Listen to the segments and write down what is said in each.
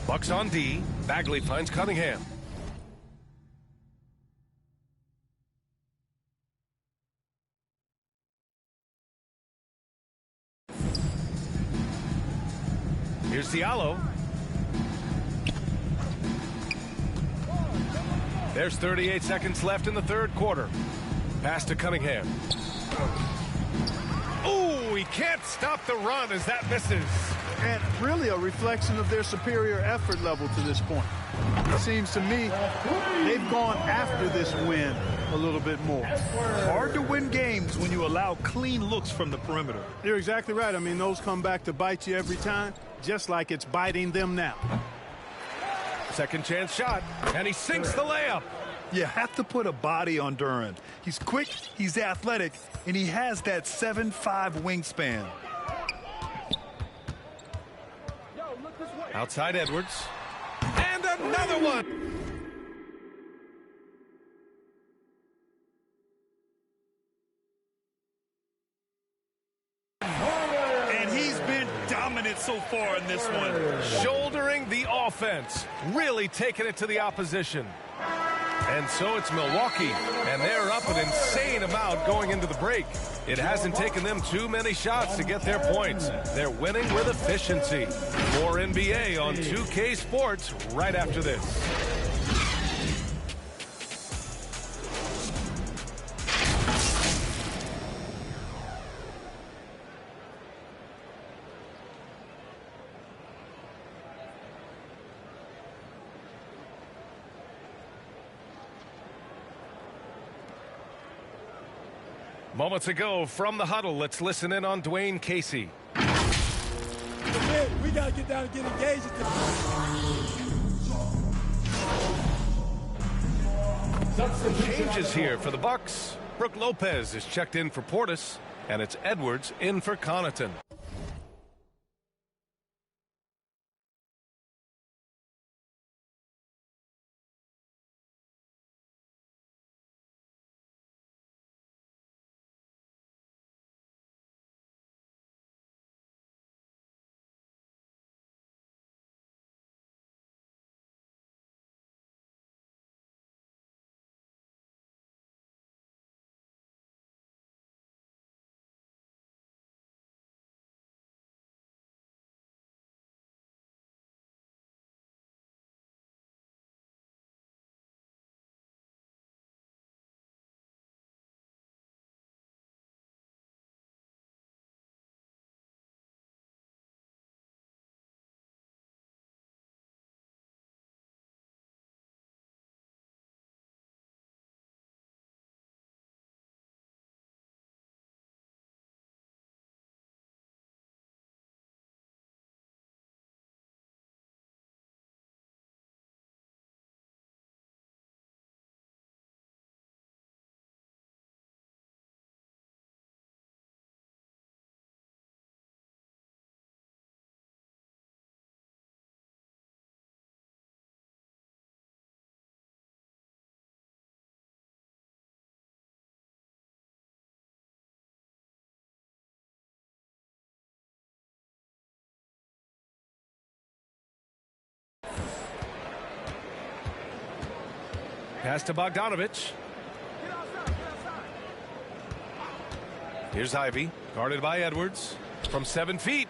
Bucks on D. Bagley finds Cunningham. Here's Diallo. There's 38 seconds left in the third quarter. Pass to Cunningham. Oh, he can't stop the run as that misses. And really a reflection of their superior effort level to this point. It seems to me they've gone after this win a little bit more. Hard to win games when you allow clean looks from the perimeter. You're exactly right. I mean, those come back to bite you every time, just like it's biting them now. Second chance shot, and he sinks the layup. You have to put a body on Durant. He's quick, he's athletic, and he has that 7'5" wingspan. Outside Edwards. And another one. And he's been dominant so far in this one. Shouldering the offense. Really taking it to the opposition. And so it's Milwaukee, and they're up an insane amount going into the break. It hasn't taken them too many shots to get their points. They're winning with efficiency. More NBA on 2K Sports right after this. Moments ago from the huddle, let's listen in on Dwayne Casey. We got to get down and get engaged. Changes here for the Bucks. Brook Lopez is checked in for Portis, and it's Edwards in for Connaughton. Pass to Bogdanovich. Here's Ivy, guarded by Edwards from 7 feet.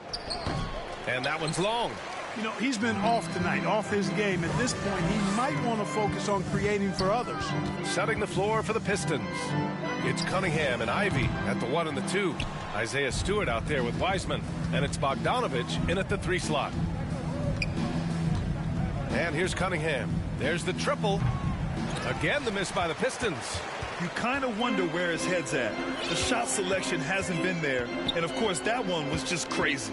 And that one's long. You know, he's been off tonight, off his game. At this point, he might want to focus on creating for others. Setting the floor for the Pistons. It's Cunningham and Ivy at the 1 and the 2. Isaiah Stewart out there with Wiseman. And it's Bogdanovich in at the 3 slot. And here's Cunningham. There's the triple. Again, the miss by the Pistons. You kind of wonder where his head's at. The shot selection hasn't been there. And, of course, that one was just crazy.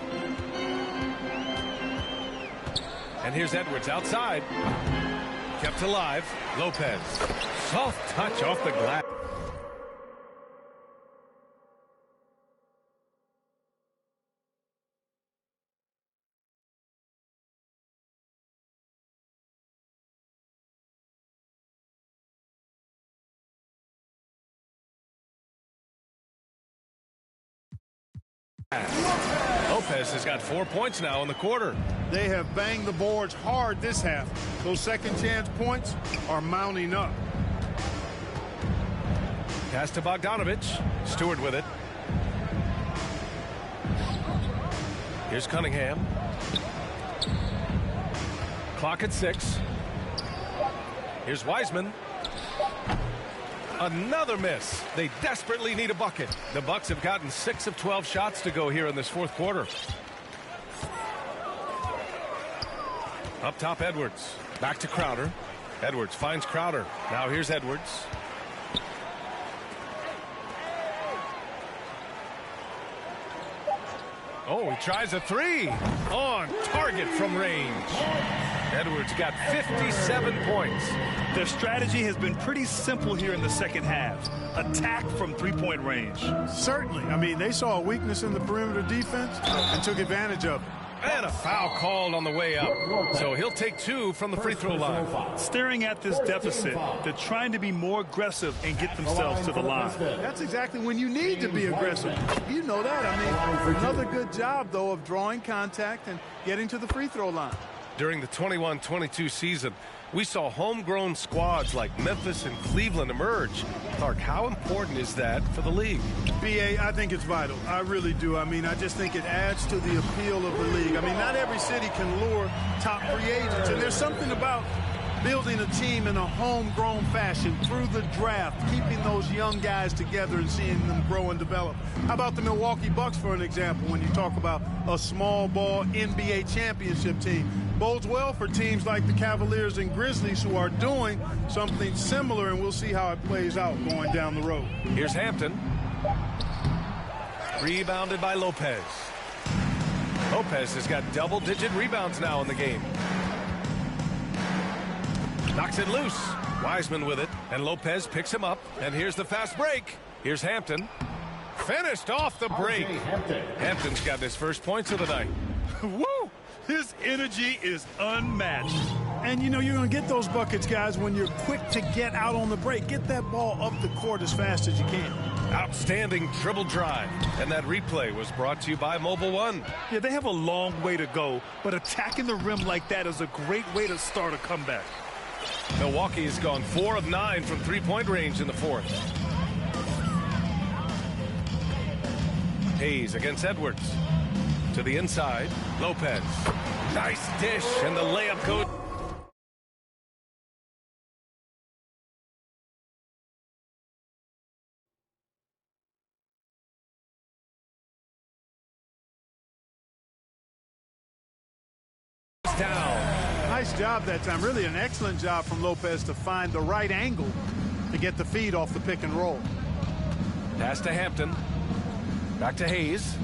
And here's Edwards outside. Kept alive. Lopez. Soft touch off the glass. Lopez has got 4 points now in the quarter. They have banged the boards hard this half. Those second chance points are mounting up. Pass to Bogdanovich. Stewart with it. Here's Cunningham. Clock at 6. Here's Wiseman. Another miss. They desperately need a bucket. The Bucks have gotten 6 of 12 shots to go here in this fourth quarter. Up top, Edwards. Back to Crowder. Edwards finds Crowder. Now here's Edwards. Oh, he tries a three. On target from range. Edwards got 57 points. Their strategy has been pretty simple here in the second half. Attack from three-point range. Certainly. I mean, they saw a weakness in the perimeter defense and took advantage of it. And a foul called on the way up. So he'll take 2 from the free throw line. Staring at this deficit, they're trying to be more aggressive and get themselves to the line. That's exactly when you need to be aggressive. You know that. I mean, another good job, though, of drawing contact and getting to the free throw line. During the 21-22 season, we saw homegrown squads like Memphis and Cleveland emerge. Clark, how important is that for the league? B.A., I think it's vital. I really do. I mean, I just think it adds to the appeal of the league. I mean, not every city can lure top free agents, and there's something about building a team in a homegrown fashion through the draft, keeping those young guys together and seeing them grow and develop. How about the Milwaukee Bucks, for an example, when you talk about a small ball NBA championship team? Bodes well for teams like the Cavaliers and Grizzlies who are doing something similar, and we'll see how it plays out going down the road. Here's Hampton. Rebounded by Lopez. Lopez has got double-digit rebounds now in the game. Knocks it loose. Wiseman with it, and Lopez picks him up. And here's the fast break. Here's Hampton. Finished off the break. Hampton's got his first points of the night. Woo! His energy is unmatched. And, you know, you're going to get those buckets, guys, when you're quick to get out on the break. Get that ball up the court as fast as you can. Outstanding dribble drive. And that replay was brought to you by Mobile One. Yeah, they have a long way to go, but attacking the rim like that is a great way to start a comeback. Milwaukee has gone 4 of 9 from three-point range in the fourth. Hayes against Edwards. To the inside, Lopez. Nice dish, and the layup goes. Down. Nice job that time. Really an excellent job from Lopez to find the right angle to get the feed off the pick and roll. Pass to Hampton. Back to Hayes.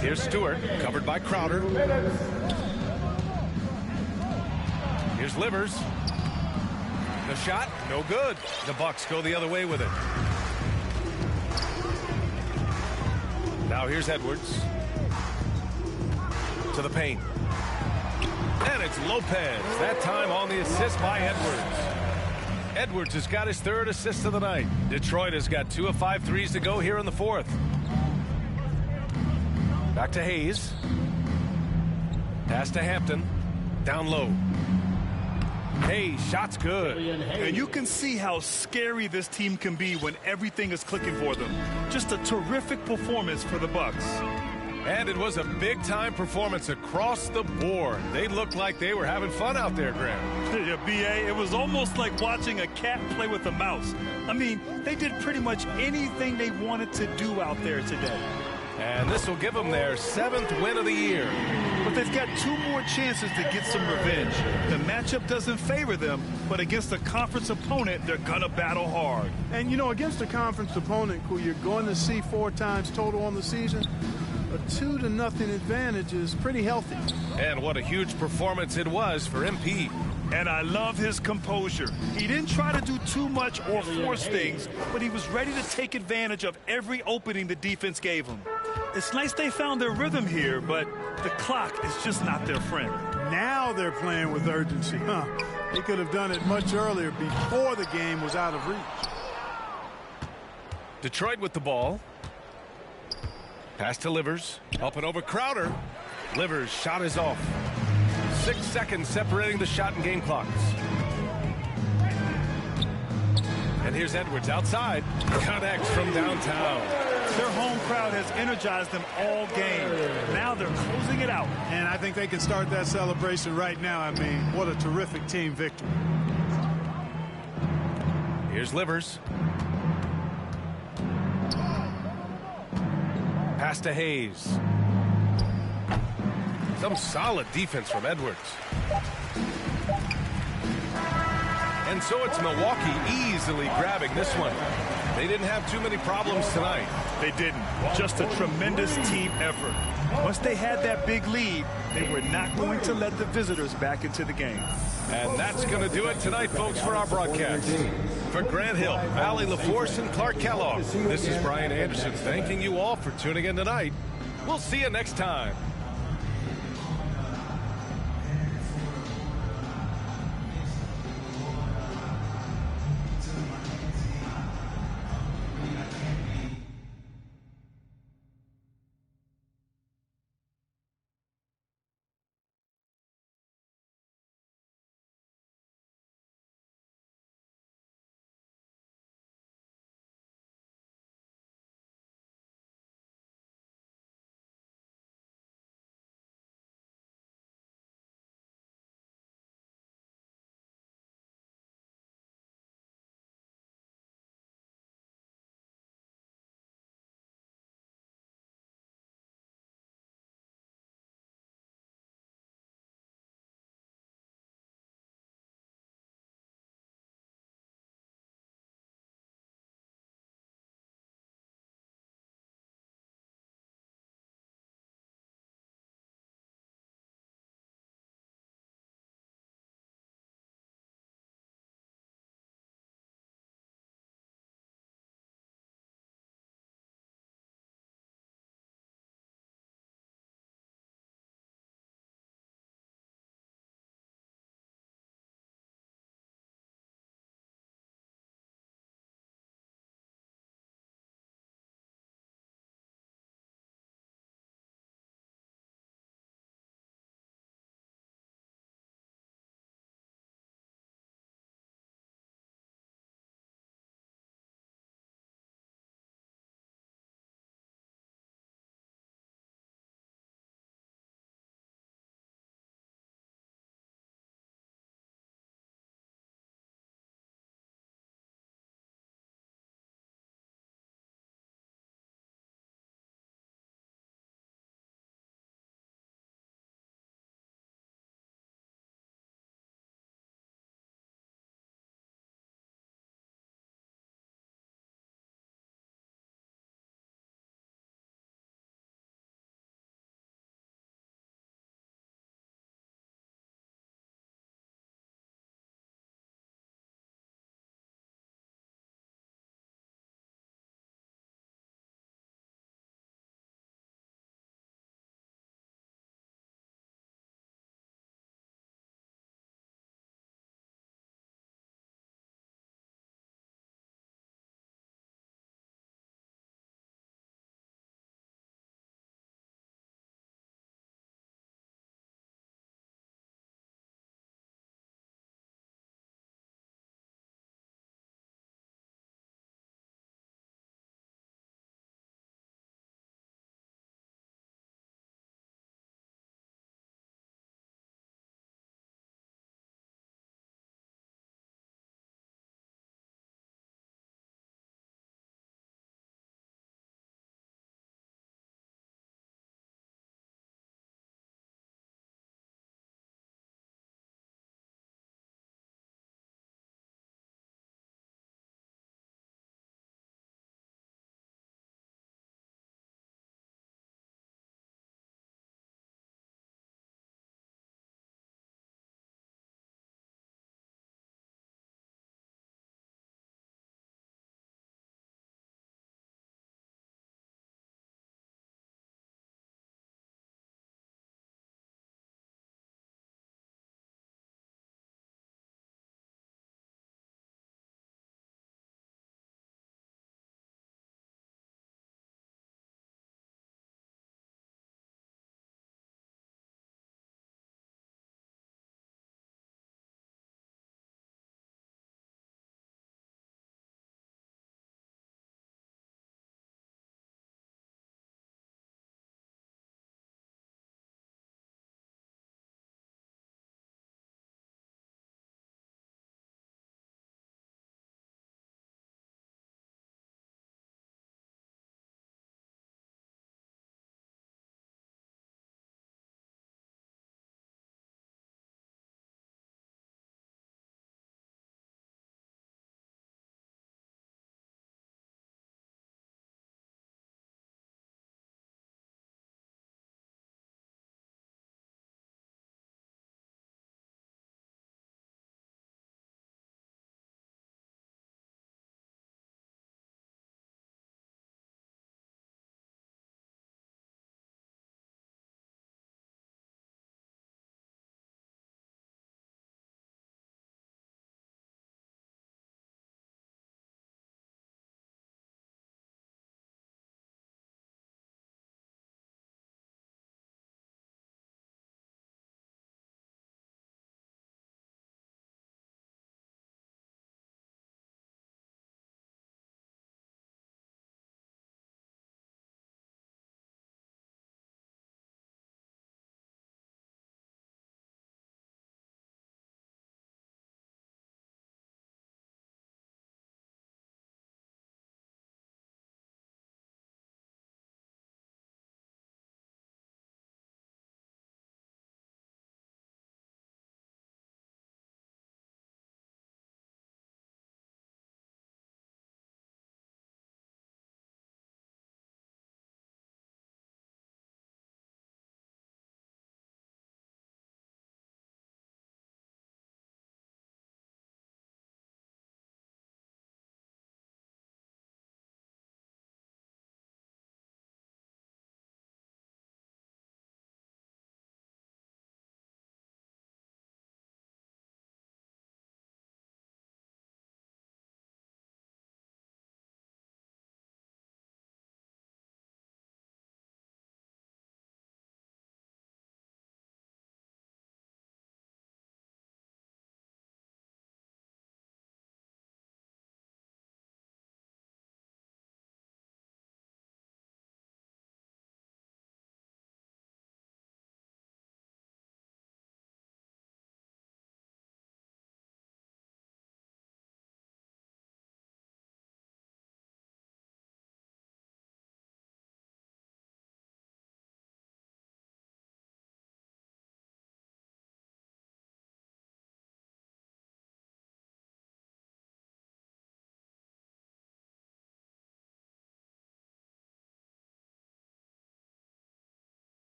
Here's Stewart, covered by Crowder. Here's Livers. The shot, no good. The Bucks go the other way with it. Now here's Edwards. To the paint. And it's Lopez. That time on the assist by Edwards. Edwards has got his 3rd assist of the night. Detroit has got 2 of 5 threes to go here in the fourth. Back to Hayes. Pass to Hampton. Down low. Hayes, shot's good. And you can see how scary this team can be when everything is clicking for them. Just a terrific performance for the Bucks. And it was a big-time performance across the board. They looked like they were having fun out there, Graham. Yeah, B.A., it was almost like watching a cat play with a mouse. I mean, they did pretty much anything they wanted to do out there today. And this will give them their 7th win of the year. But they've got 2 more chances to get some revenge. The matchup doesn't favor them, but against a conference opponent, they're going to battle hard. And, you know, against a conference opponent who you're going to see 4 times total on the season, a 2-0 advantage is pretty healthy. And what a huge performance it was for MP. And I love his composure. He didn't try to do too much or force things, but he was ready to take advantage of every opening the defense gave him. It's nice they found their rhythm here, but the clock is just not their friend. Now they're playing with urgency, huh? They could have done it much earlier before the game was out of reach. Detroit with the ball. Pass to Livers. Up and over Crowder. Livers' shot is off. 6 seconds separating the shot and game clocks. And here's Edwards outside. Connects from downtown. Their home crowd has energized them all game. Now they're closing it out. And I think they can start that celebration right now. I mean, what a terrific team victory. Here's Livers. Pass to Hayes. Some solid defense from Edwards. And so it's Milwaukee easily grabbing this one. They didn't have too many problems tonight. They didn't. Just a tremendous team effort. Once they had that big lead, they were not going to let the visitors back into the game. And that's going to do it tonight, folks, for our broadcast. For Grant Hill, Allie LaForce, and Clark Kellogg, this is Brian Anderson thanking you all for tuning in tonight. We'll see you next time.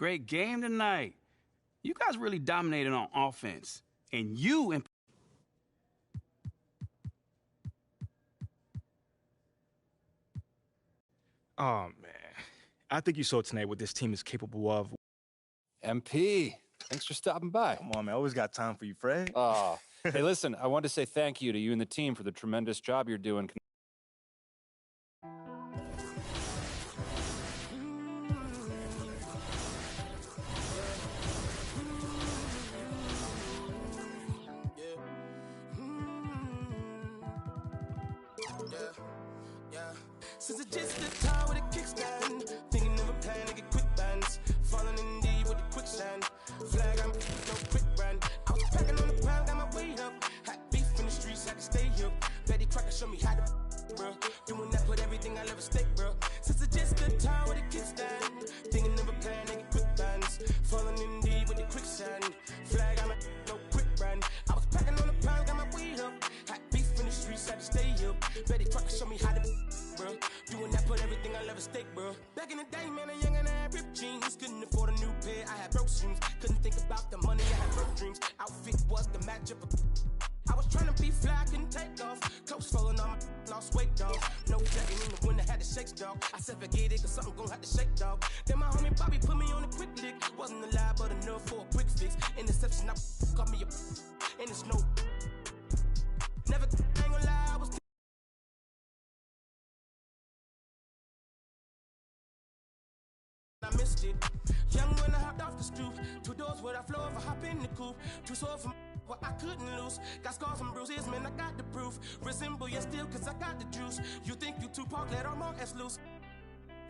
Great game tonight. You guys really dominated on offense. And you... Oh, man. I think you saw tonight what this team is capable of. MP, thanks for stopping by. Come on, man. I always got time for you, Fred. Hey, listen, I want to say thank you to you and the team for the tremendous job you're doing. Since it's just the time with a kickstand, thinking of a plan to get quick bands, falling in deep with the quicksand. Flag, I'm no quick brand. I was packing on the pound, got my weight up. Had beef in the streets, had to stay here. Betty Crocker showed me how to, bro. Doing that, put everything I'll ever stake, bro. Since it's just the time with a kickstand, thinking of a plan to get quick bands, falling in deep with the quicksand. Flag, I'm no quick brand. I was packing on the pound, got my weight up. Had beef in the streets, had to stay here. Betty Crocker showed me how to, bro. Doing that, put everything I'll ever stake, bro. Back in the day, man, a young and I had ripped jeans. Couldn't afford a new pair, I had broke streams. Couldn't think about the money, I had broke dreams. Outfit was the match of a... I was trying to be fly, couldn't take off. Clothes falling on my lost weight, dog. No jacket in the winter, had to shake, dog. I said forget it, cause something gon' have to shake, dog. Then my homie Bobby put me on a quick lick. Wasn't alive, but enough for a quick fix. Interception, I got me a... And it's no... Never, I ain't gonna lie, I was... I missed it. Young when I hopped off the stoop. 2 doors where I flow if I hop in the coupe. Too sore from what I couldn't lose. Got scars and bruises, man, I got the proof. Resemble you still, cause I got the juice. You think you Tupac, let all more ass loose.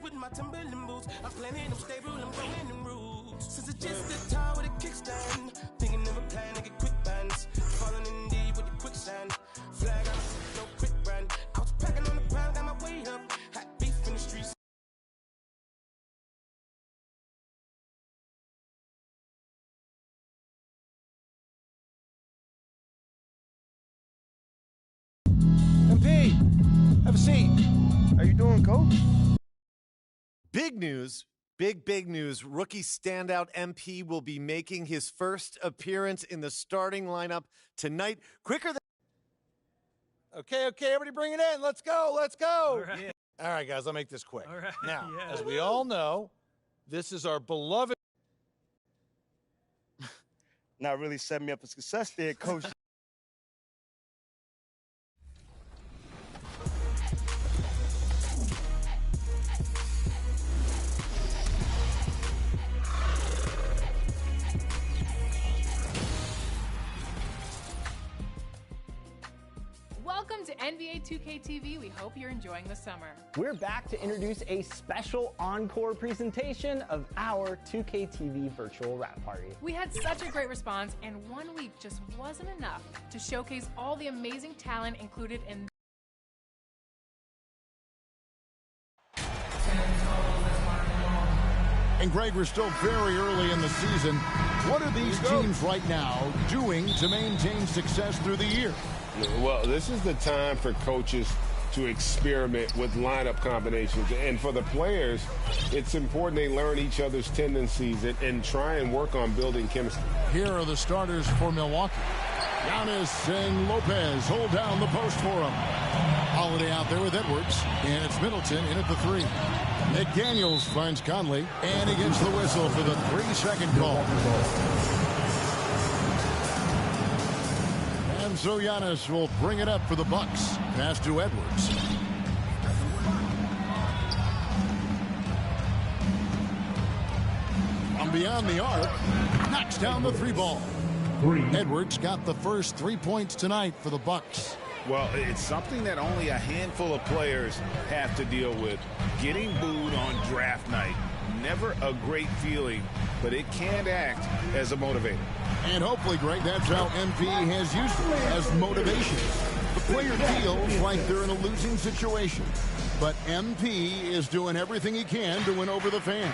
With my Timberland boots, I'm planning them stable, I'm growing them roots. Since it's just the time with a kickstand, thinking of a plan to get quick bands. Falling in deep with the quicksand. Flag, I'm no quick brand. I was packing on the pound, got my weight up. Had beef in the streets. MP, have a seat. How you doing, Coach? Big news, big news. Rookie standout MP will be making his first appearance in the starting lineup tonight. Quicker than... Okay, everybody bring it in. Let's go. All right. Yeah. All right, guys, I'll make this quick. All right. Now, Yeah. as we all know, this is our beloved... Not really set me up for success there, Coach. Welcome to NBA2K23. We hope you're enjoying the summer. We're back to introduce a special encore presentation of our 2K TV virtual rap party. We had such a great response, and 1 week just wasn't enough to showcase all the amazing talent included in. And Greg, we're still very early in the season. What are these teams right now doing to maintain success through the year? Well, this is the time for coaches to experiment with lineup combinations. And for the players, it's important they learn each other's tendencies and try and work on building chemistry. Here are the starters for Milwaukee. Giannis and Lopez hold down the post for him. Holiday out there with Edwards, and it's Middleton in at the 3. McDaniels finds Conley, and he gets the whistle for the 3-second call. And so Giannis will bring it up for the Bucks. Pass to Edwards. From beyond the arc, knocks down the 3-ball. Edwards got the first 3 points tonight for the Bucks. Well, it's something that only a handful of players have to deal with. Getting booed on draft night. Never a great feeling, but it can act as a motivator. And hopefully, Greg, that's how MP has used it as motivation. The player feels like they're in a losing situation, but MP is doing everything he can to win over the fans.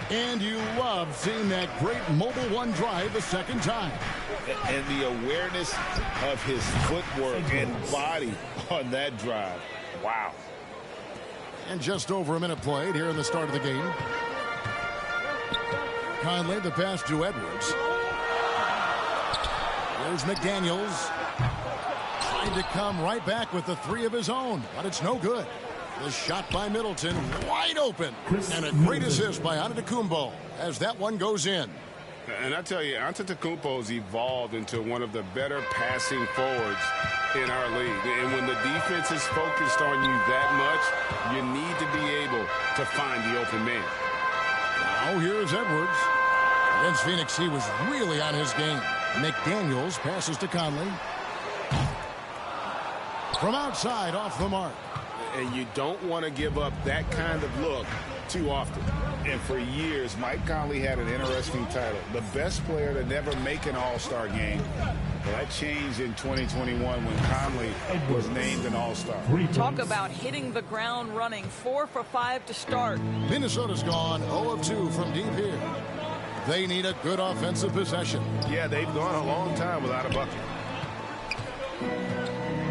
And you love seeing that great Mobile One drive a second time. And the awareness of his footwork and body on that drive. Wow. And just over a minute played here in the start of the game. Conley, the pass to Edwards. Here's McDaniels. Trying to come right back with the three of his own, but it's no good. The shot by Middleton, wide open. And a great assist by Antetokounmpo as that one goes in. And I tell you, Antetokounmpo's evolved into one of the better passing forwards in our league. And when the defense is focused on you that much, you need to be able to find the open man. Now here's Edwards. Against Phoenix, he was really on his game. McDaniels passes to Conley. From outside, off the mark. And you don't want to give up that kind of look too often. And for years, Mike Conley had an interesting title. The best player to never make an All-Star game. Well, that changed in 2021 when Conley was named an All-Star. Talk about hitting the ground running. 4 for 5 to start. Minnesota's gone 0 of 2 from deep here. They need a good offensive possession. Yeah, they've gone a long time without a bucket.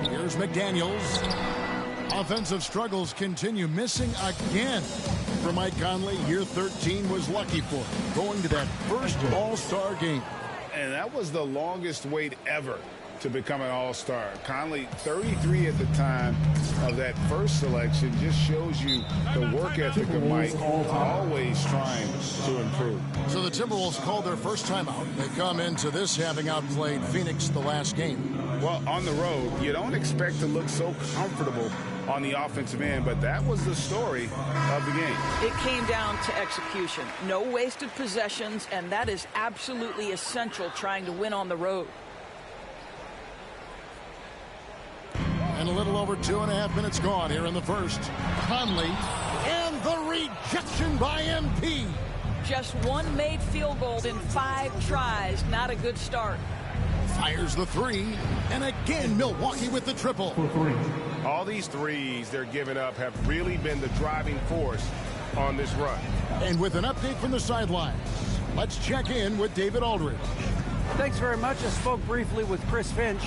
Here's McDaniels. Offensive struggles continue, missing again for Mike Conley. Year 13 was lucky for him, going to that first All-Star game. And that was the longest wait ever to become an All-Star. Conley, 33 at the time of that first selection, just shows you the work ethic of Mike, always trying to improve. So the Timberwolves called their first timeout. They come into this having outplayed Phoenix the last game. Well, on the road, you don't expect to look so comfortable on the offensive end, but that was the story of the game. It came down to execution. No wasted possessions, and that is absolutely essential trying to win on the road. And a little over 2.5 minutes gone here in the first. Conley, and the rejection by MP. Just one made field goal in 5 tries. Not a good start. Fires the three, and again Milwaukee with the triple. All these threes they're giving up have really been the driving force on this run. And with an update from the sidelines, let's check in with David Aldridge. Thanks very much. I spoke briefly with Chris Finch.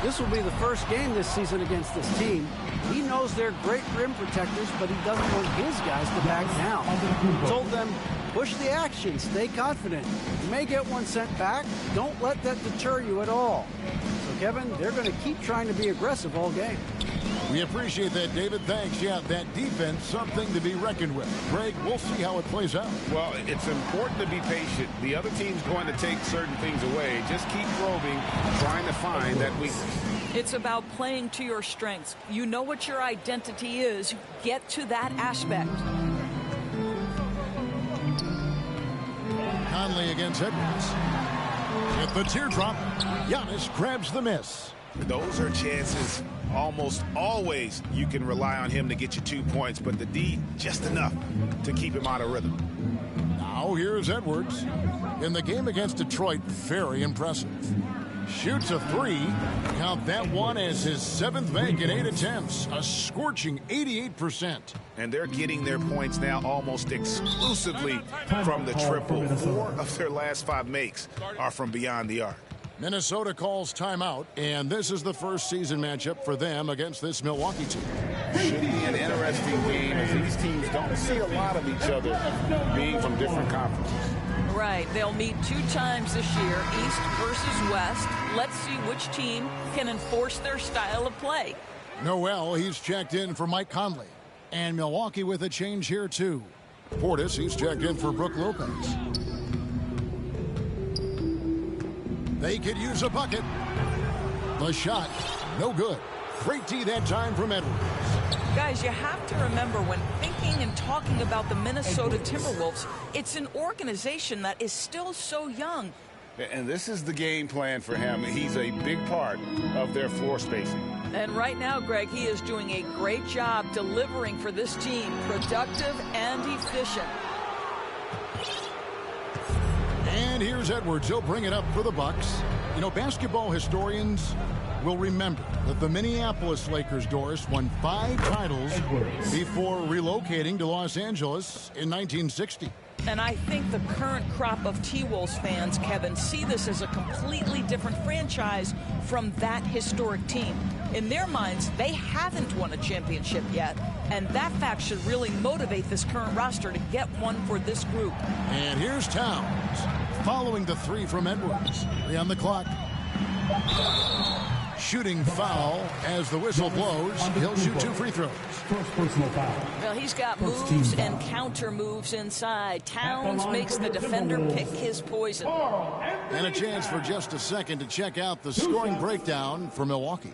This will be the first game this season against this team. He knows they're great rim protectors, but he doesn't want his guys to back down. He told them, push the action, stay confident. You may get one sent back. Don't let that deter you at all. So, Kevin, they're going to keep trying to be aggressive all game. We appreciate that, David. Thanks. Yeah, that defense, something to be reckoned with. Greg, we'll see how it plays out. Well, it's important to be patient. The other team's going to take certain things away. Just keep probing, trying to find that weakness. It's about playing to your strengths. You know what your identity is. Get to that aspect. Conley against Edwards. With the teardrop, Giannis grabs the miss. Those are chances almost always you can rely on him to get you 2 points, but the D, just enough to keep him out of rhythm. Now here's Edwards. In the game against Detroit, very impressive. Shoots a three. Count that one as his 7th make in 8 attempts. A scorching 88%. And they're getting their points now almost exclusively from the triple. 4 of their last 5 makes are from beyond the arc. Minnesota calls timeout, and this is the first season matchup for them against this Milwaukee team. Should be an interesting game as these teams don't see a lot of each other being from different conferences. Right. They'll meet 2 times this year, East versus West. Let's see which team can enforce their style of play. Noel, he's checked in for Mike Conley. And Milwaukee with a change here, too. Portis, he's checked in for Brook Lopez. They could use a bucket. The shot, no good. Great D that time from Edwards. Guys, you have to remember when thinking and talking about the Minnesota Timberwolves, it's an organization that is still so young. And this is the game plan for him. He's a big part of their floor spacing. And right now, Greg, he is doing a great job delivering for this team, productive and efficient. And here's Edwards. He'll bring it up for the Bucks. You know, basketball historians will remember that the Minneapolis Lakers, Doris, won 5 titles before relocating to Los Angeles in 1960. And I think the current crop of T-Wolves fans, Kevin, see this as a completely different franchise from that historic team. In their minds, they haven't won a championship yet, and that fact should really motivate this current roster to get one for this group. And here's Towns, following the three from Edwards. 3 on the clock. Shooting foul as the whistle blows. He'll shoot 2 free throws. First personal foul. Well, he's got moves and counter moves inside. Towns makes the defender pick his poison. And a chance for just a second to check out the scoring breakdown for Milwaukee.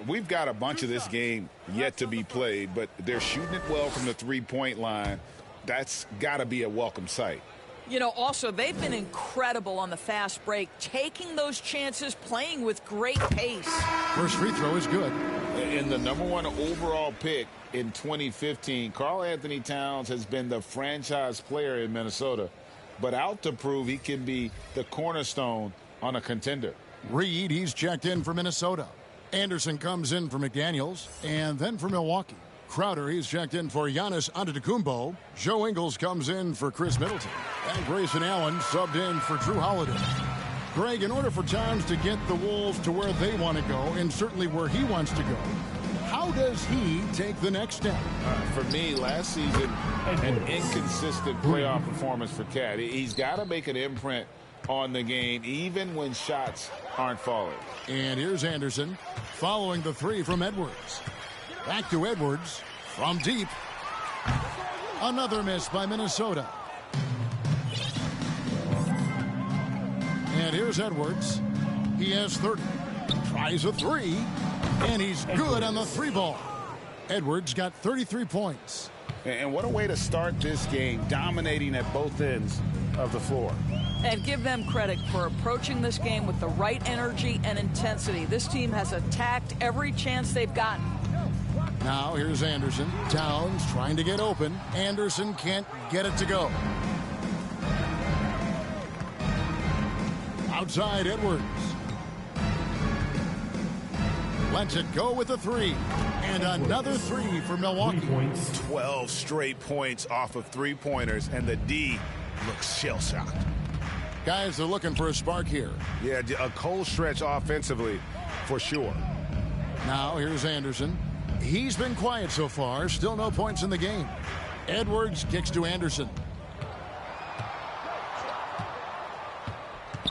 We've got a bunch of this game yet to be played, but they're shooting it well from the three-point line. That's got to be a welcome sight. You know, also, they've been incredible on the fast break, taking those chances, playing with great pace. First free throw is good. In the #1 overall pick in 2015, Karl Anthony Towns has been the franchise player in Minnesota, but out to prove he can be the cornerstone on a contender. Reed, he's checked in for Minnesota. Anderson comes in for McDaniels, and then for Milwaukee. Crowder, he's checked in for Giannis Antetokounmpo. Joe Ingles comes in for Chris Middleton. And Grayson Allen subbed in for Drew Holiday. Greg, in order for Towns to get the Wolves to where they want to go, and certainly where he wants to go, how does he take the next step? For me, last season, an inconsistent playoff performance for Cat. He's got to make an imprint on the game, even when shots aren't falling. And here's Anderson, following the three from Edwards. Back to Edwards from deep. Another miss by Minnesota. And here's Edwards. He has 30. Tries a three. And he's good on the three ball. Edwards got 33 points. And what a way to start this game, dominating at both ends of the floor. And give them credit for approaching this game with the right energy and intensity. This team has attacked every chance they've gotten. Now here's Anderson. Towns trying to get open. Anderson can't get it to go. Outside Edwards. Lets it go with a three. And another three for Milwaukee. 12 straight points off of three-pointers, and the D looks shell-shocked. Guys are looking for a spark here. Yeah, a cold stretch offensively for sure. Now here's Anderson. He's been quiet so far. Still no points in the game. Edwards kicks to Anderson.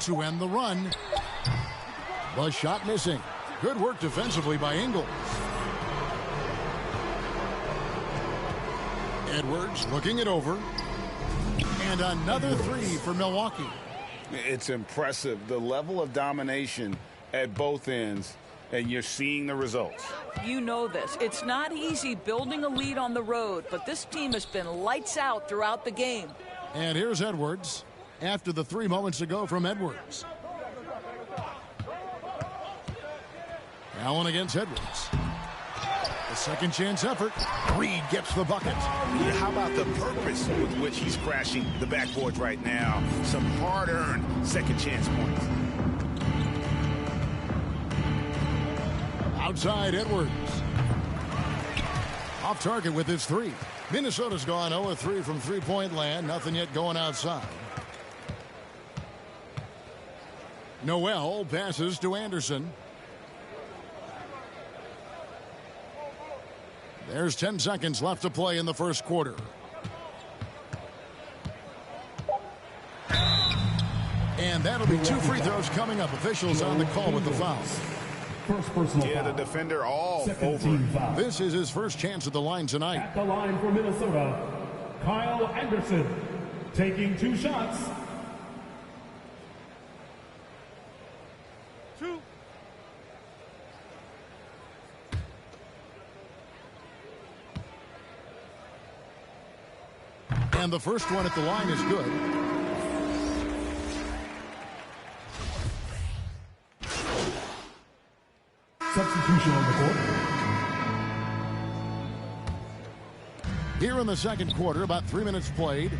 To end the run. The shot missing. Good work defensively by Ingles. Edwards looking it over. And another three for Milwaukee. It's impressive, the level of domination at both ends, and you're seeing the results. You know this. It's not easy building a lead on the road, but this team has been lights out throughout the game. And here's Edwards after the 3 moments ago from Edwards. Allen against Edwards. A second chance effort. Reed gets the bucket. Yeah, how about the purpose with which he's crashing the backboards right now? Some hard-earned second chance points. Outside Edwards. Off target with his three. Minnesota's gone 0-3 from three-point land. Nothing yet going outside. Noel passes to Anderson. There's 10 seconds left to play in the first quarter. And that'll be 2 free throws coming up. Officials on the call with the foul. First personal foul. The defender all Second over. Foul. This is his first chance at the line tonight. At the line for Minnesota, Kyle Anderson, taking 2 shots. 2. And the first one at the line is good. Substitution on the court. Here in the second quarter, about 3 minutes played.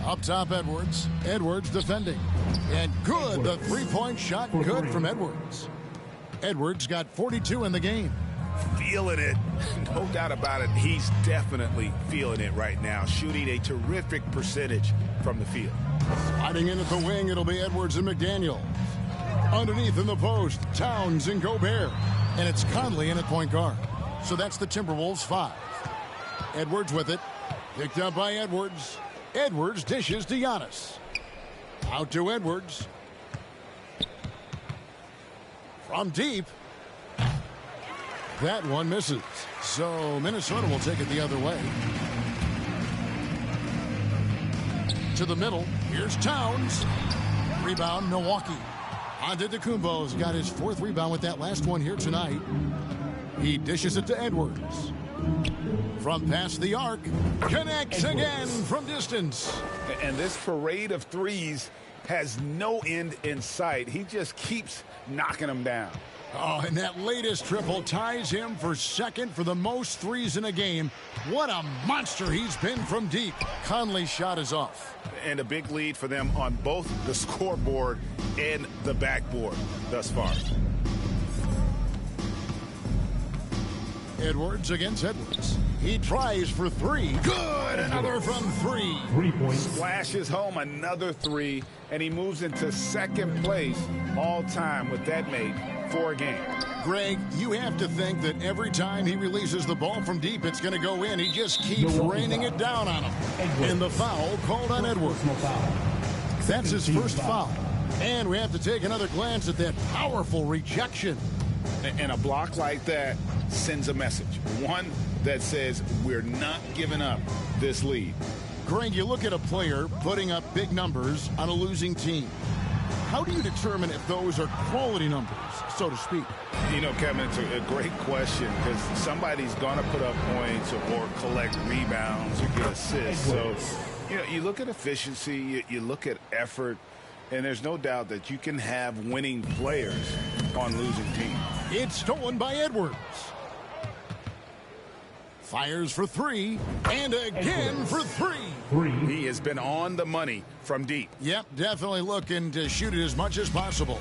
Up top, Edwards. Edwards defending. And good, the three-point shot, good from Edwards. Edwards got 42 in the game. feeling it. No doubt about it. He's definitely feeling it right now, shooting a terrific percentage from the field. Sliding in at the wing, it'll be Edwards and McDaniel. Underneath in the post, Towns and Gobert. And it's Conley in at point guard. So that's the Timberwolves 5. Edwards with it. Picked up by Edwards. Edwards dishes to Giannis. Out to Edwards. From deep. That one misses. So Minnesota will take it the other way. To the middle. Here's Towns. Rebound, Milwaukee. Antetokounmpo's got his 4th rebound with that last one here tonight. He dishes it to Edwards. From past the arc. Connects again from distance. And this parade of threes has no end in sight. He just keeps knocking them down. Oh, and that latest triple ties him for 2nd for the most threes in a game. What a monster he's been from deep. Conley's shot is off. And a big lead for them on both the scoreboard and the backboard thus far. Edwards against Edwards. He tries for 3. Good! Another from 3. 3 points. Splashes home another 3, and he moves into 2nd place all time with that make for a game. Greg, you have to think that every time he releases the ball from deep, it's going to go in. He just keeps raining it down on him. And the foul called on Edwards. That's his first foul. And we have to take another glance at that powerful rejection. And a block like that sends a message. One that says we're not giving up this lead. Greg, you look at a player putting up big numbers on a losing team. How do you determine if those are quality numbers, so to speak? You know, Kevin, it's a great question because somebody's going to put up points or collect rebounds or get assists. So, you know, you look at efficiency, you look at effort, and there's no doubt that you can have winning players on losing teams. It's stolen by Edwards. Fires for 3, and again for 3. He has been on the money from deep. Yep, definitely looking to shoot it as much as possible.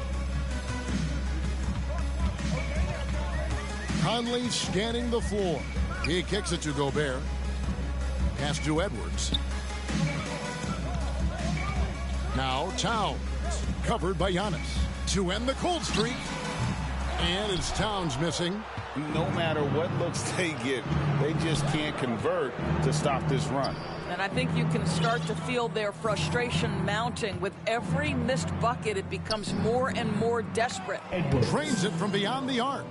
Conley scanning the floor. He kicks it to Gobert. Pass to Edwards. Now Towns, covered by Giannis. To end the cold streak. And it's Towns missing. No matter what looks they get, they just can't convert to stop this run. And I think you can start to feel their frustration mounting. With every missed bucket, it becomes more and more desperate. Trains it from beyond the arc.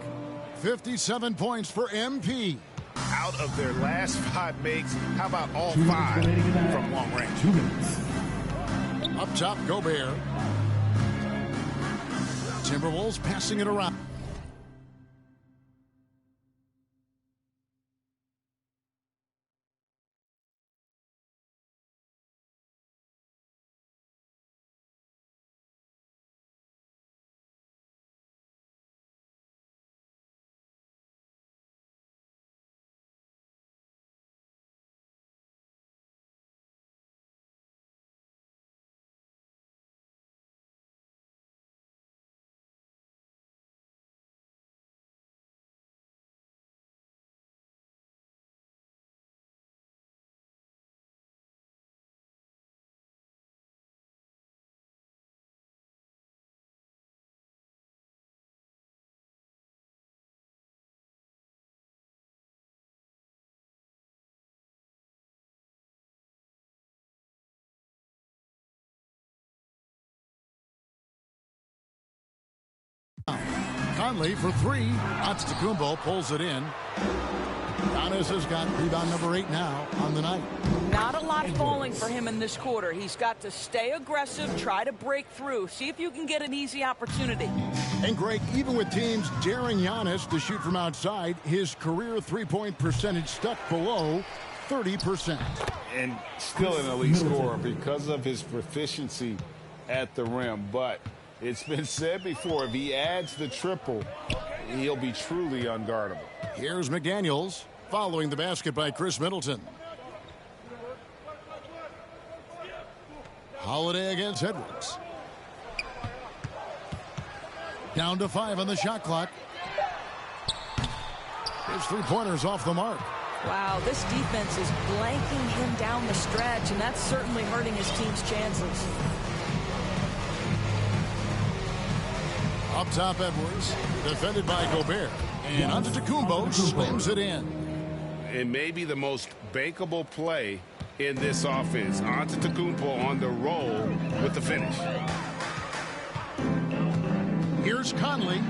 57 points for MP. Out of their last 5 makes, how about all 5 from long range? 2 minutes. Up top, Gobert. Timberwolves passing it around. Conley for 3. Antetokounmpo pulls it in. Giannis has got rebound number 8 now on the night. Not a lot falling for him in this quarter. He's got to stay aggressive, try to break through, see if you can get an easy opportunity. And Greg, even with teams daring Giannis to shoot from outside, his career three-point percentage stuck below 30%. And still an elite scorer because of his proficiency at the rim. But it's been said before, if he adds the triple, he'll be truly unguardable. Here's McDaniels following the basket by Chris Middleton. Holiday against Edwards. Down to 5 on the shot clock. His three-pointers off the mark. Wow, this defense is blanking him down the stretch, and that's certainly hurting his team's chances. Up top, Edwards, defended by Gobert. And Antetokounmpo slams it in. It may be the most bankable play in this offense. Antetokounmpo on the roll with the finish. Here's Conley.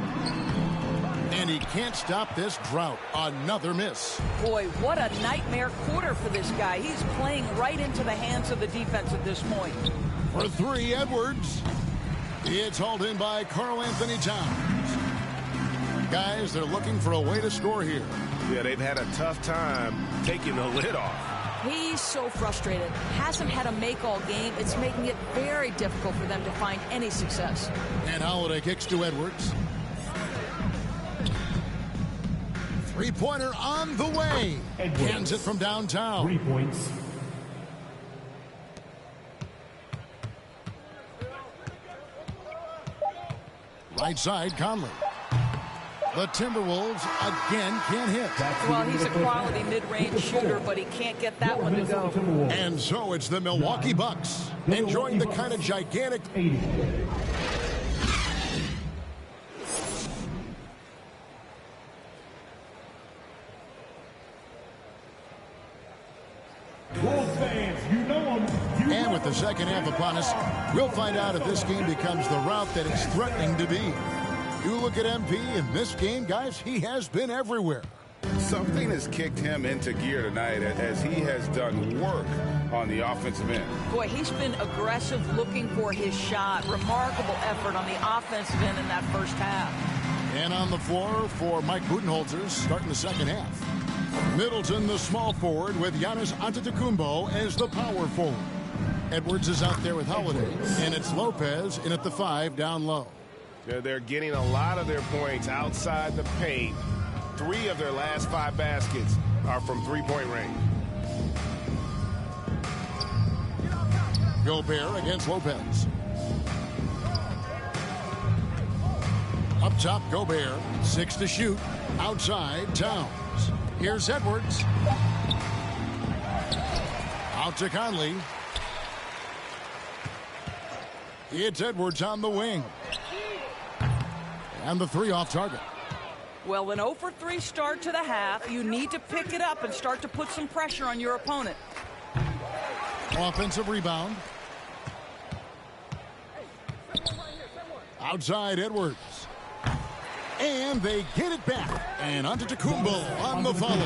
And he can't stop this drought. Another miss. Boy, what a nightmare quarter for this guy. He's playing right into the hands of the defense at this point. For three, Edwards. It's hauled in by Karl-Anthony Towns. Guys, they're looking for a way to score here. Yeah, they've had a tough time taking the lid off. He's so frustrated. Hasn't had a make all game. It's making it very difficult for them to find any success. And Holiday kicks to Edwards. Three-pointer on the way. Hands it from downtown. 3 points. Right side, Conley. The Timberwolves again can't hit. Well, he's a quality mid-range shooter, but he can't get that one to go. And so it's the Milwaukee Bucks enjoying the kind of gigantic... And with the second half upon us, we'll find out if this game becomes the route that it's threatening to be. You look at MP in this game, guys, he has been everywhere. Something has kicked him into gear tonight as he has done work on the offensive end. Boy, he's been aggressive looking for his shot. Remarkable effort on the offensive end in that first half. And on the floor for Mike Budenholzer starting the second half. Middleton, the small forward, with Giannis Antetokounmpo as the power forward. Edwards is out there with Holiday, and it's Lopez in at the 5 down low. They're getting a lot of their points outside the paint. 3 of their last 5 baskets are from three-point range. Gobert against Lopez. Up top, Gobert. 6 to shoot. Outside, Towns. Here's Edwards. Out to Conley. It's Edwards on the wing. And the 3 off target. Well, an 0 for 3 start to the half. You need to pick it up and start to put some pressure on your opponent. Offensive rebound. Outside, Edwards. And they get it back. And Antetokounmpo on the follow.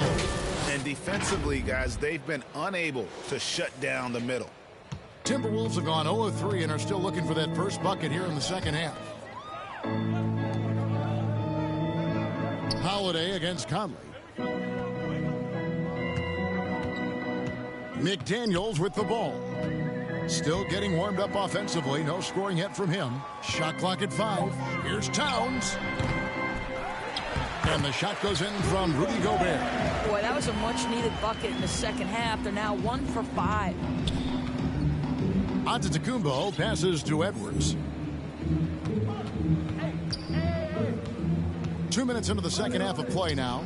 And defensively, guys, they've been unable to shut down the middle. Timberwolves have gone 0 of 3 and are still looking for that first bucket here in the second half. Holiday against Conley. McDaniels with the ball. Still getting warmed up offensively. No scoring yet from him. Shot clock at 5. Here's Towns. And the shot goes in from Rudy Gobert. Boy, that was a much-needed bucket in the second half. They're now 1 for 5. Antetokounmpo passes to Edwards. 2 minutes into the second half of play now.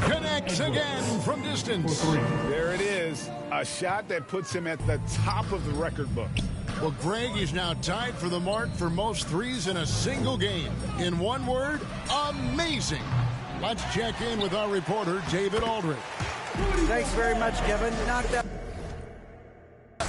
Connects again from distance. There it is. A shot that puts him at the top of the record book. Well, Greg is now tied for the mark for most threes in a single game. In one word, amazing. Let's check in with our reporter, David Aldridge. Thanks very much, Kevin. Not that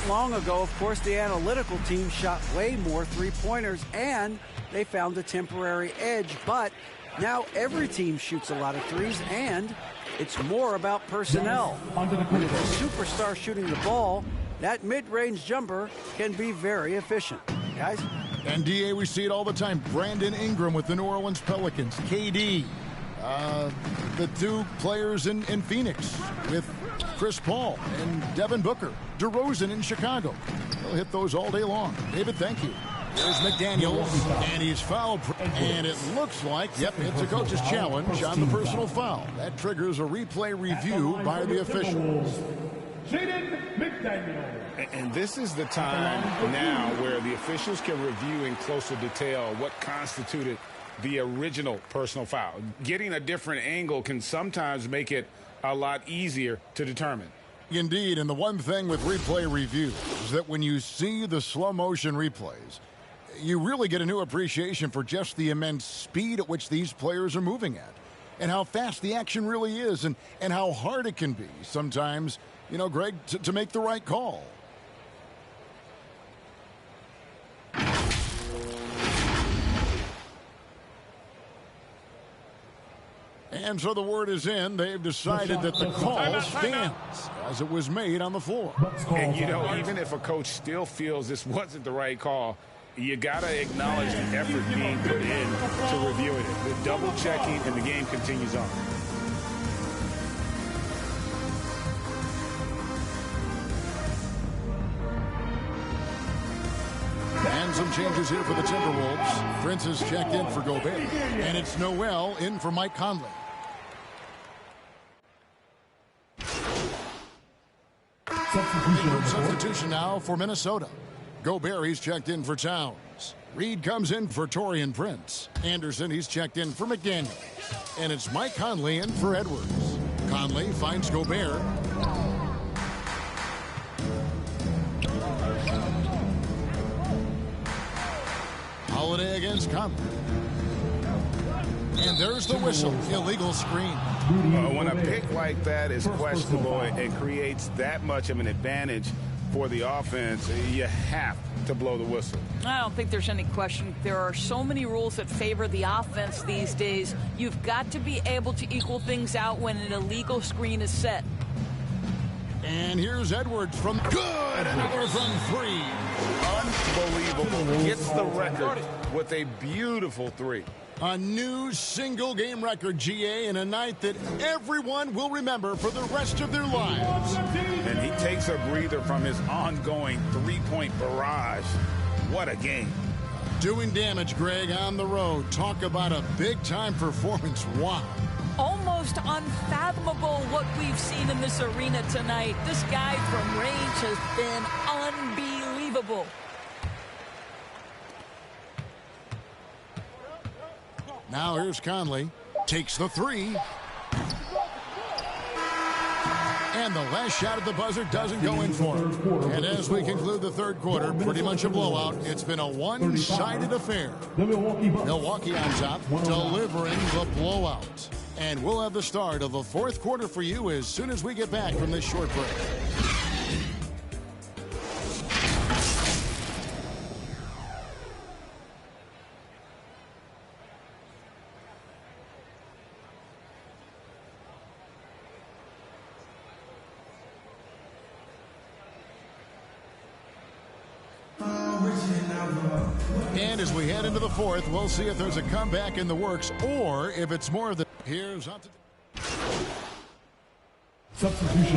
long ago, of course, the analytical team shot way more three-pointers, and they found a temporary edge. But now every team shoots a lot of threes, and it's more about personnel. When it's a superstar shooting the ball, that mid-range jumper can be very efficient. Guys? And, DA, we see it all the time. Brandon Ingram with the New Orleans Pelicans. KD. The 2 players in Phoenix with Chris Paul and Devin Booker. DeRozan in Chicago. They'll hit those all day long. David, thank you. There's McDaniels, and he's fouled. And it looks like, yep, it's a coach's challenge on the personal foul. That triggers a replay review by the officials. And this is the time now where the officials can review in closer detail what constituted the original personal foul. Getting a different angle can sometimes make it a lot easier to determine. Indeed, and the one thing with replay review is that when you see the slow motion replays, you really get a new appreciation for just the immense speed at which these players are moving at, and how fast the action really is, and how hard it can be sometimes, you know, Greg, to make the right call. And so the word is in. They've decided that the call stands as it was made on the floor. And, you know, even if a coach still feels this wasn't the right call, you got to acknowledge the effort being put in to reviewing it. The double checking, and the game continues on. And some changes here for the Timberwolves. Prince is checked in for Gobert. And it's Noel in for Mike Conley. Substitution now for Minnesota. Gobert, he's checked in for Towns. Reed comes in for Taurean Prince. Anderson, he's checked in for McDaniel. And it's Mike Conley in for Edwards. Conley finds Gobert. Holiday against Conley. And there's the whistle. Illegal screen. When a pick like that is questionable and creates that much of an advantage for the offense, you have to blow the whistle. I don't think there's any question. There are so many rules that favor the offense these days. You've got to be able to equal things out when an illegal screen is set. And here's Edwards from good. Another from three. Unbelievable. Gets the record with a beautiful three. A new single-game record, GA, in a night that everyone will remember for the rest of their lives. And he takes a breather from his ongoing three-point barrage. What a game. Doing damage, Greg, on the road. Talk about a big-time performance. Wow. Almost unfathomable what we've seen in this arena tonight. This guy from range has been unbelievable. Now here's Conley. Takes the three. And the last shot at the buzzer doesn't go in for him. And as we conclude the third quarter, pretty much a blowout. It's been a one-sided affair. Milwaukee on top, delivering the blowout. And we'll have the start of the fourth quarter for you as soon as we get back from this short break. And as we head into the fourth, we'll see if there's a comeback in the works or if it's more of the... Here's up to...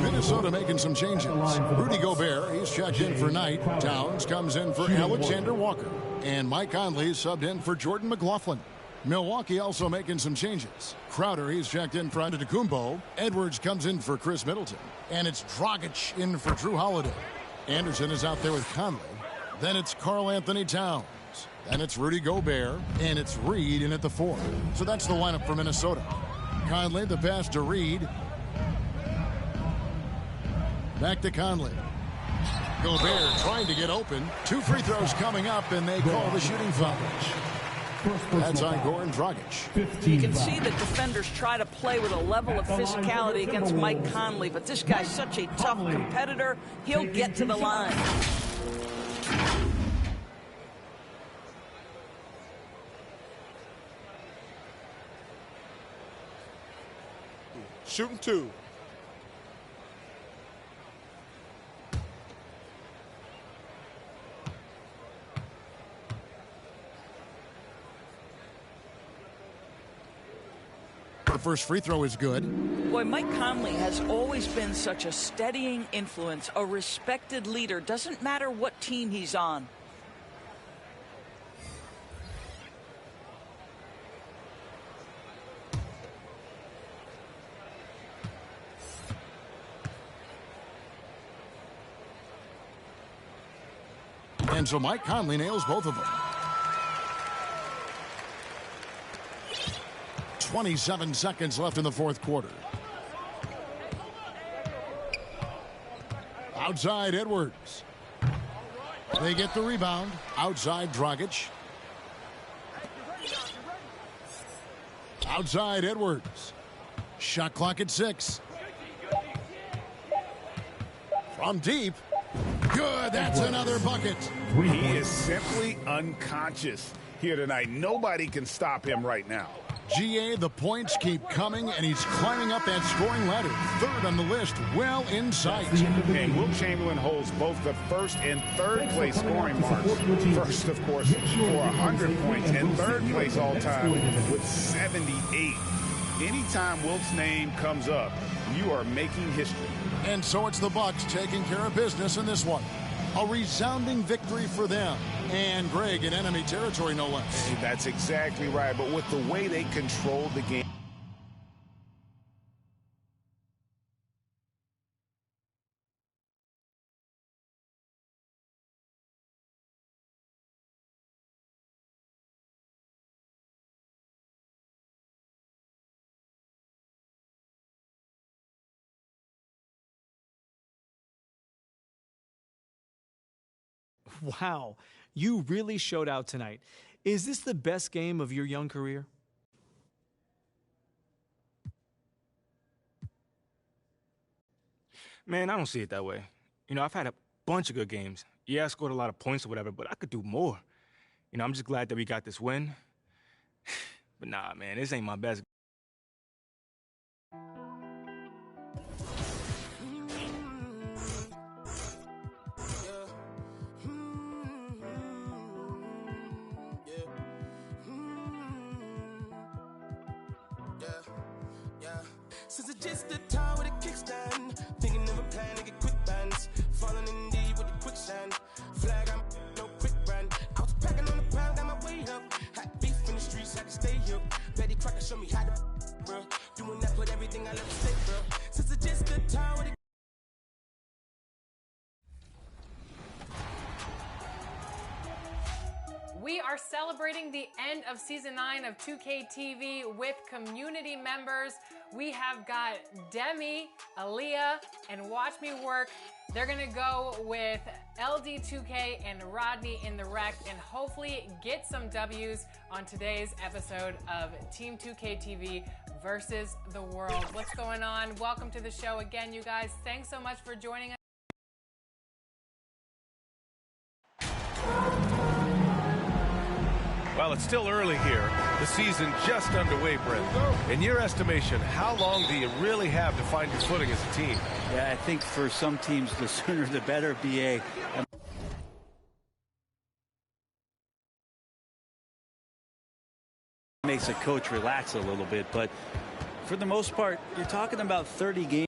Minnesota making some changes. Rudy Gobert, he's checked in for Knight. Towns comes in for Alexander Walker. And Mike Conley subbed in for Jordan McLaughlin. Milwaukee also making some changes. Crowder, he's checked in for Antetokounmpo. Edwards comes in for Chris Middleton. And it's Dragic in for Drew Holiday. Anderson is out there with Conley. Then it's Karl Anthony Towns. Then it's Rudy Gobert. And it's Reed in at the 4. So that's the lineup for Minnesota. Conley, the pass to Reed. Back to Conley. Gobert trying to get open. 2 free throws coming up, and they call the shooting foul. That's on Goran Dragic. You can see the defenders try to play with a level of physicality against Mike Conley, but this guy's such a tough competitor, he'll get to the line. Shooting 2. The first free throw is good. Boy, Mike Conley has always been such a steadying influence, a respected leader. Doesn't matter what team he's on. And so Mike Conley nails both of them. 27 seconds left in the fourth quarter. Outside Edwards. They get the rebound. Outside Dragic. Outside Edwards. Shot clock at 6. From deep. Good. That's another bucket. He is simply unconscious here tonight. Nobody can stop him right now. GA, the points keep coming, and he's climbing up that scoring ladder. Third on the list, well in sight. And Wilt Chamberlain holds both the first and third place scoring marks. First, of course, for 100 points, and third place all time with 78. Anytime Wilt's name comes up, you are making history. And so it's the Bucks taking care of business in this one. A resounding victory for them. And Greg in enemy territory, no less. That's exactly right. But with the way they controlled the game. Wow, you really showed out tonight. Is this the best game of your young career? Man, I don't see it that way. You know, I've had a bunch of good games. Yeah, I scored a lot of points or whatever, but I could do more. You know, I'm just glad that we got this win. But nah, man, this ain't my best. Since it's just a tower with a kickstand, thinking of a plan to get quick bands, falling in deep with the quicksand. Flag, I'm no quick brand. I was packing on the pound, got my weight up. Had beef in the streets, I can stay here. Betty Crocker show me how to, bro. Doing that, put everything I love to say, bro. Since it's just a tower with a We are celebrating the end of Season 9 of 2K TV with community members. We have got Demi, Aaliyah, and Watch Me Work. They're going to go with LD2K and Rodney in the wreck and hopefully get some W's on today's episode of Team 2K TV versus the world. What's going on? Welcome to the show again, you guys. Thanks so much for joining us. Well, it's still early here. The season just underway, Brent. In your estimation, how long do you really have to find your footing as a team? Yeah, I think for some teams, the sooner the better, BA. Makes a coach relax a little bit, but for the most part, you're talking about 30 games.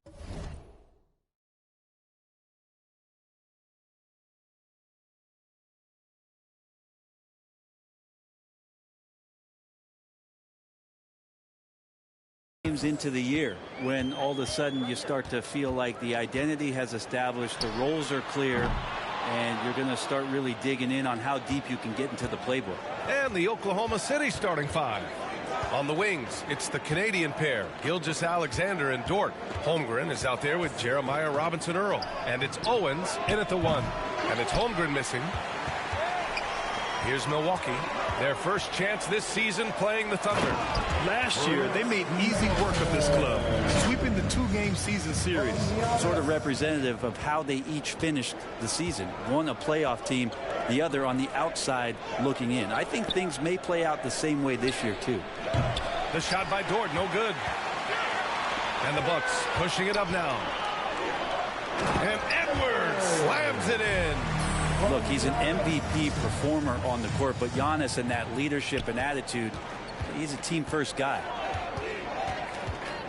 Into the year when all of a sudden you start to feel like the identity has established, the roles are clear, and you're going to start really digging in on how deep you can get into the playbook. And the Oklahoma City starting five. On the wings, it's the Canadian pair, Gilgeous-Alexander and Dort. Holmgren is out there with Jeremiah Robinson-Earl. And it's Owens in at the one. And it's Holmgren missing. Here's Milwaukee. Their first chance this season playing the Thunder. Last year, they made easy work of this club, sweeping the two-game season series. Sort of representative of how they each finished the season. One a playoff team, the other on the outside looking in. I think things may play out the same way this year, too. The shot by Dort, no good. And the Bucks pushing it up now. And Edwards slams it in. Look, he's an MVP performer on the court, but Giannis and that leadership and attitude, he's a team-first guy.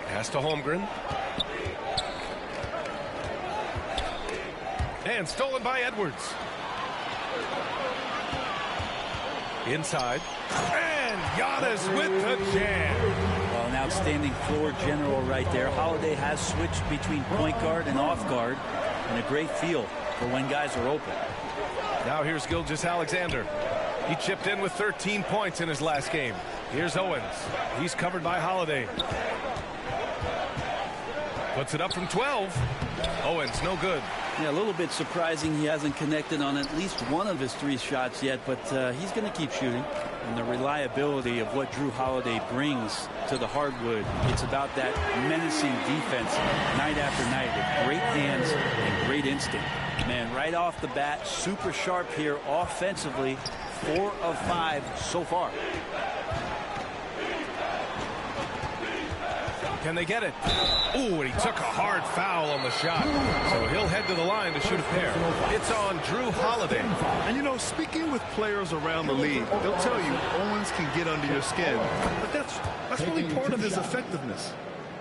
Pass to Holmgren. And stolen by Edwards. Inside. And Giannis with the jam. Well, an outstanding floor general right there. Holiday has switched between point guard and off guard, and a great feel for when guys are open. Now here's Gilgeous-Alexander. He chipped in with 13 points in his last game. Here's Owens. He's covered by Holiday. Puts it up from 12. Owens, no good. Yeah, a little bit surprising he hasn't connected on at least one of his 3 shots yet, but he's going to keep shooting. And the reliability of what Drew Holiday brings to the hardwood, it's about that menacing defense night after night with great hands and great instinct. Man, right off the bat, super sharp here offensively. 4 of 5 so far. Can they get it? Ooh, and he took a hard foul on the shot. So he'll head to the line to shoot a pair. It's on Drew Holiday. And, you know, speaking with players around the league, they'll tell you Owens can get under your skin. But that's really part of his effectiveness.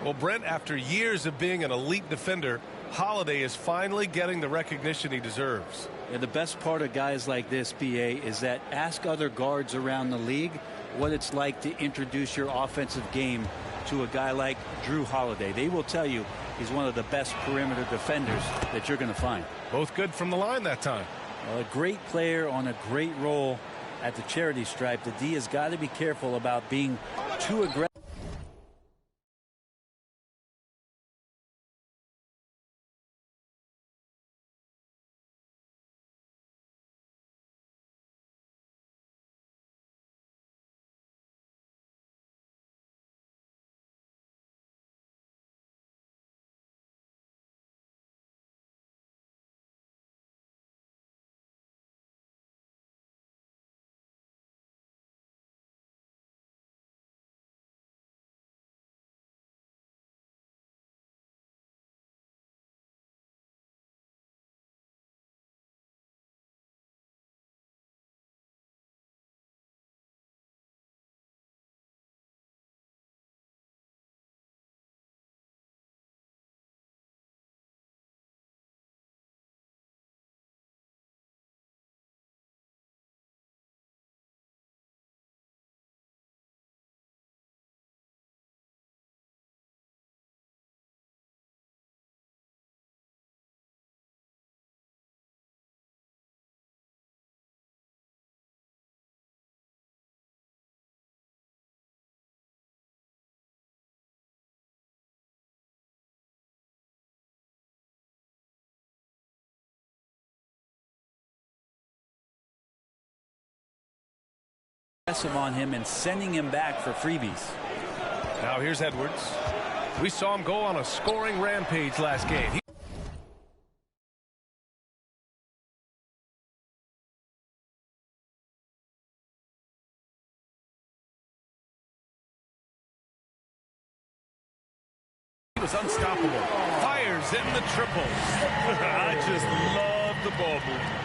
Well, Brent, after years of being an elite defender, Holiday is finally getting the recognition he deserves. Yeah, the best part of guys like this, PA, is that ask other guards around the league what it's like to introduce your offensive game to a guy like Drew Holiday. They will tell you he's one of the best perimeter defenders that you're going to find. Both good from the line that time. Well, a great player on a great role at the charity stripe. The D has got to be careful about being too aggressive. On him and sending him back for freebies. Now here's Edwards. We saw him go on a scoring rampage last game. He was unstoppable. Fires in the triples. I just love the ball movement.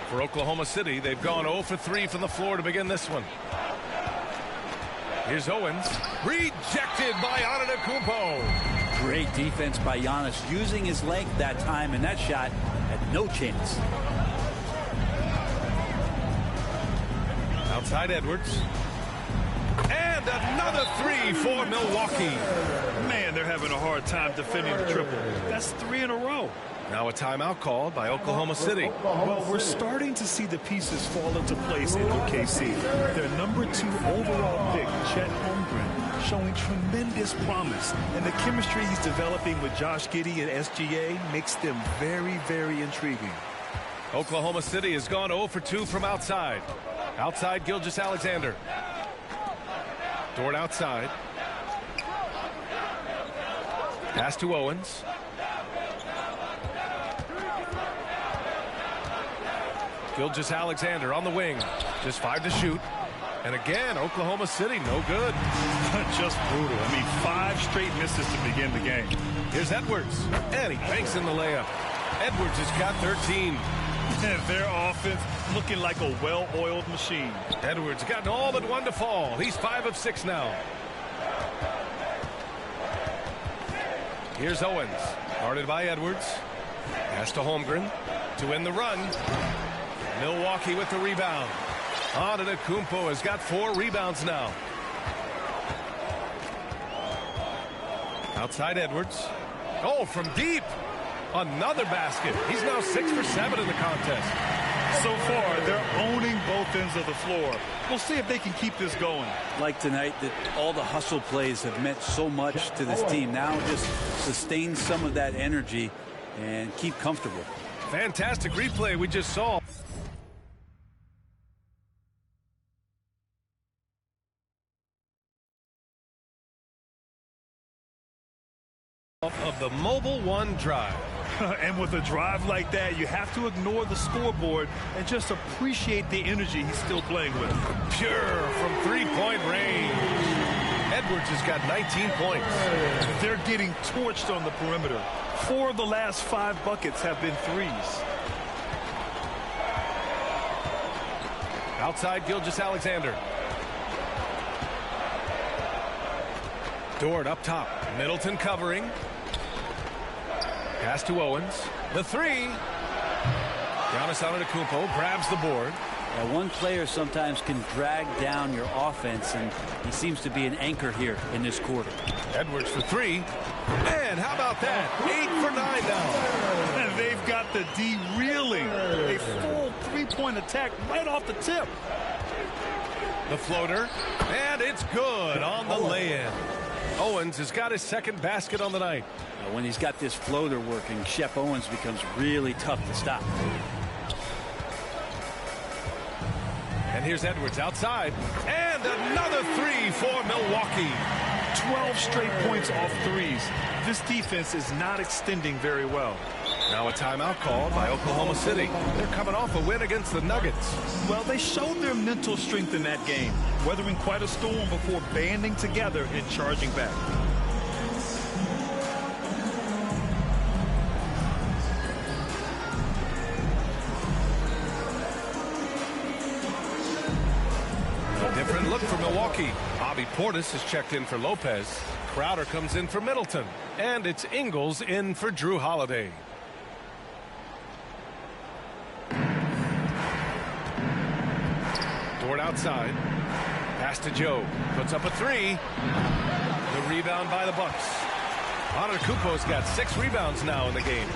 For Oklahoma City, they've gone 0 for 3 from the floor to begin this one. Here's Owens. Rejected by Antetokounmpo. Great defense by Giannis, using his length that time, and that shot had no chance. Outside Edwards. And another 3 for Milwaukee. Man, they're having a hard time defending the triple. That's 3 in a row. Now a timeout called by Oklahoma City. Well, we're starting to see the pieces fall into place in OKC. Their number 2 overall pick, Chet Holmgren, showing tremendous promise. And the chemistry he's developing with Josh Giddey and SGA makes them very, very intriguing. Oklahoma City has gone 0 for 2 from outside. Outside Gilgeous-Alexander. Dort outside. Pass to Owens. Gilgeous-Alexander on the wing. Just 5 to shoot. And again, Oklahoma City, no good. Just brutal. I mean, 5 straight misses to begin the game. Here's Edwards. And he banks in the layup. Edwards has got 13. And their offense looking like a well-oiled machine. Edwards gotten all but 1 to fall. He's 5 of 6 now. Here's Owens. Guarded by Edwards. Pass to Holmgren to win the run. Milwaukee with the rebound. Antetokounmpo has got 4 rebounds now. Outside Edwards. Oh, from deep. Another basket. He's now 6 for 7 in the contest. So far, they're owning both ends of the floor. We'll see if they can keep this going. Like tonight, that all the hustle plays have meant so much to this team. Now just sustain some of that energy and keep comfortable. Fantastic replay we just saw. Of the Mobile One drive. And with a drive like that, you have to ignore the scoreboard and just appreciate the energy he's still playing with. Pure from three-point range. Edwards has got 19 points. They're getting torched on the perimeter. 4 of the last 5 buckets have been threes. Outside Gilgeous-Alexander. Dort up top. Middleton covering. Pass to Owens. The three. Giannis Antetokounmpo grabs the board. One player sometimes can drag down your offense, and he seems to be an anchor here in this quarter. Edwards for three. And how about that? 8 for 9 now. And they've got the D reeling. A full three-point attack right off the tip. The floater. And it's good on the lay-in. Owens has got his second basket on the night. When he's got this floater working, Shep Owens becomes really tough to stop. And here's Edwards outside. And another three for Milwaukee. 12 straight points off threes. This defense is not extending very well. Now a timeout called by Oklahoma City. They're coming off a win against the Nuggets. Well, they showed their mental strength in that game, weathering quite a storm before banding together and charging back. A different look for Milwaukee. Bobby Portis has checked in for Lopez. Crowder comes in for Middleton. And it's Ingles in for Drew Holiday. Dort outside. Pass to Joe. Puts up a three. The rebound by the Bucks. Antetokounmpo's got 6 rebounds now in the game.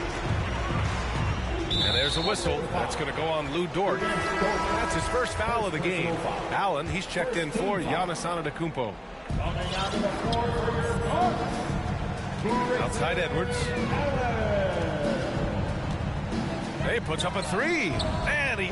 And there's a whistle. That's going to go on Lou Dort. That's his first foul of the game. Allen, he's checked in for Giannis Antetokounmpo. Outside Edwards. He puts up a three. And he...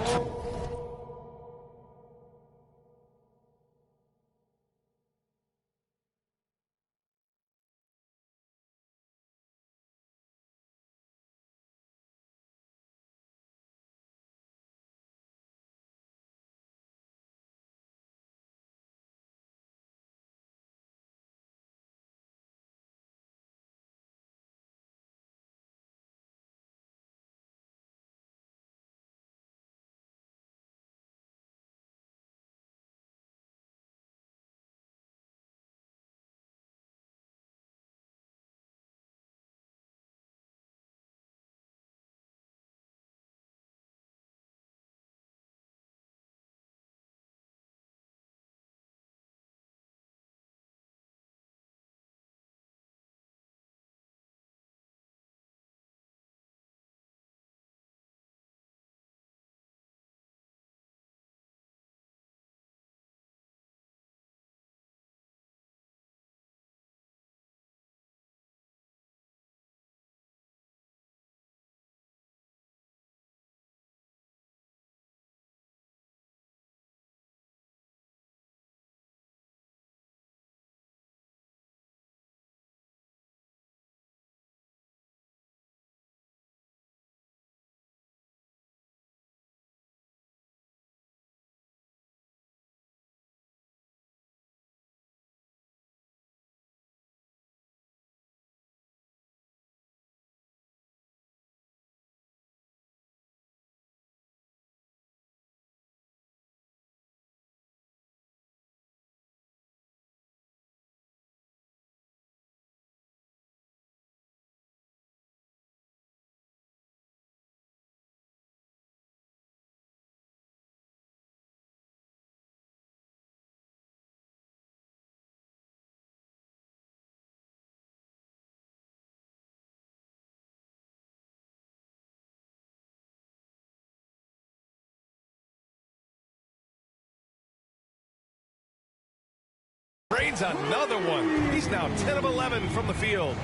Drains another one. He's now 10 of 11 from the field.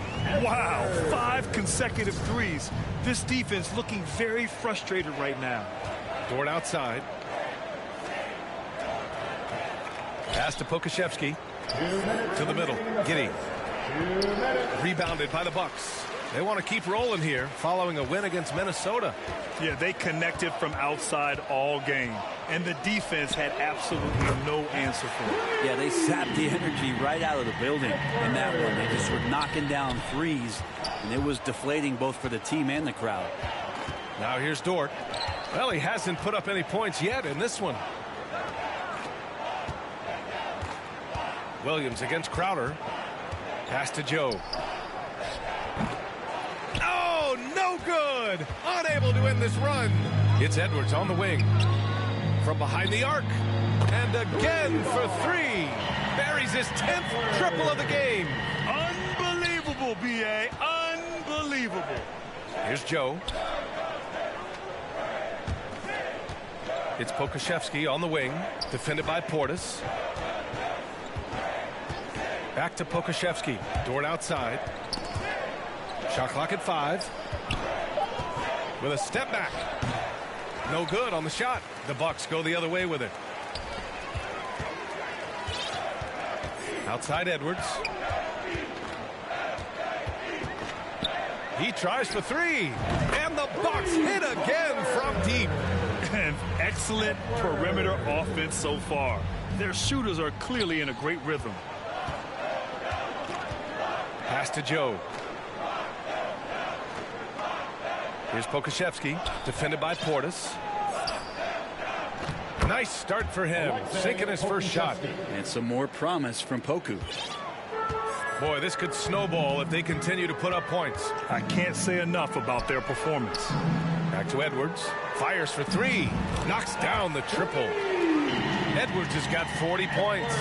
Wow, 5 consecutive threes. This defense looking very frustrated right now. Dort outside. Pass to Pokashevsky. To the middle. Giddey. Rebounded by the Bucks. They want to keep rolling here following a win against Minnesota. Yeah, they connected from outside all game. And the defense had absolutely no answer for it. Yeah, they sapped the energy right out of the building in that one. They just were knocking down threes, and it was deflating both for the team and the crowd. Now here's Dort. Well, he hasn't put up any points yet in this one. Williams against Crowder. Pass to Joe. Oh, no good! Unable to end this run. It's Edwards on the wing. From behind the arc. And again for 3. Buries his 10th triple of the game. Unbelievable, B.A. Unbelievable. Here's Joe. It's Pokashevsky on the wing. Defended by Portis. Back to Pokashevsky. Dort outside. Shot clock at 5. With a step back. No good on the shot. The Bucks go the other way with it. Outside Edwards. He tries for 3. And the Bucks hit again from deep. An excellent perimeter offense so far. Their shooters are clearly in a great rhythm. Pass to Joe. Here's Pokashevsky, defended by Portis. Nice start for him, sinking his first shot. And some more promise from Poku. Boy, this could snowball if they continue to put up points. I can't say enough about their performance. Back to Edwards. Fires for 3. Knocks down the triple. Edwards has got 40 points.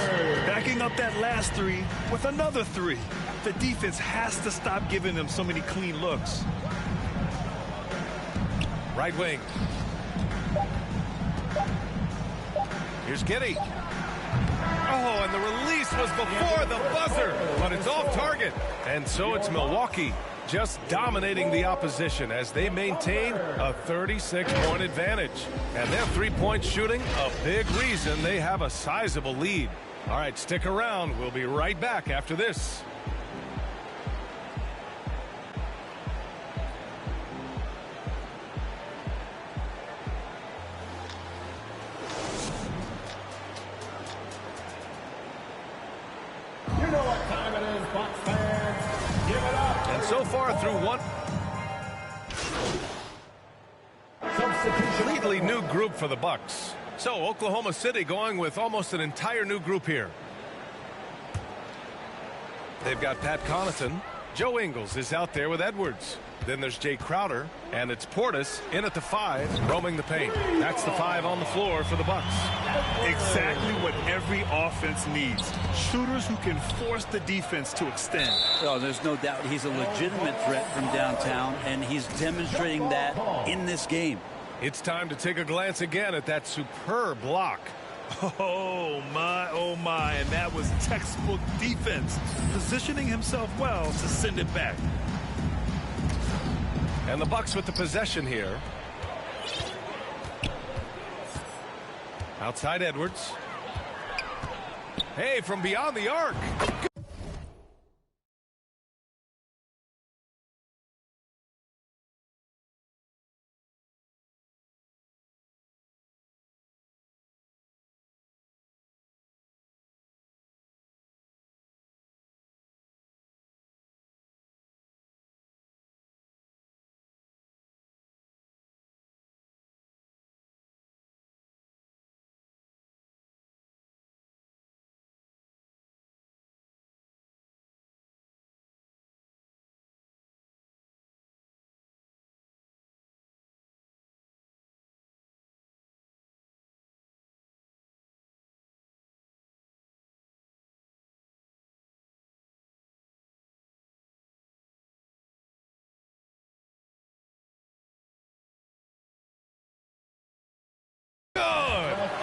Backing up that last 3 with another 3. The defense has to stop giving them so many clean looks. Right wing. Here's Giddey. Oh, and the release was before the buzzer, but it's off target. And so it's Milwaukee just dominating the opposition as they maintain a 36-point advantage. And their three-point shooting, a big reason they have a sizable lead. All right, stick around. We'll be right back after this. You know what time it is, Bucks fans. Give it up. And so far through one completely new group for the Bucks. So Oklahoma City going with almost an entire new group here. They've got Pat Connaughton. Joe Ingles is out there with Edwards. Then there's Jay Crowder, and it's Portis in at the 5, roaming the paint. That's the 5 on the floor for the Bucks. Exactly what every offense needs. Shooters who can force the defense to extend. Oh, there's no doubt he's a legitimate threat from downtown, and he's demonstrating that in this game. It's time to take a glance again at that superb block. Oh, my, and that was textbook defense. Positioning himself well to send it back. And the Bucks with the possession here. Outside Edwards. Hey, from beyond the arc.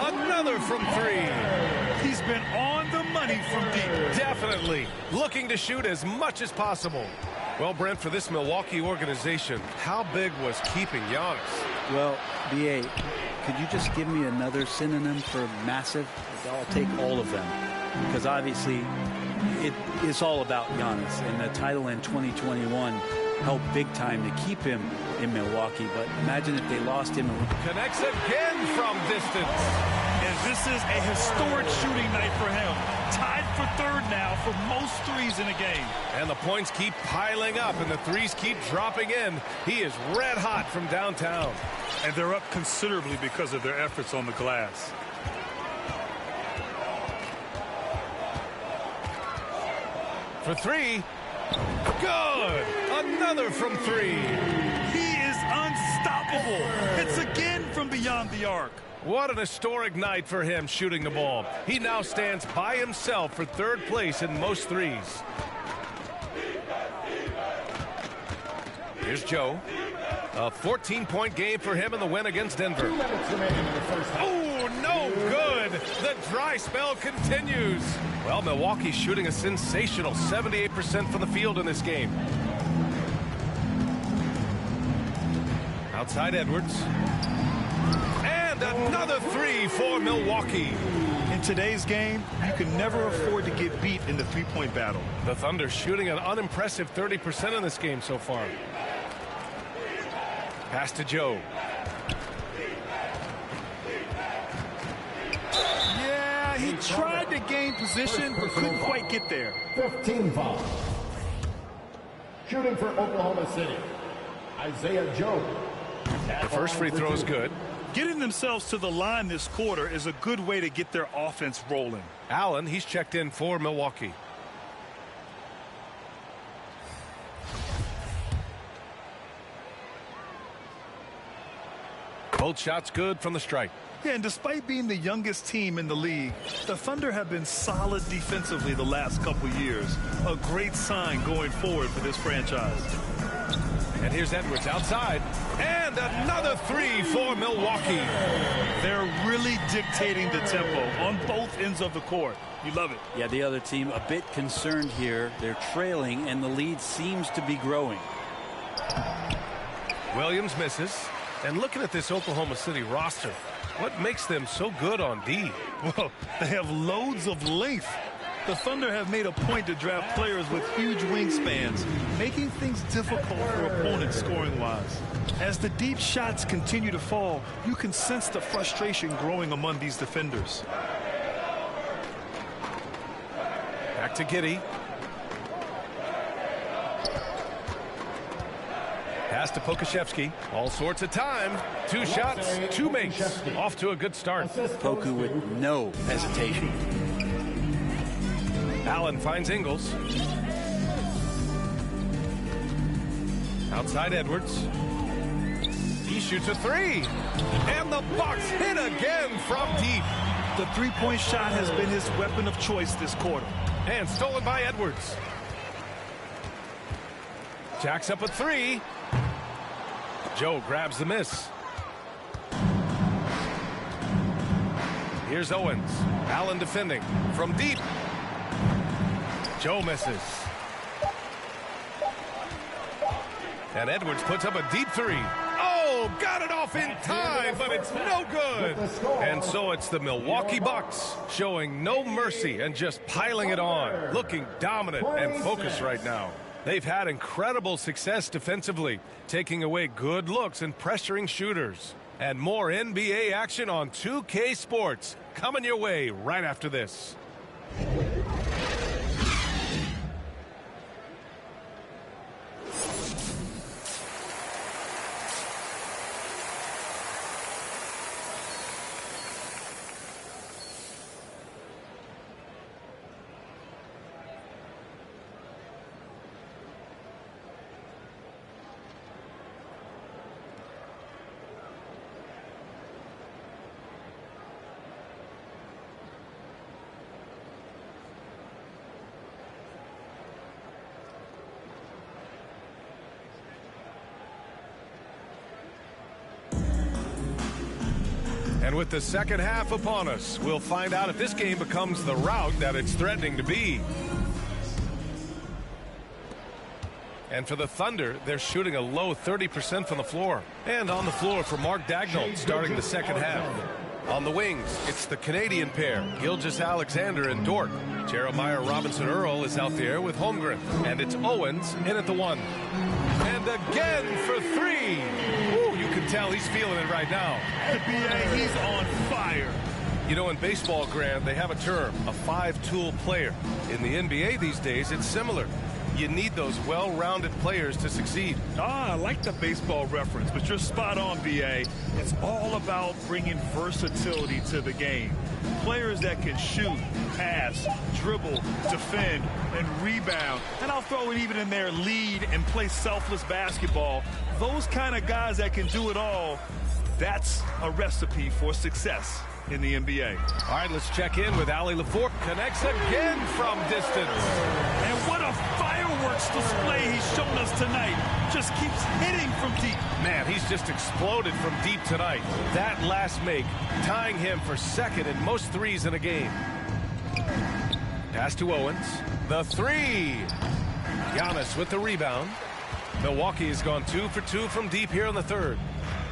Another from 3. He's been on the money shooting from deep. Definitely. Looking to shoot as much as possible. Well, Brent, for this Milwaukee organization, how big was keeping Giannis? Well, B.A., could you just give me another synonym for massive? I'll take all of them. Because obviously, it is all about Giannis. And the title in 2021 helped big time to keep him in Milwaukee. But imagine if they lost him. Connects again from distance. And this is a historic shooting night for him. Tied for third now for most threes in a game. And the points keep piling up and the threes keep dropping in. He is red hot from downtown. And they're up considerably because of their efforts on the glass. For three. Good. Another from three. He is unstoppable. It's again from beyond the arc. What an historic night for him shooting the ball. He now stands by himself for third place in most threes. Here's Joe. A 14-point game for him in the win against Denver. Oh, no good. The dry spell continues. Well, Milwaukee's shooting a sensational 78% from the field in this game. Outside Edwards. And another three for Milwaukee. In today's game, you can never afford to get beat in the three-point battle. The Thunder shooting an unimpressive 30% in this game so far. Pass to Joe. Yeah, he tried to gain position, but couldn't quite get there. 15 fouls. Shooting for Oklahoma City, Isaiah Joe. The first free throw is good. Getting themselves to the line this quarter is a good way to get their offense rolling. Allen, he's checked in for Milwaukee. Both shots good from the stripe. Yeah, and despite being the youngest team in the league, the Thunder have been solid defensively the last couple years. A great sign going forward for this franchise. And here's Edwards outside. And another three for Milwaukee. They're really dictating the tempo on both ends of the court. You love it. Yeah, the other team a bit concerned here. They're trailing, and the lead seems to be growing. Williams misses. And looking at this Oklahoma City roster, what makes them so good on D? Well, they have loads of length. The Thunder have made a point to draft players with huge wingspans, making things difficult for opponents scoring-wise. As the deep shots continue to fall, you can sense the frustration growing among these defenders. Back to Giddey. Pass to Pokusevski. All sorts of time. Two shots, two makes. Off to a good start. Poku with no hesitation. Allen finds Ingles. Outside Edwards. He shoots a three. And the Bucks hit again from deep. The three-point shot has been his weapon of choice this quarter. And stolen by Edwards. Jacks up a three. Joe grabs the miss. Here's Owens. Allen defending from deep. Joe misses. And Edwards puts up a deep three. Oh, got it off in time, but it's no good. And so it's the Milwaukee Bucks showing no mercy and just piling it on. Looking dominant and focused right now. They've had incredible success defensively, taking away good looks and pressuring shooters. And more NBA action on 2K Sports coming your way right after this. And with the second half upon us, we'll find out if this game becomes the rout that it's threatening to be. And for the Thunder, they're shooting a low 30% from the floor. And on the floor for Mark Daigneault starting the second half. On the wings, it's the Canadian pair, Gilgeous-Alexander and Dort. Jeremiah Robinson-Earl is out there with Holmgren. And it's Owens in at the 1. And again for 3. Woo, you can tell he's feeling it right now. BA, he's on fire. You know, in baseball, Grant, they have a term, a 5-tool player. In the NBA these days, it's similar. You need those well-rounded players to succeed. I like the baseball reference, but you're spot on, BA. It's all about bringing versatility to the game. Players that can shoot, pass, dribble, defend, and rebound. And I'll throw it even in there, lead and play selfless basketball. Those kind of guys that can do it all, that's a recipe for success in the NBA. All right, let's check in with Ali Laforte. Connects again from distance. And what a fireworks display he's shown us tonight. Just keeps hitting from deep. Man, he's just exploded from deep tonight. That last make, tying him for second in most threes in a game. Pass to Owens. The 3. Giannis with the rebound. Milwaukee has gone 2 for 2 from deep here in the third.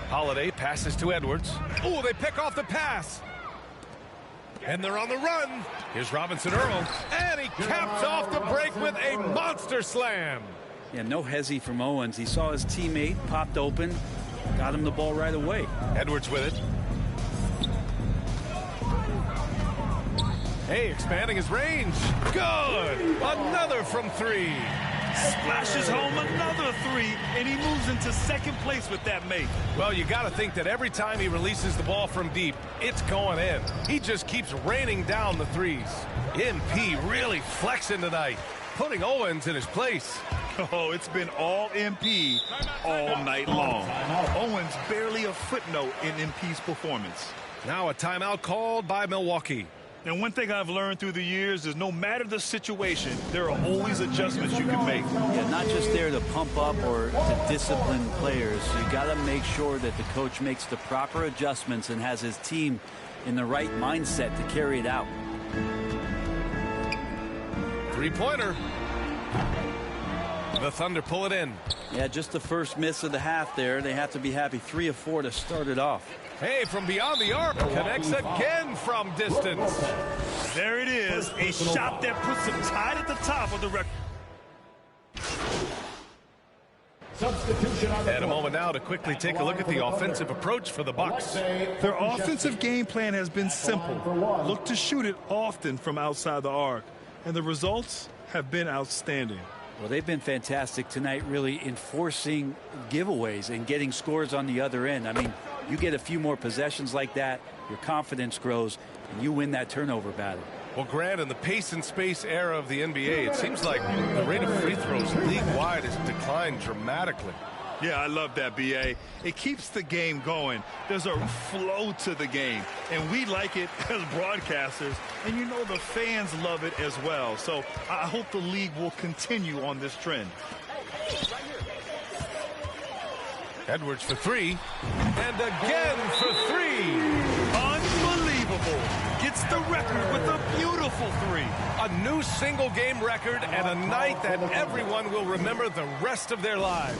Holiday passes to Edwards. Oh, they pick off the pass. And they're on the run. Here's Robinson-Earl. And he caps off the break with a monster slam. Yeah, no hezzy from Owens. He saw his teammate, popped open, got him the ball right away. Edwards with it. Hey, expanding his range. Good. Another from 3. Splashes home another 3, and he moves into second place with that make. Well, you got to think that every time he releases the ball from deep, it's going in. He just keeps raining down the threes. MP really flexing tonight, putting Owens in his place. Oh, it's been all MP all night long. Owens barely a footnote in MP's performance. Now a timeout called by Milwaukee. And one thing I've learned through the years is no matter the situation, there are always adjustments you can make. Yeah, not just there to pump up or to discipline players. You got to make sure that the coach makes the proper adjustments and has his team in the right mindset to carry it out. 3-pointer. The Thunder pull it in. Yeah, just the first miss of the half there. They have to be happy. 3 of 4 to start it off. Hey, from beyond the arc, connects again from distance. There it is, a shot that puts them tied at the top of the record. And a moment now to quickly take a look at the offensive approach for the Bucks. Their offensive game plan has been simple. Look to shoot it often from outside the arc. And the results have been outstanding. Well, they've been fantastic tonight, really enforcing giveaways and getting scores on the other end. I mean, you get a few more possessions like that, your confidence grows, and you win that turnover battle. Well, Grant, in the pace and space era of the NBA, it seems like the rate of free throws league-wide has declined dramatically. Yeah, I love that, B.A. It keeps the game going. There's a flow to the game, and we like it as broadcasters, and you know the fans love it as well. So I hope the league will continue on this trend. Edwards for 3, and again for 3. Unbelievable. Gets the record with a beautiful 3. A new single-game record and a night that everyone will remember the rest of their lives.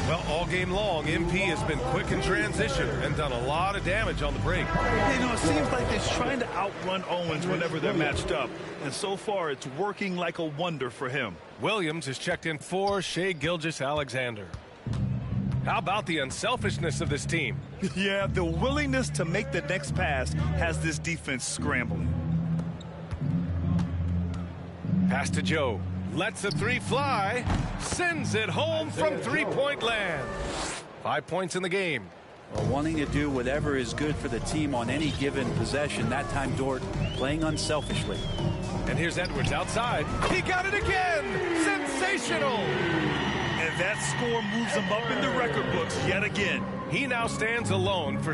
Well, all game long, MP has been quick in transition and done a lot of damage on the break. You know, it seems like they're trying to outrun Owens whenever they're matched up. And so far, it's working like a wonder for him. Williams has checked in for Shai Gilgeous-Alexander. How about the unselfishness of this team? Yeah, the willingness to make the next pass has this defense scrambling. Pass to Joe. Lets a 3 fly. Sends it home from three-point land. 5 points in the game. Well, wanting to do whatever is good for the team on any given possession. That time, Dort playing unselfishly. And here's Edwards outside. He got it again. Sensational. And that score moves him up in the record books yet again. He now stands alone for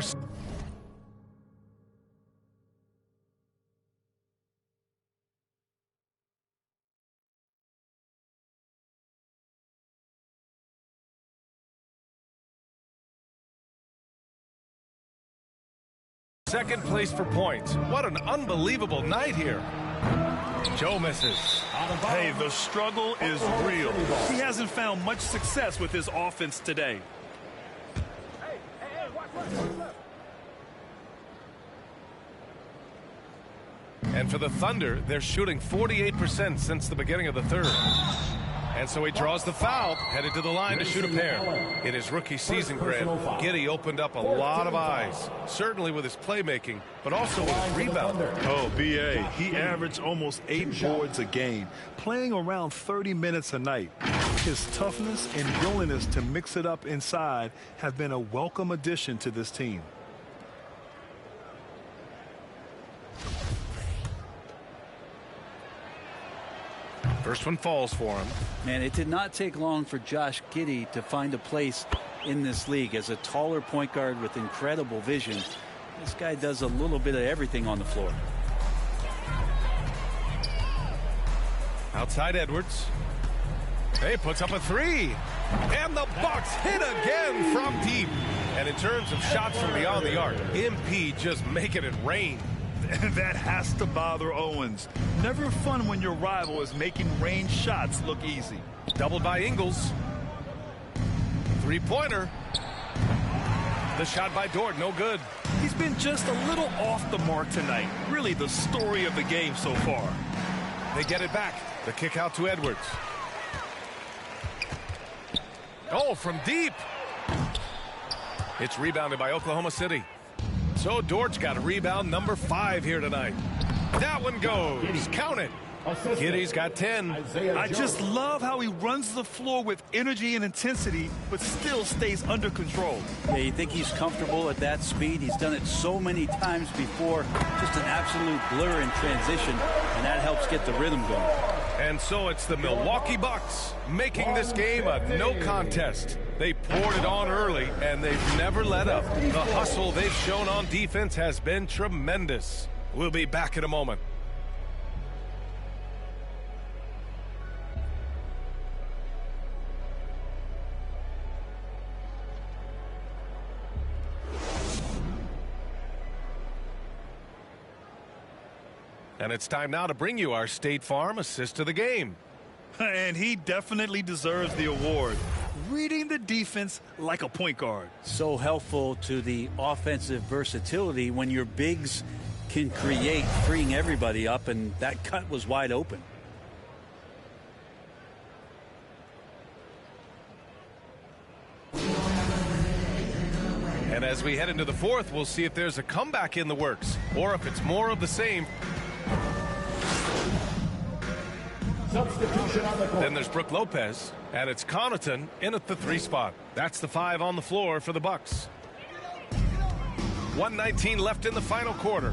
Second place for points. What an unbelievable night here. Joe misses. Hey, the struggle is real. He hasn't found much success with his offense today. And for the Thunder, they're shooting 48% since the beginning of the third. And so he draws the foul, headed to the line to shoot a pair. In his rookie season, Grant, Giddey opened up a lot of eyes, certainly with his playmaking, but also with his rebound. Oh, B.A., he averaged almost 8 boards a game, playing around 30 minutes a night. His toughness and willingness to mix it up inside have been a welcome addition to this team. First one falls for him. Man, it did not take long for Josh Giddey to find a place in this league as a taller point guard with incredible vision. This guy does a little bit of everything on the floor. Outside Edwards. He puts up a three. And the Bucks hit again from deep. And in terms of shots from beyond the arc, MP just making it rain. That has to bother Owens. Never fun when your rival is making range shots look easy. Doubled by Ingles. Three-pointer. The shot by Dort, no good. He's been just a little off the mark tonight. Really the story of the game so far. They get it back. The kick out to Edwards. Oh, from deep. It's rebounded by Oklahoma City. So Dort's got a rebound number 5 here tonight. That one goes. Count it. Giddey's got 10. I just love how he runs the floor with energy and intensity, but still stays under control. Yeah, you think he's comfortable at that speed? He's done it so many times before. Just an absolute blur in transition, and that helps get the rhythm going. And so it's the Milwaukee Bucks making this game a no contest. They poured it on early, and they've never let up. The hustle they've shown on defense has been tremendous. We'll be back in a moment. And it's time now to bring you our State Farm assist of the game. And he definitely deserves the award. Reading the defense like a point guard. So helpful to the offensive versatility when your bigs can create, freeing everybody up, and that cut was wide open. And as we head into the fourth, we'll see if there's a comeback in the works or if it's more of the same. Substitution on the court. Then there's Brook Lopez, and it's Connaughton in at the 3 spot. That's the 5 on the floor for the Bucks. 1:19 left in the final quarter.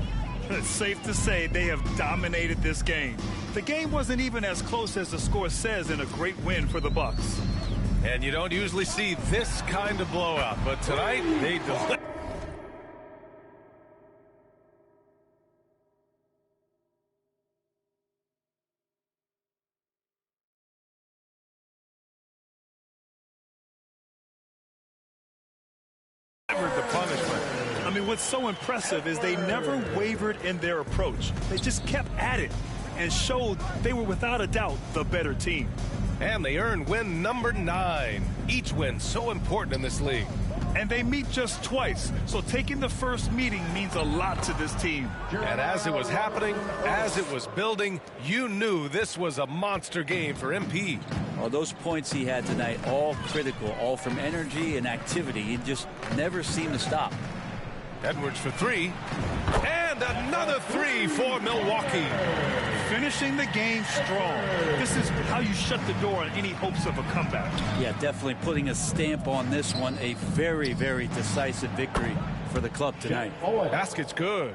It's safe to say they have dominated this game. The game wasn't even as close as the score says in a great win for the Bucks. And you don't usually see this kind of blowout, but tonight they delivered. The punishment. I mean, what's so impressive is they never wavered in their approach. They just kept at it and showed they were without a doubt the better team. And they earned win number 9. Each win so important in this league. And they meet just twice, so taking the first meeting means a lot to this team. And as it was happening, as it was building, you knew this was a monster game for MP. Oh, those points he had tonight, all critical, all from energy and activity. He just never seemed to stop. Edwards for 3. And another 3 for Milwaukee. Finishing the game strong. This is how you shut the door on any hopes of a comeback. Yeah, definitely putting a stamp on this one. A very, very decisive victory for the club tonight. Basket's good.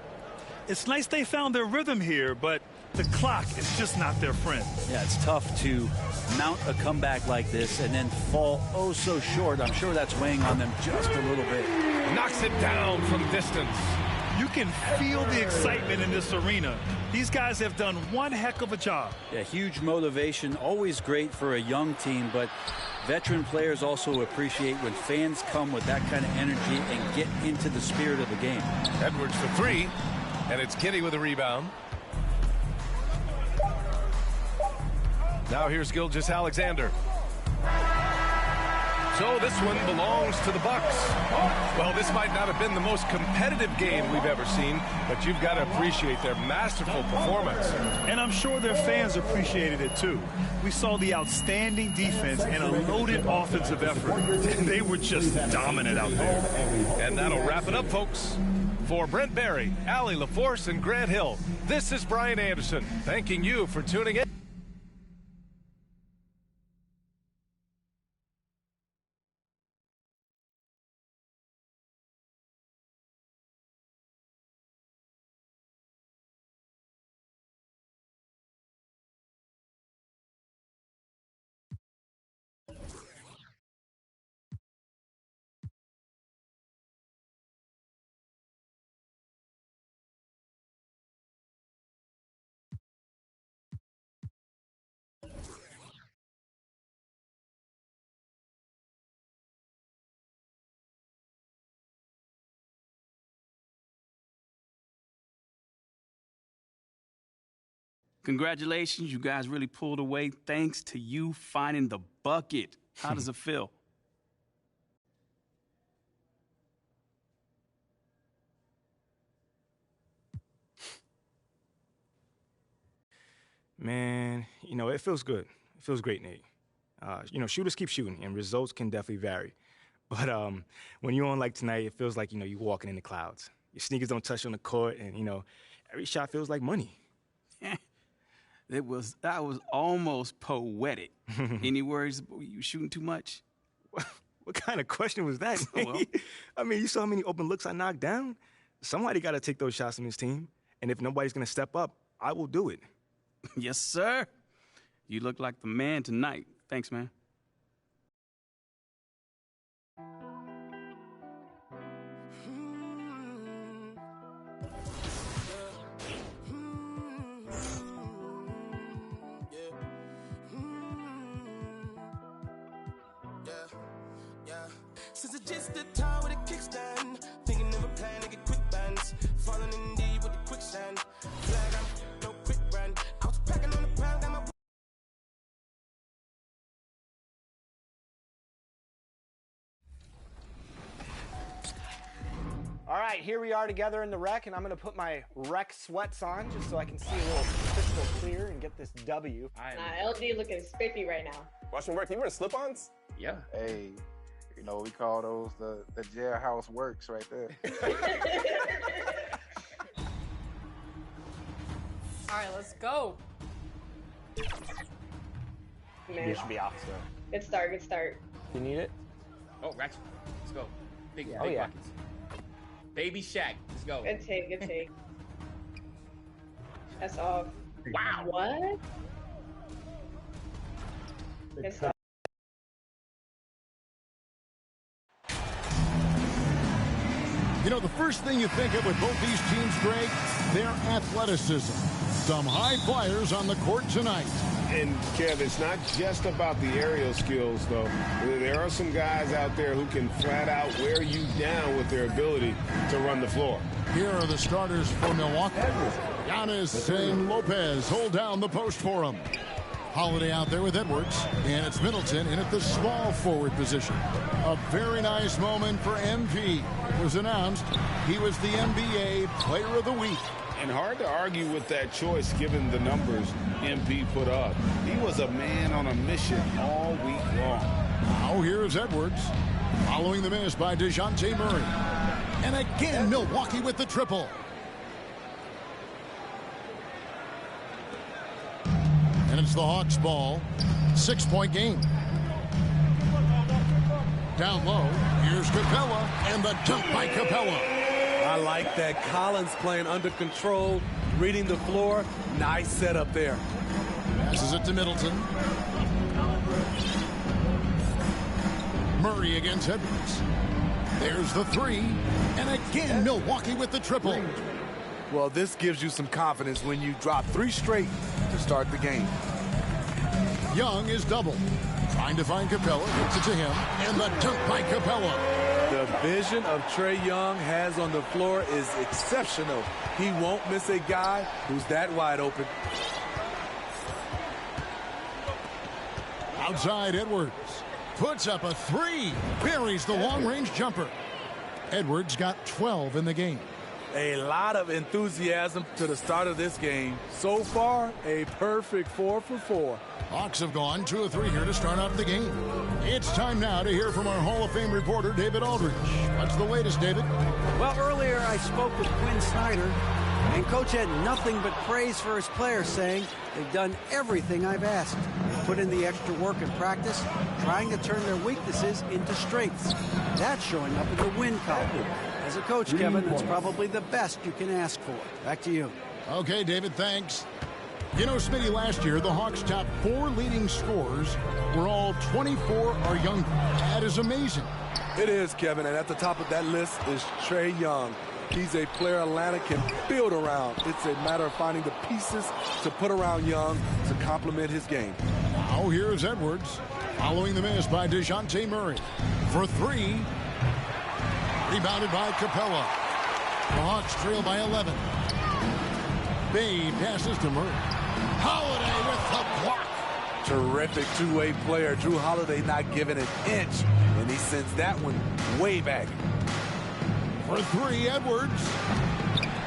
It's nice they found their rhythm here, but the clock is just not their friend. Yeah, it's tough to mount a comeback like this and then fall oh so short. I'm sure that's weighing on them just a little bit. Knocks it down from distance. You can feel the excitement in this arena. These guys have done one heck of a job. Yeah, huge motivation, always great for a young team, but Veteran players also appreciate when fans come with that kind of energy and get into the spirit of the game. Edwards for three, and it's Giddey with a rebound. Now here's Gilgeous-Alexander. So this one belongs to the Bucks. Well, this might not have been the most competitive game we've ever seen, but you've got to appreciate their masterful performance. And I'm sure their fans appreciated it too. We saw the outstanding defense and a loaded offensive effort. They were just dominant out there. And that'll wrap it up, folks. For Brent Barry, Allie LaForce, and Grant Hill, this is Brian Anderson, thanking you for tuning in. Congratulations, you guys really pulled away thanks to you finding the bucket. How does it feel? Man, you know, it feels good. It feels great, Nate. You know, shooters keep shooting, and results can definitely vary. But when you're on like tonight, it feels like, you know, you're walking in the clouds. Your sneakers don't touch on the court, and, you know, every shot feels like money. That was almost poetic. Any words? You shooting too much? What kind of question was that? Well, I mean, you saw how many open looks I knocked down? Somebody got to take those shots on this team. And if nobody's going to step up, I will do it. Yes, sir. You look like the man tonight. Thanks, man. Since it's just the time with a kickstand, thinking of a plan to get quick bands, falling in deep with the quicksand. Flag, I'm no quick brand. I was packing on the pound, got my. All right, here we are together in the rec, and I'm going to put my rec sweats on just so I can see a little crystal clear and get this W. LG looking spiffy right now. Watching work, you wearing slip-ons? Yeah. Hey, you know, we call those the jailhouse works right there. All right, let's go. Man. You should be off, so. Good start, good start. You need it? Oh, Ratchet. Let's go. Big Oh, yeah. buckets. Baby Shaq. Let's go. Good take, good take. That's off. Wow. What? Good start. You know, the first thing you think of with both these teams, Greg, their athleticism. Some high flyers on the court tonight. And, Kev, it's not just about the aerial skills, though. There are some guys out there who can flat out wear you down with their ability to run the floor. Here are the starters for Milwaukee. Giannis and Lopez hold down the post for him. Holiday out there with Edwards, and it's Middleton in at the small forward position. A very nice moment for MP. It was announced he was the NBA Player of the Week. And hard to argue with that choice given the numbers MP put up. He was a man on a mission all week long. Now here's Edwards, following the miss by DeJounte Murray. And again, Milwaukee with the triple. And it's the Hawks ball. 6-point game. Down low, here's Capella, and the dunk by Capella. I like that. Collins playing under control, reading the floor. Nice setup there. Passes it to Middleton. Murray against Edwards. There's the three. And again, Milwaukee with the triple. Well, this gives you some confidence when you drop 3 straight to start the game. Young is double. Trying to find Capella. Gets it to him. And the dunk by Capella. The vision of Trae Young has on the floor is exceptional. He won't miss a guy who's that wide open. Outside Edwards. Puts up a three. Buries the long-range jumper. Edwards got 12 in the game. A lot of enthusiasm to the start of this game. So far, a perfect 4 for 4. Hawks have gone 2 of 3 here to start off the game. It's time now to hear from our Hall of Fame reporter, David Aldridge. What's the latest, David? Well, earlier I spoke with Quinn Snyder, and Coach had nothing but praise for his players, saying they've done everything I've asked. They put in the extra work in practice, trying to turn their weaknesses into strengths. That's showing up in the win column. As a coach, Kevin, that's probably the best you can ask for. Back to you. Okay, David, thanks. You know, Smitty, last year, the Hawks' top 4 leading scorers were all 24 or younger. That is amazing. It is, Kevin, and at the top of that list is Trae Young. He's a player Atlanta can build around. It's a matter of finding the pieces to put around Young to complement his game. Now here's Edwards, following the miss by DeJounte Murray. For 3, rebounded by Capella. The Hawks trail by 11. Bay passes to Murray. Holiday with the block. Terrific two-way player. Drew Holiday not giving an inch, and he sends that one way back. For 3, Edwards.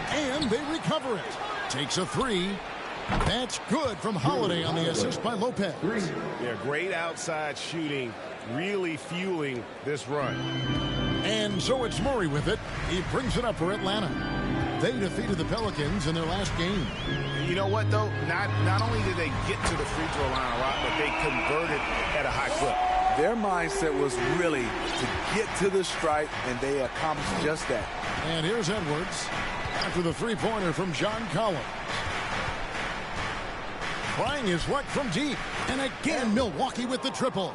And they recover it. Takes a 3. That's good from Holiday on the assist by Lopez. Yeah, great outside shooting, really fueling this run. And so it's Murray with it. He brings it up for Atlanta. They defeated the Pelicans in their last game. You know what, though? Not only did they get to the free throw line a lot, but they converted at a high clip. Their mindset was really to get to the stripe, and they accomplished just that. And here's Edwards after the three-pointer from John Collins. Trying his luck from deep. And again, Milwaukee with the triple.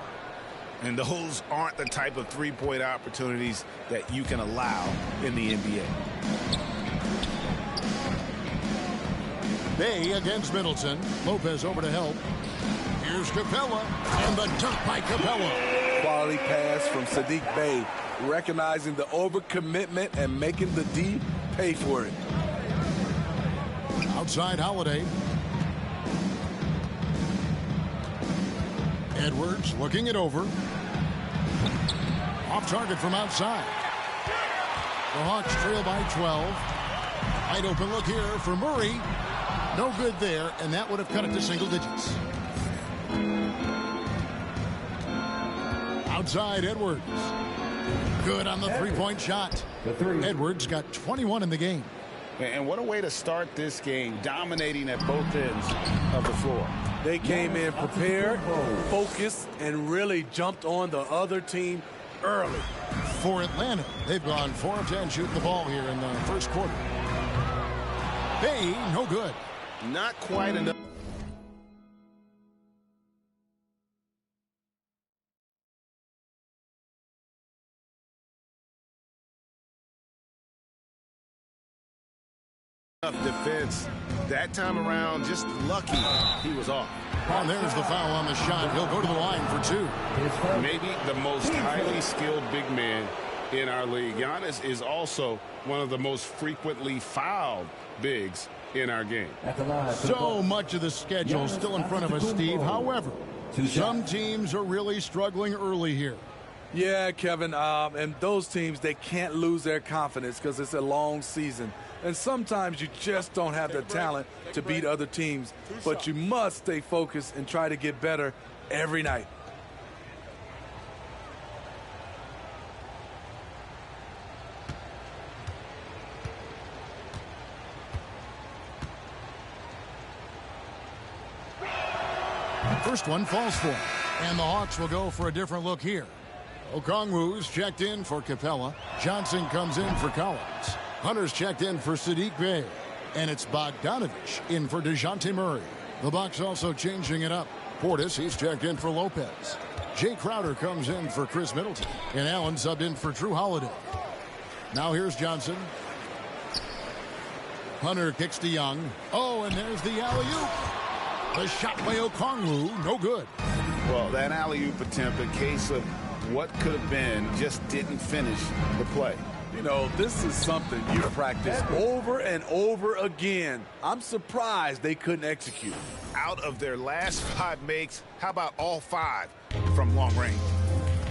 And those aren't the type of three-point opportunities that you can allow in the NBA. Bay against Middleton. Lopez over to help. Here's Capella, and the dunk by Capella. Quality pass from Sadiq Bey, recognizing the overcommitment and making the D pay for it. Outside Holiday. Edwards looking it over. Off target from outside. The Hawks trail by 12. Wide open look here for Murray. No good there, and that would have cut it to single digits. Outside Edwards. Good on the three-point shot. Edwards got 21 in the game. And what a way to start this game, dominating at both ends of the floor. They came in prepared, focused, and really jumped on the other team early. For Atlanta, they've gone 4 of 10 shooting the ball here in the first quarter. Bay, no good. Not quite enough. Defense that time around, just lucky he was off. And there's the foul on the shot. He'll go to the line for 2. Maybe the most highly skilled big man in our league. Giannis is also one of the most frequently fouled bigs in our game. So much of the schedule still in front of us, Steve. However, some teams are really struggling early here. Yeah, Kevin, and those teams, they can't lose their confidence because it's a long season. And sometimes you just don't have the talent to beat other teams. But you must stay focused and try to get better every night. First one falls for him. And the Hawks will go for a different look here. Okongwu's checked in for Capella. Johnson comes in for Collins. Hunter's checked in for Sadiq Bey. And it's Bogdanovich in for DeJounte Murray. The Bucks also changing it up. Portis, he's checked in for Lopez. Jay Crowder comes in for Chris Middleton. And Allen subbed in for Drew Holiday. Now here's Johnson. Hunter kicks to Young. Oh, and there's the alley-oop. The shot by Okongwu, no good. Well, that alley-oop attempt, a case of what could have been, just didn't finish the play. You know, this is something you practice over and over again. I'm surprised they couldn't execute. Out of their last 5 makes, how about all 5 from long range?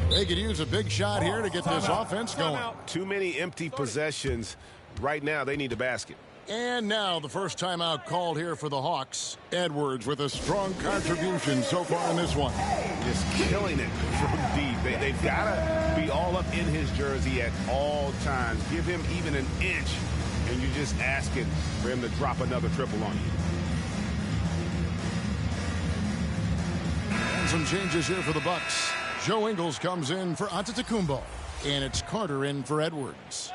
They could use a big shot here to get this offense going. Too many empty possessions. Right now, they need a basket. And now the first timeout called here for the Hawks. Edwards with a strong contribution so far in this one. Just killing it from deep. They've got to be all up in his jersey at all times. Give him even an inch, and you're just asking for him to drop another triple on you. And some changes here for the Bucks. Joe Ingles comes in for Antetokounmpo, and it's Carter in for Edwards.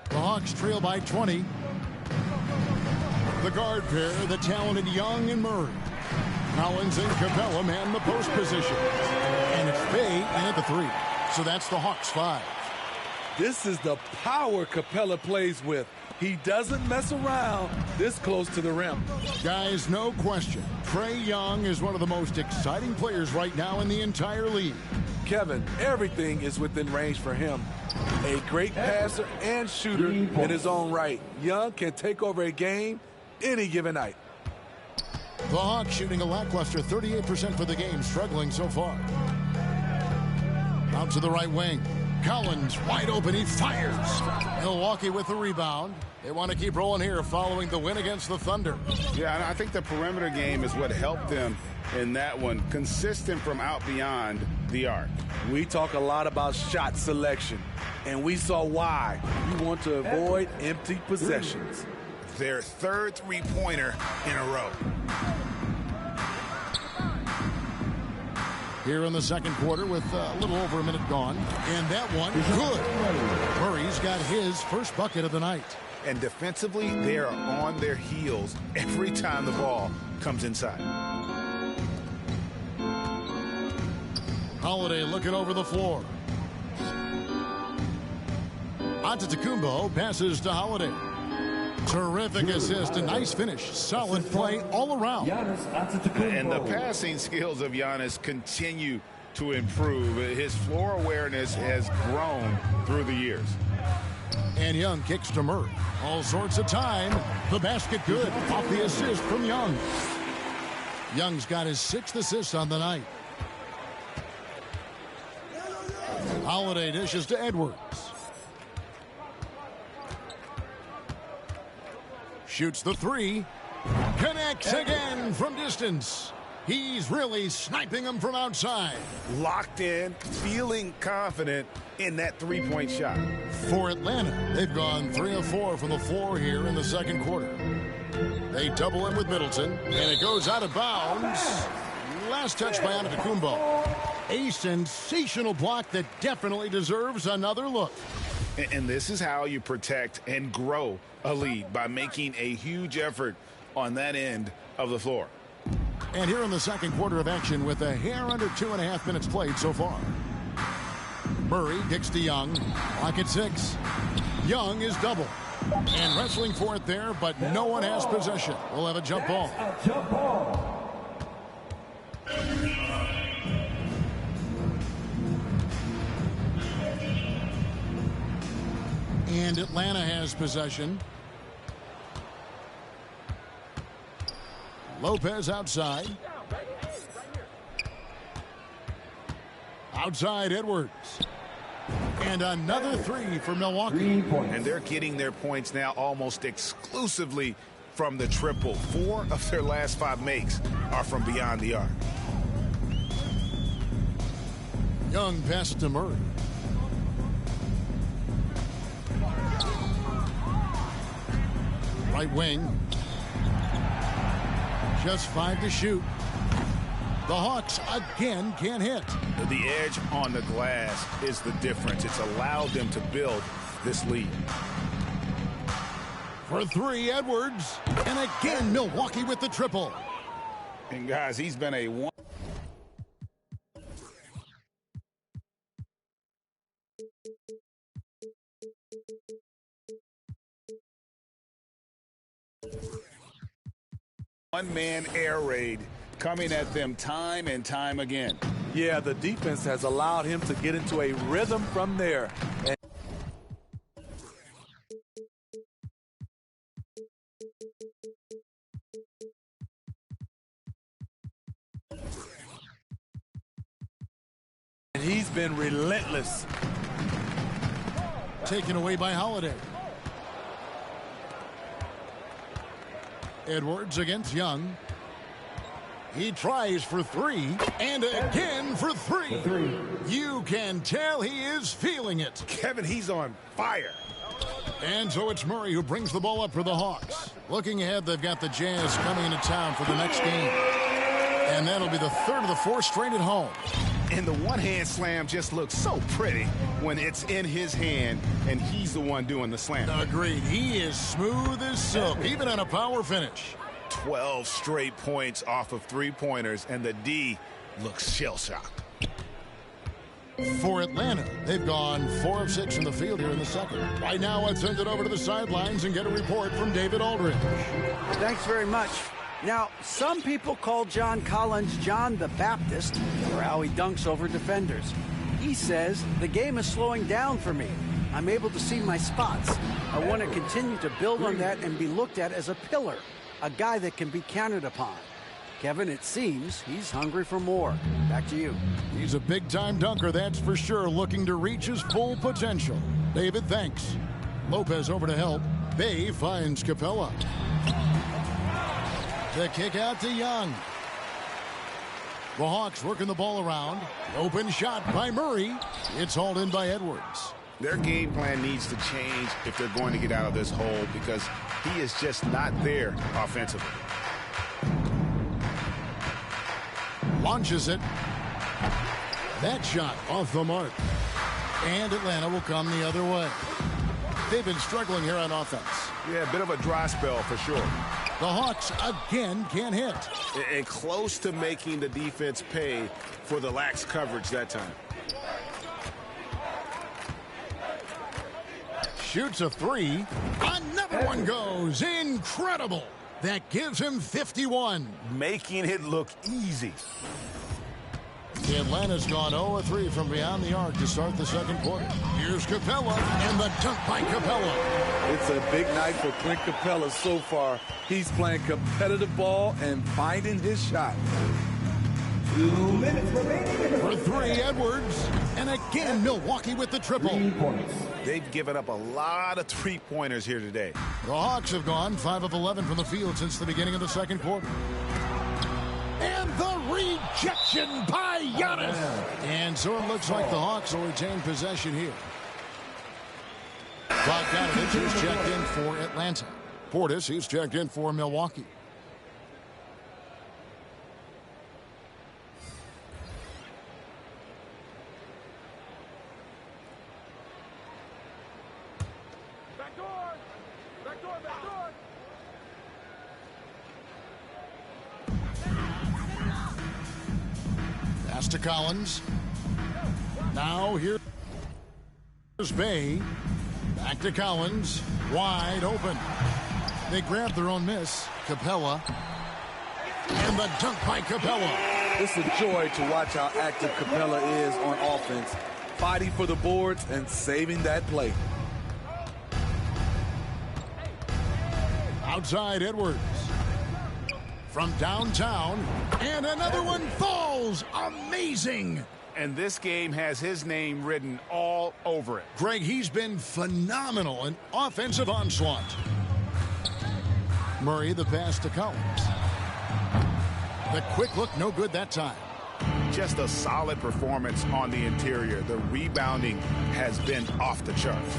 The Hawks trail by 20. The guard pair, the talented Young and Murray. Collins and Capella man the post position. And it's Bay in at the 3. So that's the Hawks 5. This is the power Capella plays with. He doesn't mess around this close to the rim. Guys, no question. Trae Young is one of the most exciting players right now in the entire league. Kevin, everything is within range for him. A great passer and shooter in his own right. Young can take over a game any given night. The Hawks shooting a lackluster 38% for the game, struggling so far. Out to the right wing. Collins wide open, he fires. Milwaukee with the rebound. They want to keep rolling here following the win against the Thunder. Yeah, and I think the perimeter game is what helped them in that one. Consistent from out beyond the arc. We talk a lot about shot selection, and we saw why. You want to avoid empty possessions. Their 3rd three-pointer in a row. Here in the second quarter with a little over a minute gone. And that one, good. Murray's got his first bucket of the night. And defensively, they are on their heels every time the ball comes inside. Holiday looking over the floor. Antetokounmpo passes to Holiday. Terrific assist, a nice finish, solid play all around. And the passing skills of Giannis continue to improve. His floor awareness has grown through the years. And Young kicks to Murray. All sorts of time. The basket good. Off the assist from Young. Young's got his 6th assist on the night. Holiday dishes to Edwards. Shoots the 3. Connects again from distance. He's really sniping them from outside. Locked in, feeling confident in that three-point shot. For Atlanta, they've gone 3 of 4 from the floor here in the second quarter. They double in with Middleton, and it goes out of bounds. Last touch by Antetokounmpo. A sensational block that definitely deserves another look. And this is how you protect and grow a lead, by making a huge effort on that end of the floor. And here in the second quarter of action with a hair under 2.5 minutes played so far. Murray kicks to Young. Clock at 6. Young is double. And wrestling for it there, but no one has possession. We'll have a jump ball. And Atlanta has possession. Lopez outside. Outside Edwards. And another 3 for Milwaukee. And they're getting their points now almost exclusively from the triple. 4 of their last 5 makes are from beyond the arc. Young pass to Murray. Right wing. Just 5 to shoot. The Hawks again can't hit. The edge on the glass is the difference. It's allowed them to build this lead. For 3, Edwards. And again, Milwaukee with the triple. And guys, he's been a One-man air raid coming at them time and time again. Yeah, the defense has allowed him to get into a rhythm from there. And he's been relentless. Taken away by Holiday. Edwards against Young. He tries for three, and again for three. You can tell he is feeling it. Kevin, he's on fire. And so it's Murray who brings the ball up for the Hawks. Looking ahead, they've got the Jazz coming into town for the next game. And that'll be the third of the fourth straight at home. And the one-hand slam just looks so pretty when it's in his hand and he's the one doing the slam. Agreed. He is smooth as silk, even on a power finish. 12 straight points off of three-pointers, and the D looks shell-shocked. For Atlanta, they've gone 4 of 6 in the field here in the second. Right now, let's send it over to the sidelines and get a report from David Aldridge. Thanks very much. Now, some people call John Collins John the Baptist for how he dunks over defenders. He says, the game is slowing down for me. I'm able to see my spots. I want to continue to build on that and be looked at as a pillar, a guy that can be counted upon. Kevin, it seems he's hungry for more. Back to you. He's a big-time dunker, that's for sure, looking to reach his full potential. David, thanks. Lopez over to help. Bay finds Capella. The kick out to Young. The Hawks working the ball around. Open shot by Murray. It's hauled in by Edwards. Their game plan needs to change if they're going to get out of this hole because he is just not there offensively. Launches it. That shot off the mark. And Atlanta will come the other way. They've been struggling here on offense. Yeah, a bit of a dry spell for sure. The Hawks again can't hit. And close to making the defense pay for the lax coverage that time. Shoots a three. Another one goes. Incredible. That gives him 51. Making it look easy. Atlanta's gone 0-3 from beyond the arc to start the second quarter. Here's Capella, and the dunk by Capella. It's a big night for Clint Capella so far. He's playing competitive ball and finding his shot. 2 minutes remaining. For three, Edwards. And again, Milwaukee with the triple. 3 points. They've given up a lot of three-pointers here today. The Hawks have gone 5 of 11 from the field since the beginning of the second quarter. And the rejection by Giannis. And so it looks like the Hawks will retain possession here. Bogdanovich is checked in for Atlanta. Portis, he's checked in for Milwaukee. Pass to Collins. Now here's Bay. Back to Collins. Wide open. They grab their own miss. Capella. And the dunk by Capella. It's a joy to watch how active Capella is on offense, fighting for the boards and saving that play. Outside Edwards. From downtown. And another one falls. Amazing. And this game has his name written all over it. Greg, he's been phenomenal in offensive onslaught. Murray, the pass to Collins. The quick look, no good that time. Just a solid performance on the interior. The rebounding has been off the charts.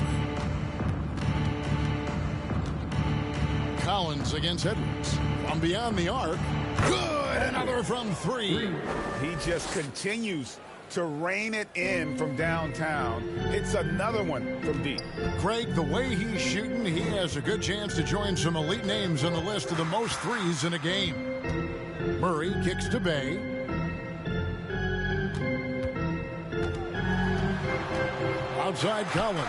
Collins against Edwards. From beyond the arc. Good! Another from three. He just continues to rein it in from downtown. It's another one from deep. Greg, the way he's shooting, he has a good chance to join some elite names on the list of the most threes in a game. Murray kicks to Bay. Outside Collins.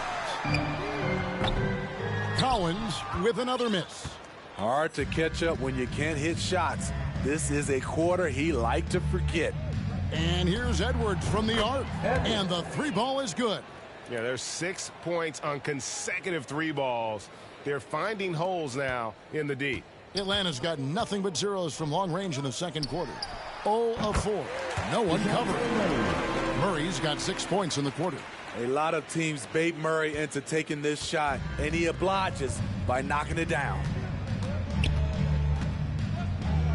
Collins with another miss. Hard to catch up when you can't hit shots. This is a quarter he liked to forget. And here's Edwards from the arc, and the three ball is good. Yeah, there's 6 points on consecutive three balls. They're finding holes now in the D. Atlanta's got nothing but zeros from long range in the second quarter. 0 of 4. No one covering. Murray's got 6 points in the quarter. A lot of teams bait Murray into taking this shot, and he obliges by knocking it down.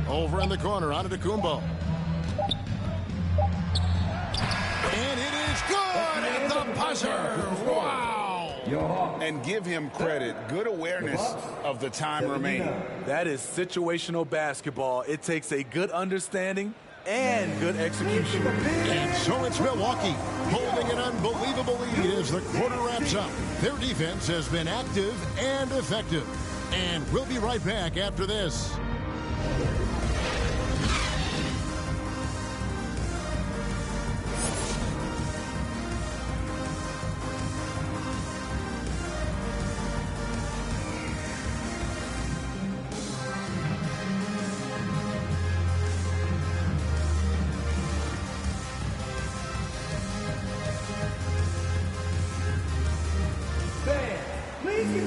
Over in the corner, Antetokounmpo. And it is good at the buzzer. Wow. And give him credit. Good awareness of the time remaining. That is situational basketball. It takes a good understanding and good execution. And so it's Milwaukee holding an unbelievable lead as the quarter wraps up. Their defense has been active and effective. And we'll be right back after this.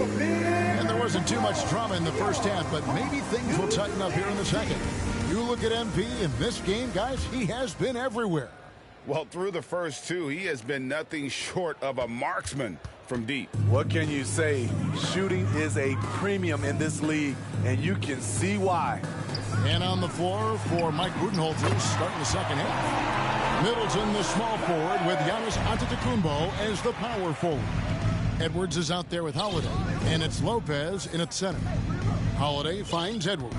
And there wasn't too much drama in the first half, but maybe things will tighten up here in the second. You look at MP in this game, guys, he has been everywhere. Well, through the first two, he has been nothing short of a marksman from deep. What can you say? Shooting is a premium in this league, and you can see why. And on the floor for Mike Budenholzer starting the second half. Middleton, the small forward, with Giannis Antetokounmpo as the power forward. Edwards is out there with Holiday, and it's Lopez in at center. Holiday finds Edwards.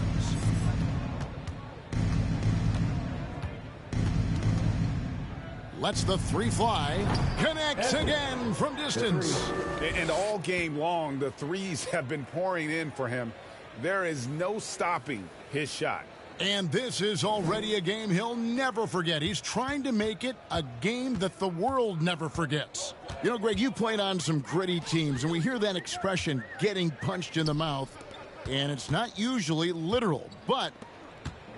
Lets the three fly. Connects again from distance. And all game long, the threes have been pouring in for him. There is no stopping his shot. And this is already a game he'll never forget. He's trying to make it a game that the world never forgets. You know, Greg, you played on some gritty teams, and we hear that expression, getting punched in the mouth, and it's not usually literal. But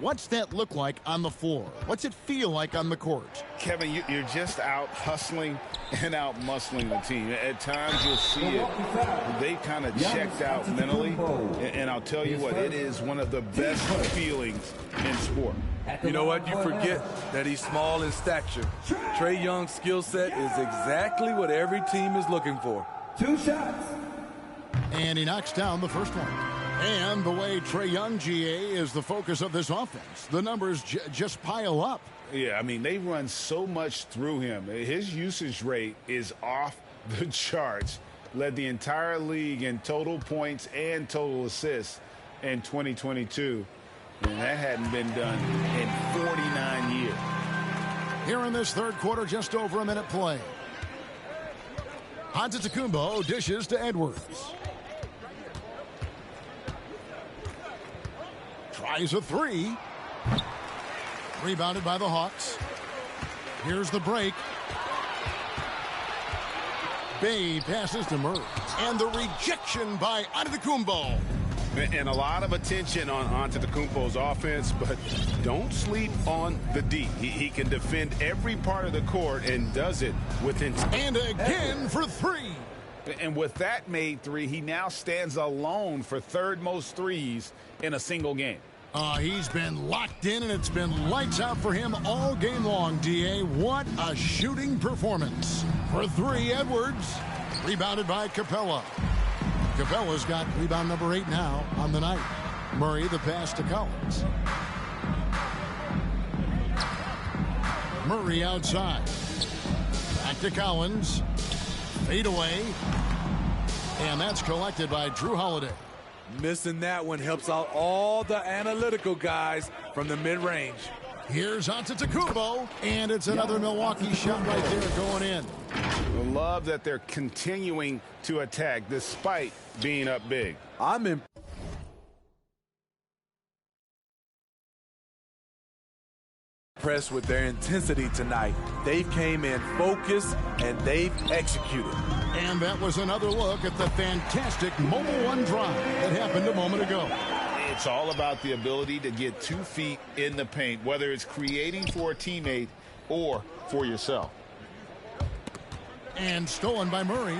what's that look like on the floor? What's it feel like on the court? Kevin, you're just out hustling and out muscling the team. At times you'll see it. They kind of checked out mentally. And I'll tell you what, it is one of the best feelings in sport. You know what? You forget that he's small in stature. Trae Young's skill set is exactly what every team is looking for. 2 shots. And he knocks down the first one. And the way Trae Young, GA, is the focus of this offense. The numbers just pile up. Yeah, I mean, they run so much through him. His usage rate is off the charts. Led the entire league in total points and total assists in 2022. And that hadn't been done in 49 years. Here in this third quarter, just over a minute play. Antetokounmpo dishes to Edwards. Tries a three. Rebounded by the Hawks. Here's the break. Bay passes to Murray. And the rejection by Antetokounmpo. And a lot of attention on Antetokounmpo's offense, but don't sleep on the D. He can defend every part of the court and does it with intent. And again for three. And with that made three, he now stands alone for third most threes in a single game. He's been locked in, and it's been lights out for him all game long, D.A. What a shooting performance. For three, Edwards. Rebounded by Capella. Capella's got rebound number 8 now on the night. Murray the pass to Collins. Murray outside. Back to Collins. Fade away. And that's collected by Drew Holiday. Missing that one helps out all the analytical guys from the mid-range. Here's Antetokounmpo, and it's another Milwaukee shot right there going in. I love that they're continuing to attack despite being up big. I'm impressed with their intensity tonight. They came in focused, and they've executed. And that was another look at the fantastic Mobile One drive that happened a moment ago. It's all about the ability to get 2 feet in the paint, whether it's creating for a teammate or for yourself. And stolen by Murray.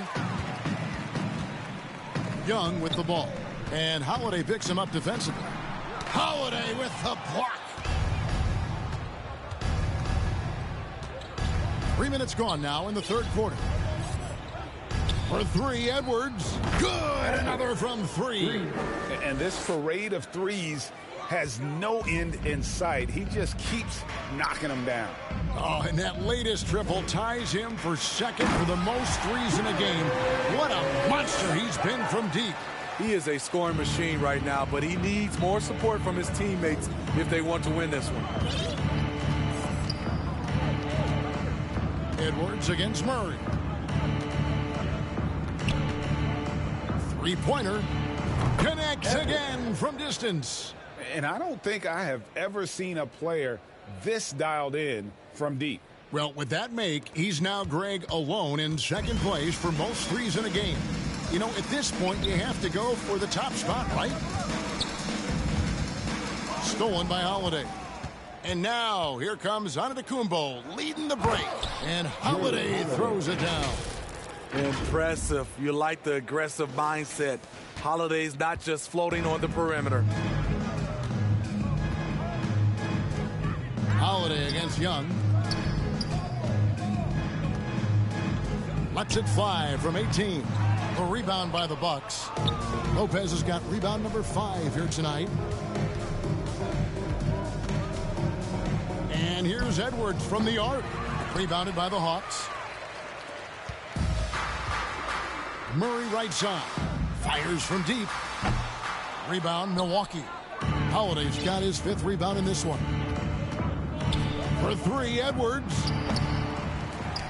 Young with the ball. And Holiday picks him up defensively. Holiday with the block. 3 minutes gone now in the third quarter. For 3, Edwards. Good. Another from 3. And this parade of threes has no end in sight. He just keeps knocking them down. Oh, and that latest triple ties him for second for the most threes in a game. What a monster he's been from deep. He is a scoring machine right now, but he needs more support from his teammates if they want to win this one. Edwards against Murray. Three-pointer. Connects again from distance. And I don't think I have ever seen a player this dialed in from deep. Well, with that make, he's now, Greg, alone in second place for most threes in a game. You know, at this point, you have to go for the top spot, right? Stolen by Holiday. And now, here comes Antetokounmpo leading the break. And Holiday throws it down. Impressive. You like the aggressive mindset. Holiday's not just floating on the perimeter. Holiday against Young. Lets it fly from 18. A rebound by the Bucks. Lopez has got rebound number 5 here tonight. And here's Edwards from the arc. Rebounded by the Hawks. Murray right side. Fires from deep. Rebound, Milwaukee. Holiday's got his 5th rebound in this one. For 3, Edwards.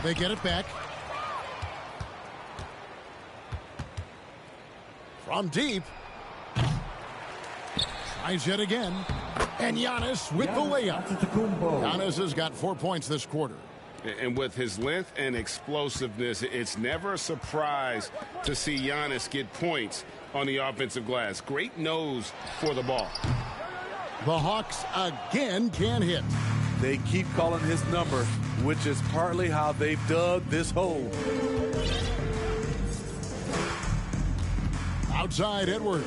They get it back. From deep. Tries yet again. And Giannis with the layup. Giannis has got 4 points this quarter. And with his length and explosiveness, it's never a surprise to see Giannis get points on the offensive glass. Great nose for the ball. The Hawks again can't hit. They keep calling his number, which is partly how they've dug this hole. Outside Edwards.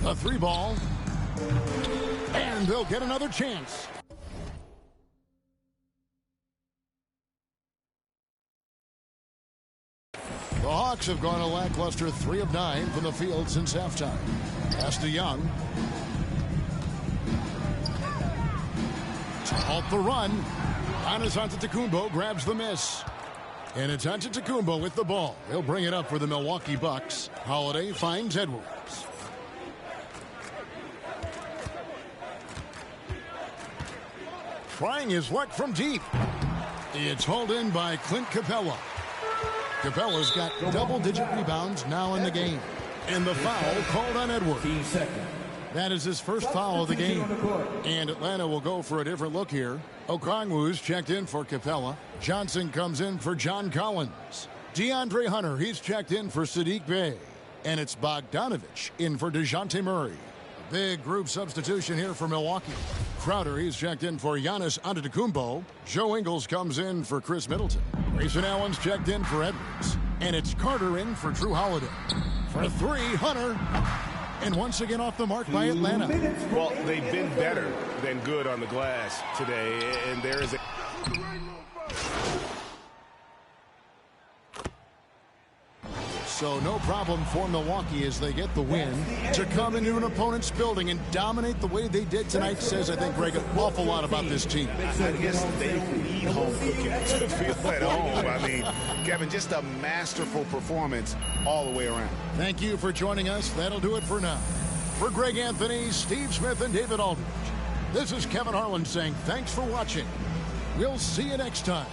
The 3 ball. And they'll get another chance. The Hawks have gone a lackluster 3 of 9 from the field since halftime. Pass to Young. To halt the run. Giannis Antetokounmpo grabs the miss. And it's Antetokounmpo with the ball. He'll bring it up for the Milwaukee Bucks. Holiday finds Edwards. Trying his luck from deep. It's hauled in by Clint Capella. Capella's got double-digit rebounds now in the game. And the foul called on Edwards. That is his first foul of the game. And Atlanta will go for a different look here. Okongwu's checked in for Capella. Johnson comes in for John Collins. DeAndre Hunter, he's checked in for Sadiq Bey. And it's Bogdanovich in for DeJounte Murray. Big group substitution here for Milwaukee. Crowder, he's checked in for Giannis Antetokounmpo. Joe Ingles comes in for Chris Middleton. Grayson Allen's checked in for Edwards. And it's Carter in for Drew Holiday. For 3, Hunter. And once again off the mark by Atlanta. Well, they've been better than good on the glass today. And there is a... So no problem for Milwaukee as they get the win. To come into an opponent's building and dominate the way they did tonight says, I think, Greg, an awful lot about this team. I guess they don't need home cooking to feel at home. I mean, Kevin, just a masterful performance all the way around. Thank you for joining us. That'll do it for now. For Greg Anthony, Steve Smith, and David Aldridge, this is Kevin Harlan saying thanks for watching. We'll see you next time.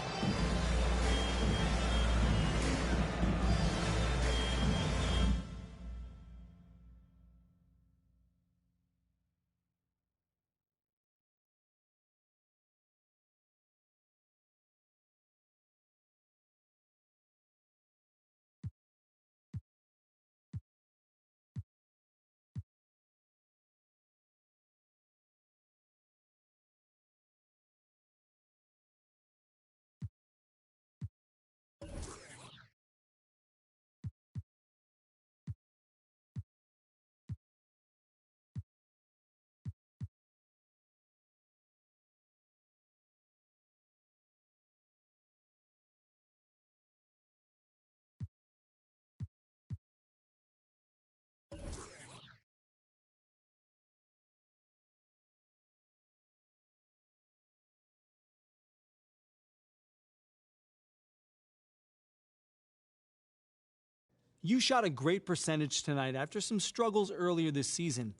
You shot a great percentage tonight after some struggles earlier this season.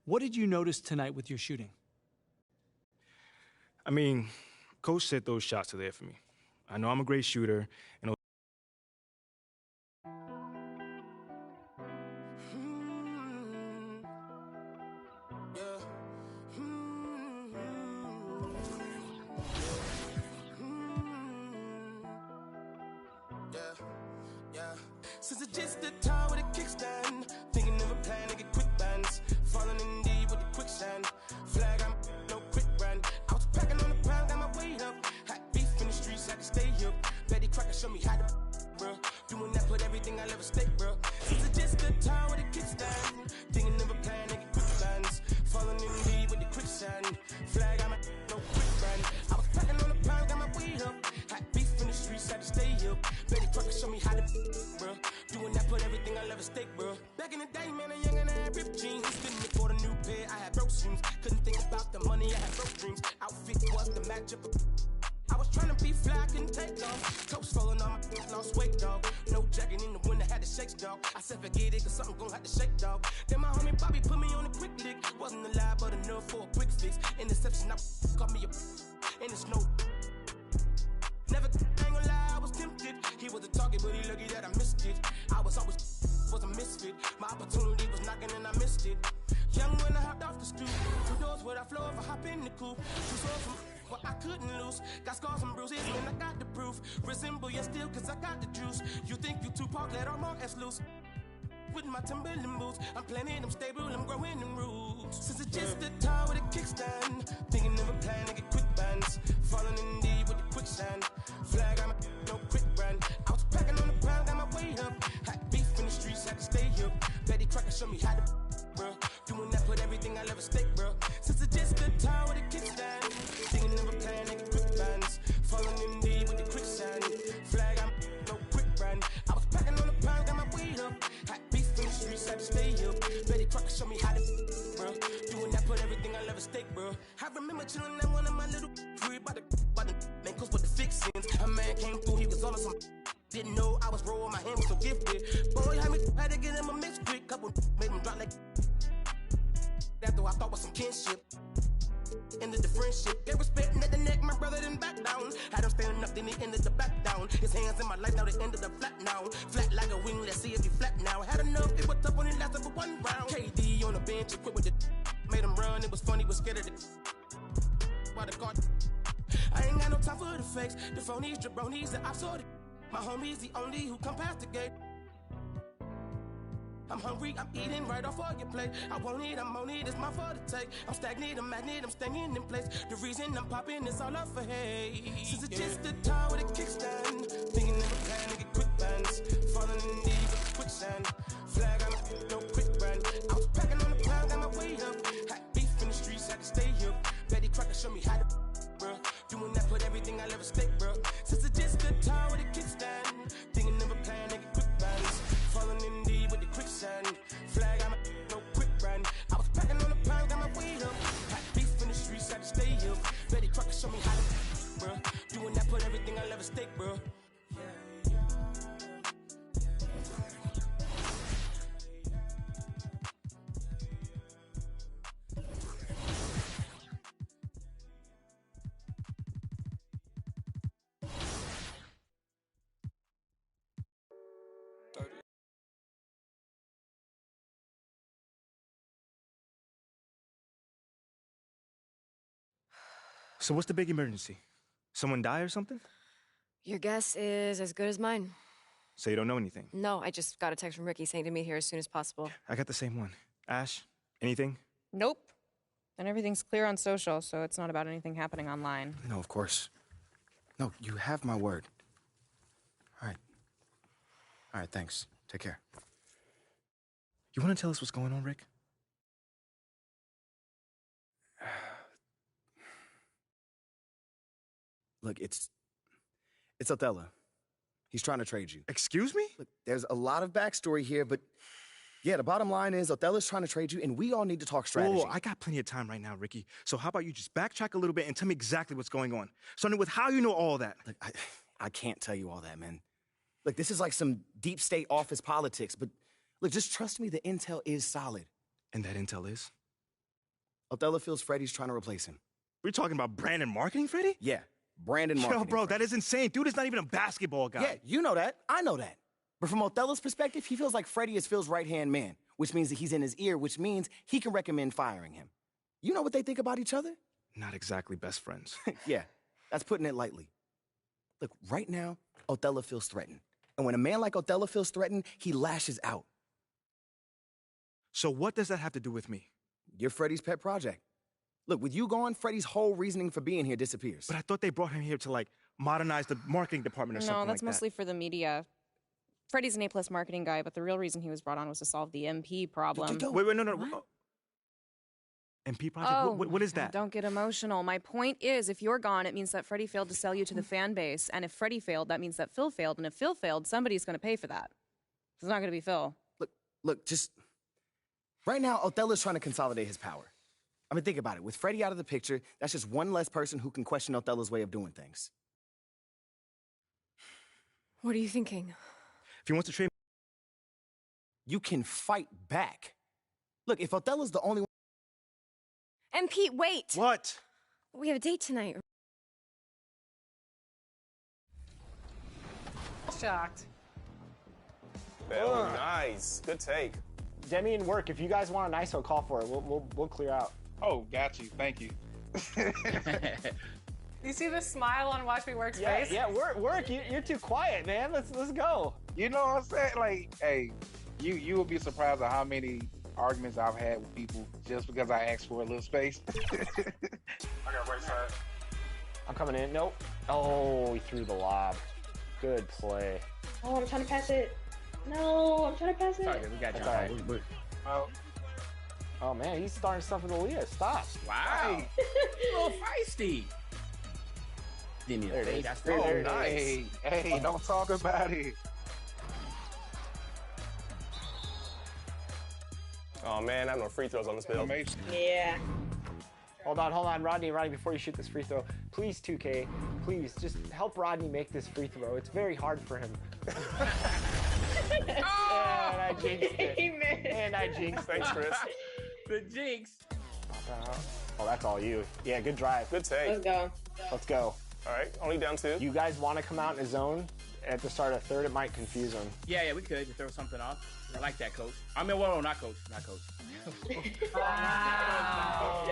What did you notice tonight with your shooting? I mean, Coach said those shots are there for me. I know I'm a great shooter, and Since it's just the time with a kickstand, thinking of a plan to get quick bands, falling in deep with the quicksand. Flag, I'm no quick brand. I was packing on the pound, got my weight up. Had beef in the streets, I could stay up. Betty Crocker showed me how to, bro. Doing that, put everything I'll ever stake, bro. Since it's just the time with a kickstand, thinking of a plan to get quick bands, falling in deep with the quicksand. Flag, I'm no quick brand. I was packing on the pound, got my weight up. Had beef in the streets, I could stay up. Betty Crocker showed me how to, bro. Doing that, put everything I'll ever stake, bro. Back in the day, man, a young and I had ripped jeans. Couldn't afford a new pair, I had broke shoes. Couldn't think about the money, I had broke dreams. Outfit was the matchup. I was trying to be fly, couldn't take off. Toes falling on my lost weight, dog. No jacket in the winter, had to shake, dog. I said forget it, cause something gon' have to shake, dog. Then my homie Bobby put me on a quick lick. Wasn't alive, but enough for a quick fix. Interception, I caught me a and it's no. Never, I ain't gonna lie, I was tempted. He was a target, but he lucky that I missed it. I was always was a misfit. My opportunity was knocking and I missed it. Young when I hopped off the stoop. 2 doors where I flow if I hop in the coupe. 2 souls from what I couldn't lose. Got scars and bruises, man, I got the proof. Resemble you still, cause I got the juice. You think you Tupac, let all more S loose. With my Timberland boots, I'm planning, I'm stable, I'm growing in roots. Since it's just the time with a kickstand, thinking of a plan to get quick bands, falling in deep with the quicksand. Flag, I'm no quick brand. I was packing on the pound, got my weight up. Had beef in the streets, had to stay up. Betty Crocker showed me how to, bro. Doing that, put everything I'll ever stake, bro. Since it's just the time with a kickstand, thinking of a plan to get quick bands, falling in deep with the quicksand. Flag, I'm no quick brand. I was packing on the pound, got my weight up. Had beef in the streets, had to stay up. Betty Crocker showed me how to, bro. Doing that, put everything I'll ever stake, bro. I remember chilling at one of my little crib by the man, cause with the fixins. A man came through, he was on some. Didn't know I was rolling, my hand was so gifted. Boy, had to get him a mixed quick. Couple made him drop like. That though I thought was some kinship. Ended the friendship. Gave respect at the neck, my brother didn't back down. Had him standing up, then he ended the back down. His hands in my life, now they ended up flat now. Flat like a wing, let's see if he flat now. Had enough, it was tough when it lasted for 1 round. KD on the bench, equipped with the. Made him run, it was funny, was scared of the. By the card. I ain't got no time for the fakes. The phonies, jabronis, the opps, my homies, the only who come past the gate. I'm hungry, I'm eating right off of your plate. I want it, I'm on it, it's my fault to take. I'm stagnant, I'm magnet, I'm staying in place. The reason I'm popping is all up for hate. Since it's just the time with a kickstand, thinking of a plan to get quick bands, falling in deep with quicksand. Flag, I'm no quick brand. I was packing on the pound, got my weight up. Had beef in the streets, had to stay up. Betty Crocker showed me how to, bro. Doing that, put everything I'll ever stake, bro. Since it's just the time with a kickstand, thinking of a plan to get quick bands, falling in deep with the quicksand. Flag, I'm no quick brand. I was packing on the pound, got my weight up. Had beef in the streets, had to stay up. Betty Crocker showed me how to, bro. Doing that, put everything I'll ever stake, bro. So what's the big emergency? Someone die or something? Your guess is as good as mine. So you don't know anything? No, I just got a text from Ricky saying to meet here as soon as possible. I got the same one. Ash, anything? Nope. And everything's clear on social, so it's not about anything happening online. No, of course. No, you have my word. All right. All right, thanks. Take care. You want to tell us what's going on, Rick? Look, it's Othello. He's trying to trade you. Excuse me? Look, there's a lot of backstory here, but yeah, the bottom line is Othello's trying to trade you, and we all need to talk strategy. Whoa, I got plenty of time right now, Ricky. So how about you just backtrack a little bit and tell me exactly what's going on? Starting with how you know all that. Look, I can't tell you all that, man. Look, this is like some deep state office politics, but look, just trust me, the intel is solid. And that intel is? Othello feels Freddie's trying to replace him. We're talking about Brandon marketing, Freddie? Yeah, Brandon marketing. Yo, bro, that is insane. Dude is not even a basketball guy. Yeah, you know that. I know that. But from Othello's perspective, he feels like Freddie is Phil's right-hand man, which means that he's in his ear, which means he can recommend firing him. You know what they think about each other? Not exactly best friends. Yeah, that's putting it lightly. Look, right now, Othello feels threatened. And when a man like Othello feels threatened, he lashes out. So what does that have to do with me? You're Freddie's pet project. Look, with you gone, Freddie's whole reasoning for being here disappears. But I thought they brought him here to, like, modernize the marketing department or something like that. No, that's mostly for the media. Freddie's an A-plus marketing guy, but the real reason he was brought on was to solve the MP problem. Wait, no. MP project? What is that? Don't get emotional. My point is, if you're gone, it means that Freddie failed to sell you to the fan base. And if Freddie failed, that means that Phil failed. And if Phil failed, somebody's going to pay for that. It's not going to be Phil. Look, just... Right now, Othello's trying to consolidate his power. I mean, think about it. With Freddie out of the picture, that's just one less person who can question Othello's way of doing things. What are you thinking? If he wants to trade... You can fight back. Look, if Othello's the only one... And Pete, wait! What? We have a date tonight. Shocked. Oh, nice. Good take. Demi and work, if you guys want an ISO, call for it. We'll clear out. Oh, got you. Thank you. You see the smile on Watch Me Work's face? Yeah, work. You're too quiet, man. Let's go. You know what I'm saying? Like, hey, you will be surprised at how many arguments I've had with people just because I asked for a little space. I got right side. I'm coming in. Nope. Oh, he threw the lob. Good play. Oh, I'm trying to pass it. No, I'm trying to pass it. Sorry, we got you. That's all right. Oh, man, he's starting stuff with Aaliyah. Stop. Wow. A little feisty. Give me a fade. That's nice. Hey, don't talk about it. Oh, man, I have no free throws on this build. Yeah. Hold on, Rodney, before you shoot this free throw, please, 2K, please, just help Rodney make this free throw. It's very hard for him. And I jinxed it. And I jinxed it. Thanks, Chris. The jinx. Oh, that's all you. Yeah, good drive. Good take. Let's go. Let's go. All right, only down 2. You guys want to come out in a zone at the start of third? It might confuse them. Yeah, we could throw something off. I like that, coach. I mean, well, not coach. Wow.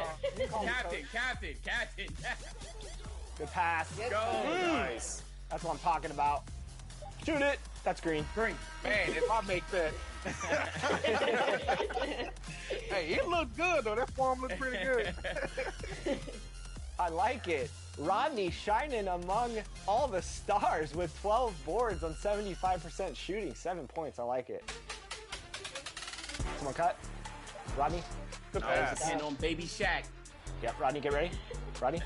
Captain. Good pass. Go. Nice. That's what I'm talking about. Shoot it. That's green. Green. Man, if I make that. Hey, it looked good, though. That form looked pretty good. I like it. Rodney shining among all the stars with 12 boards on 75% shooting. 7 points. I like it. Someone cut. Rodney. Good pass. Hand on Baby Shaq. Yep, Rodney, get ready. Rodney.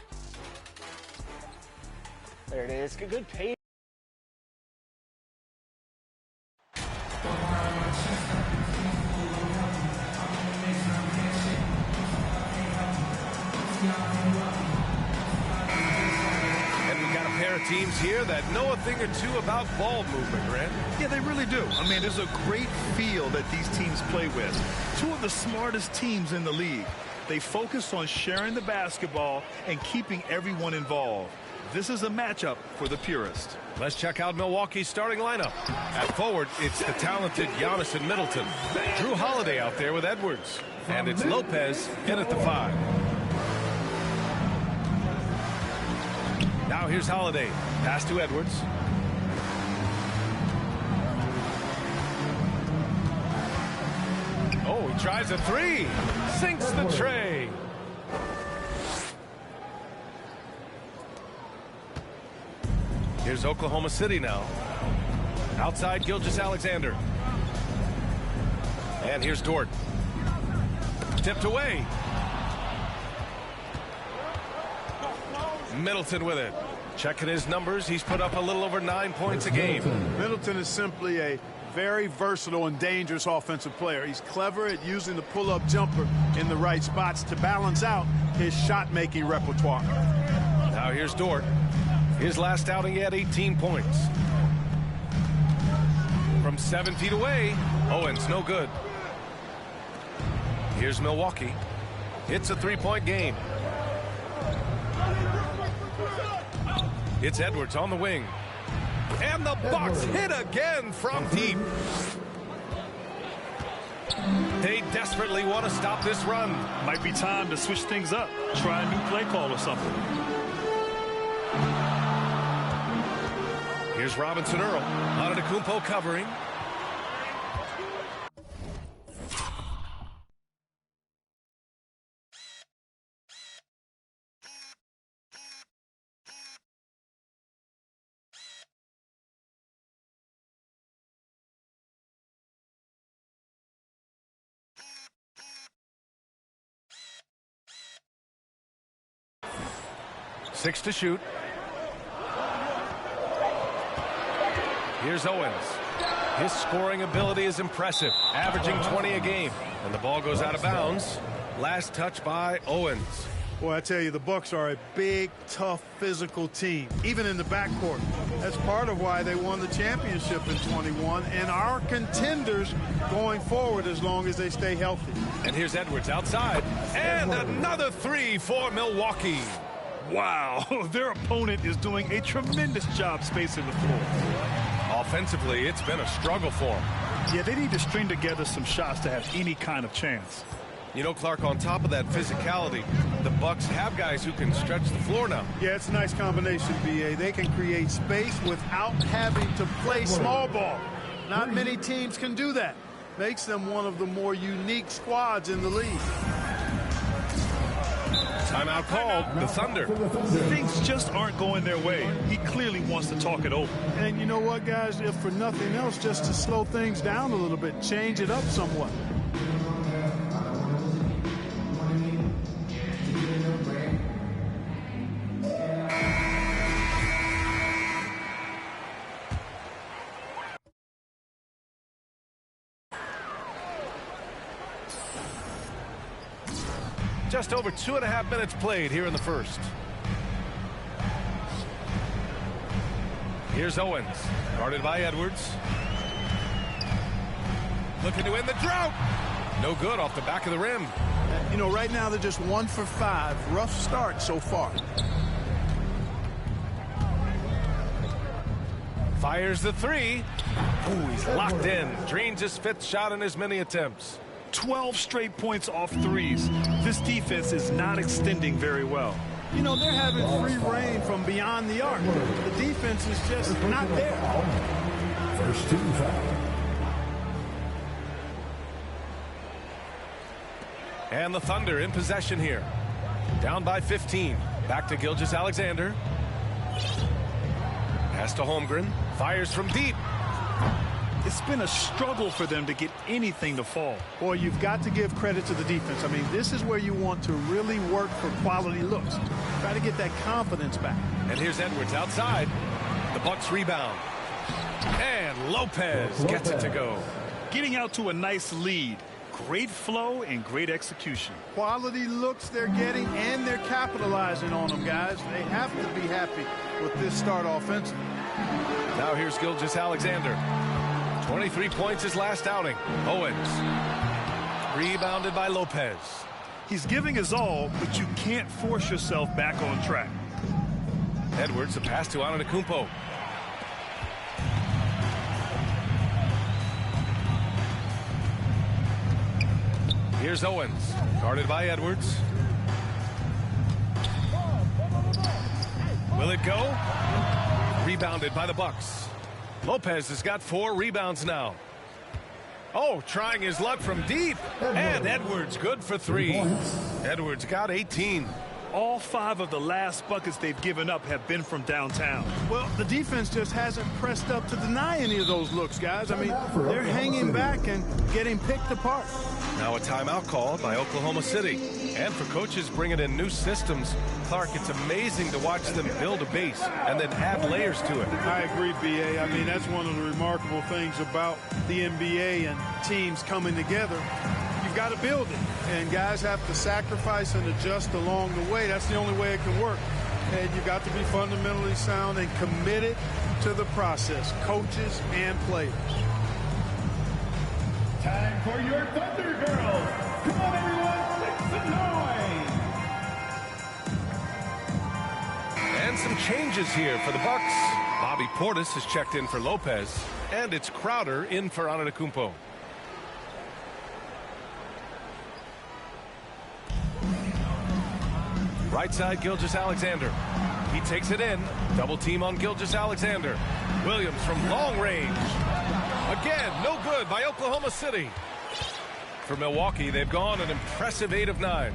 There it is. Good pace. Teams here that know a thing or two about ball movement, Grant. Yeah, they really do. I mean, there's a great feel that these teams play with. Two of the smartest teams in the league. They focus on sharing the basketball and keeping everyone involved. This is a matchup for the purist. Let's check out Milwaukee's starting lineup. At forward, it's the talented Giannis and Middleton. Drew Holiday out there with Edwards. And it's Lopez in at the 5. Now here's Holiday. Pass to Edwards. Oh, he tries a 3. Sinks the tray. Here's Oklahoma City now. Outside, Gilgeous-Alexander. And here's Dort. Tipped away. Middleton with it. Checking his numbers, he's put up a little over 9 points a game. Middleton is simply a very versatile and dangerous offensive player. He's clever at using the pull-up jumper in the right spots to balance out his shot-making repertoire. Now here's Dort. His last outing, he had 18 points. from 7 feet away. Owens, no good. Here's Milwaukee. It's a three-point game. It's Edwards on the wing. And the Bucks hit again from deep. They desperately want to stop this run. Might be time to switch things up. Try a new play call or something. Here's Robinson Earl. Antetokounmpo covering. Six to shoot. Here's Owens. His scoring ability is impressive, averaging 20 a game. And the ball goes out of bounds. Last touch by Owens. Boy, I tell you, the Bucks are a big, tough, physical team, even in the backcourt. That's part of why they won the championship in 21 and are contenders going forward as long as they stay healthy. And here's Edwards outside. And another three for Milwaukee. Wow, their opponent is doing a tremendous job spacing the floor. Offensively, it's been a struggle for them. Yeah, they need to string together some shots to have any kind of chance. You know, Clark, on top of that physicality, the Bucks have guys who can stretch the floor now. Yeah, it's a nice combination, B.A. They can create space without having to play small ball. Not many teams can do that. Makes them one of the more unique squads in the league. Timeout called. The Thunder. Things just aren't going their way. He clearly wants to talk it over. And you know what, guys? If for nothing else, just to slow things down a little bit, change it up somewhat. Just over 2.5 minutes played here in the first. Here's Owens, guarded by Edwards. Looking to end the drought. No good off the back of the rim. You know, right now they're just 1 for 5. Rough start so far. Fires the three. Ooh, he's locked in. Drains his 5th shot in as many attempts. 12 straight points off threes. This defense is not extending very well. You know, they're having free reign from beyond the arc. The defense is just not there. First team foul. And the Thunder in possession here. Down by 15. Back to Gilgeous-Alexander. Pass to Holmgren. Fires from deep. It's been a struggle for them to get anything to fall. Boy, you've got to give credit to the defense. I mean, this is where you want to really work for quality looks. Try to get that confidence back. And here's Edwards outside. The Bucks rebound. And Lopez gets it to go. Getting out to a nice lead. Great flow and great execution. Quality looks they're getting, and they're capitalizing on them, guys. They have to be happy with this start offensively. Now here's Gilgeous-Alexander. 23 points his last outing. Owens. Rebounded by Lopez. He's giving his all, but you can't force yourself back on track. Edwards, a pass to Antetokounmpo. Here's Owens, guarded by Edwards. Will it go? Rebounded by the Bucks. Lopez has got 4 rebounds now. Oh, trying his luck from deep. And Edwards good for 3. Edwards got 18. All 5 of the last buckets they've given up have been from downtown. Well, the defense just hasn't pressed up to deny any of those looks, guys. I mean, they're hanging back and getting picked apart. Now a timeout called by Oklahoma City. And for coaches bringing in new systems, Clark, it's amazing to watch them build a base and then add layers to it. I agree, B.A. I mean, that's one of the remarkable things about the NBA and teams coming together. You've got to build it, and guys have to sacrifice and adjust along the way. That's the only way it can work. And you've got to be fundamentally sound and committed to the process, coaches and players. for your Thunder Girls. Come on, everyone, make some noise. And some changes here for the Bucks. Bobby Portis has checked in for Lopez, and it's Crowder in for Antetokounmpo. Right side, Gilgeous-Alexander. He takes it in. Double team on Gilgeous-Alexander. Williams from long range. Again, no good by Oklahoma City. For Milwaukee, they've gone an impressive 8 of 9.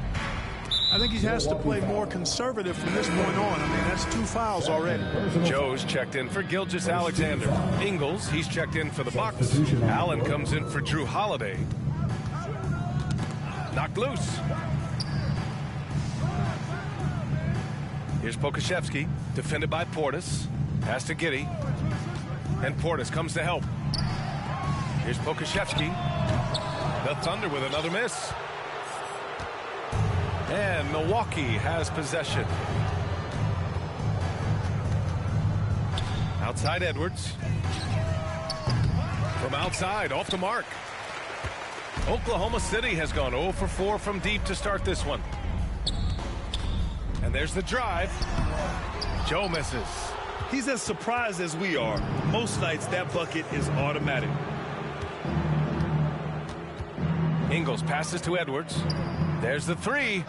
I think he has to play more conservative from this point on. I mean, that's 2 fouls already. Joe's checked in for Gilgeous-Alexander. Ingles, he's checked in for the Bucks. Allen comes in for Drew Holiday. Knocked loose. Here's Pokusevski, defended by Portis. Pass to Giddey. And Portis comes to help. Here's Pokusevski. The Thunder with another miss. And Milwaukee has possession. Outside Edwards. From outside, off the mark. Oklahoma City has gone 0 for 4 from deep to start this one. And there's the drive. Joe misses. He's as surprised as we are. Most nights, that bucket is automatic. Ingles passes to Edwards. There's the 3.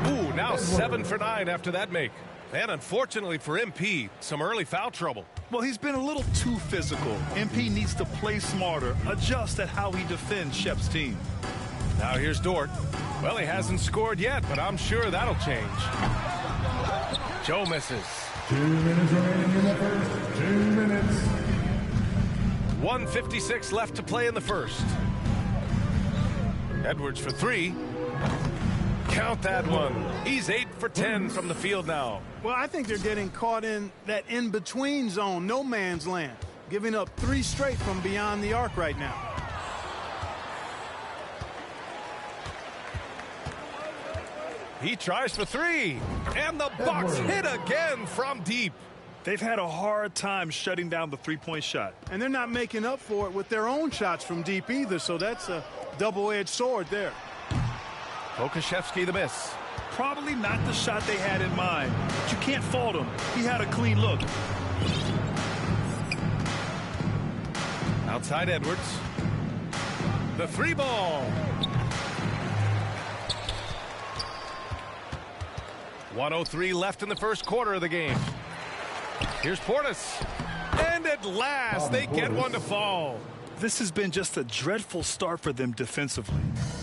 Ooh, now 7 for 9 after that make. And unfortunately for MP, some early foul trouble. Well, he's been a little too physical. MP needs to play smarter, adjust at how he defends Shep's team. Now here's Dort. Well, he hasn't scored yet, but I'm sure that'll change. Joe misses. 2 minutes remaining in the first. 2 minutes. 1:56 left to play in the first. Edwards for 3. Count that one. He's 8 for 10 from the field now. Well, I think they're getting caught in that in-between zone, no man's land, giving up 3 straight from beyond the arc right now. He tries for 3. And the Bucks hit again from deep. They've had a hard time shutting down the three-point shot. And they're not making up for it with their own shots from deep either, so that's a double-edged sword there. Pokusevski the miss. Probably not the shot they had in mind, but you can't fault him. He had a clean look. Outside Edwards. The 3 ball. 1:03 left in the first quarter of the game. Here's Portis. And at last, they get one to fall. This has been just a dreadful start for them defensively.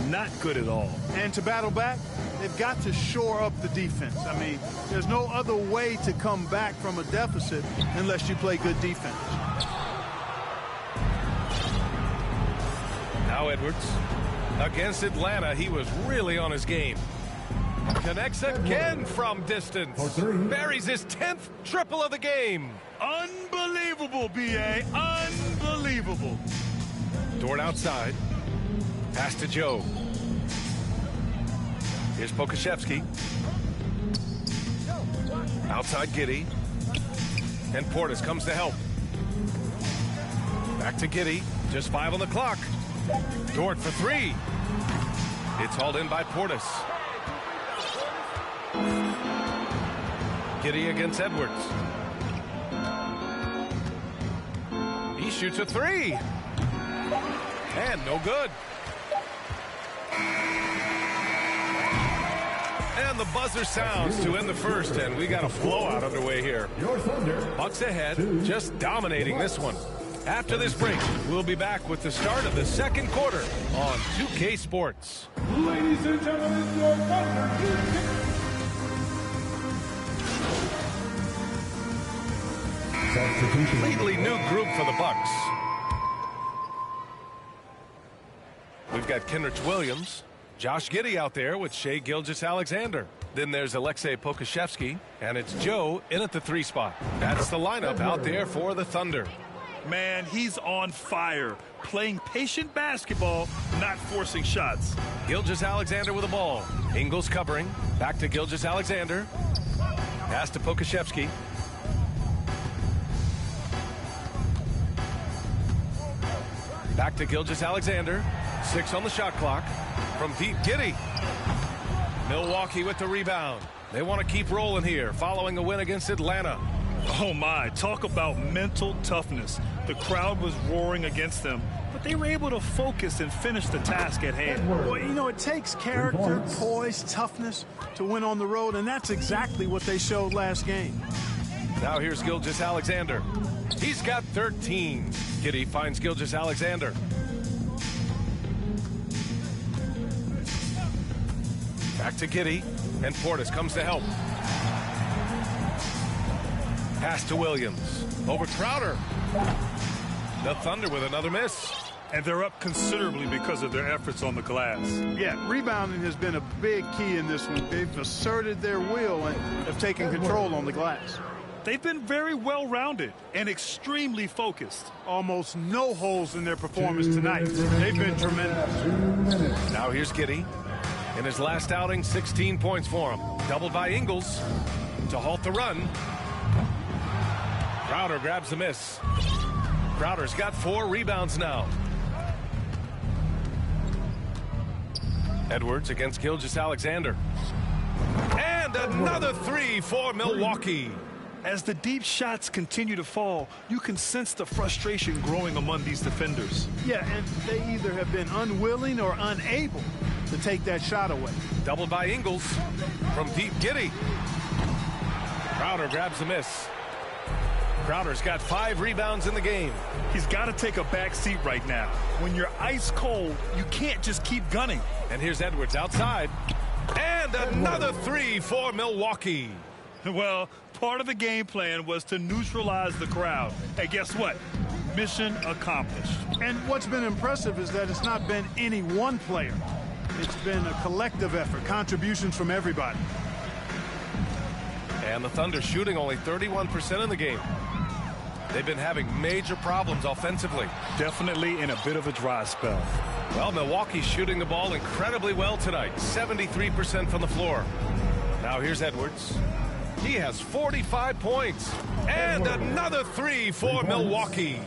Not good at all. And to battle back, they've got to shore up the defense. I mean, there's no other way to come back from a deficit unless you play good defense. Now Edwards. Against Atlanta, he was really on his game. Connects again from distance. Buries his 10th triple of the game. Unbelievable, B.A. Unbelievable. Dort outside. Pass to Joe. Here's Pokusevski. Outside Giddey. And Portis comes to help. Back to Giddey. Just 5 on the clock. Dort for 3. It's hauled in by Portis. Giddey against Edwards. He shoots a 3. And no good. And the buzzer sounds to end the first, and we got a blowout underway here. Bucks ahead, just dominating this one. After this break, we'll be back with the start of the second quarter on 2K Sports. Ladies and gentlemen, your Thunder Completely new group for the Bucks. We've got Kenrich Williams, Josh Giddey out there with Shai Gilgeous-Alexander. Then there's Aleksej Pokusevski, and it's Joe in at the 3 spot. That's the lineup out there for the Thunder. Man, he's on fire. Playing patient basketball, not forcing shots. Gilgeous-Alexander with the ball. Ingles covering. Back to Gilgeous-Alexander. Pass to Pokusevski. Back to Gilgeous-Alexander. 6 on the shot clock. From deep, Giddey. Milwaukee with the rebound. They want to keep rolling here following a win against Atlanta. Oh my, talk about mental toughness. The crowd was roaring against them, but they were able to focus and finish the task at hand. Well, you know, it takes character, poise, toughness to win on the road, and that's exactly what they showed last game. Now here's Gilgeous-Alexander. He's got 13. Giddey finds Gilgeous-Alexander. Back to Giddey, and Portis comes to help. Pass to Williams. Over Crowder. The Thunder with another miss. And they're up considerably because of their efforts on the glass. Yeah, rebounding has been a big key in this one. They've asserted their will and have taken control on the glass. They've been very well-rounded and extremely focused. Almost no holes in their performance tonight. They've been tremendous. Now here's Giddey. In his last outing, 16 points for him. Doubled by Ingles to halt the run. Crowder grabs the miss. Crowder's got 4 rebounds now. Edwards against Gilgeous-Alexander. And another 3 for Milwaukee. As the deep shots continue to fall, you can sense the frustration growing among these defenders. Yeah, and they either have been unwilling or unable to take that shot away. Doubled by Ingles. From deep, Giddey. Crowder grabs the miss. Crowder's got 5 rebounds in the game. He's got to take a back seat right now. When you're ice cold, you can't just keep gunning. And here's Edwards outside. And another 3 for Milwaukee. Well, part of the game plan was to neutralize the crowd. And guess what? Mission accomplished. And what's been impressive is that it's not been any one player. It's been a collective effort, contributions from everybody. And the Thunder shooting only 31% in the game. They've been having major problems offensively. Definitely in a bit of a dry spell. Well, Milwaukee's shooting the ball incredibly well tonight. 73% from the floor. Now here's Edwards. He has 45 points. And another 3 for Milwaukee.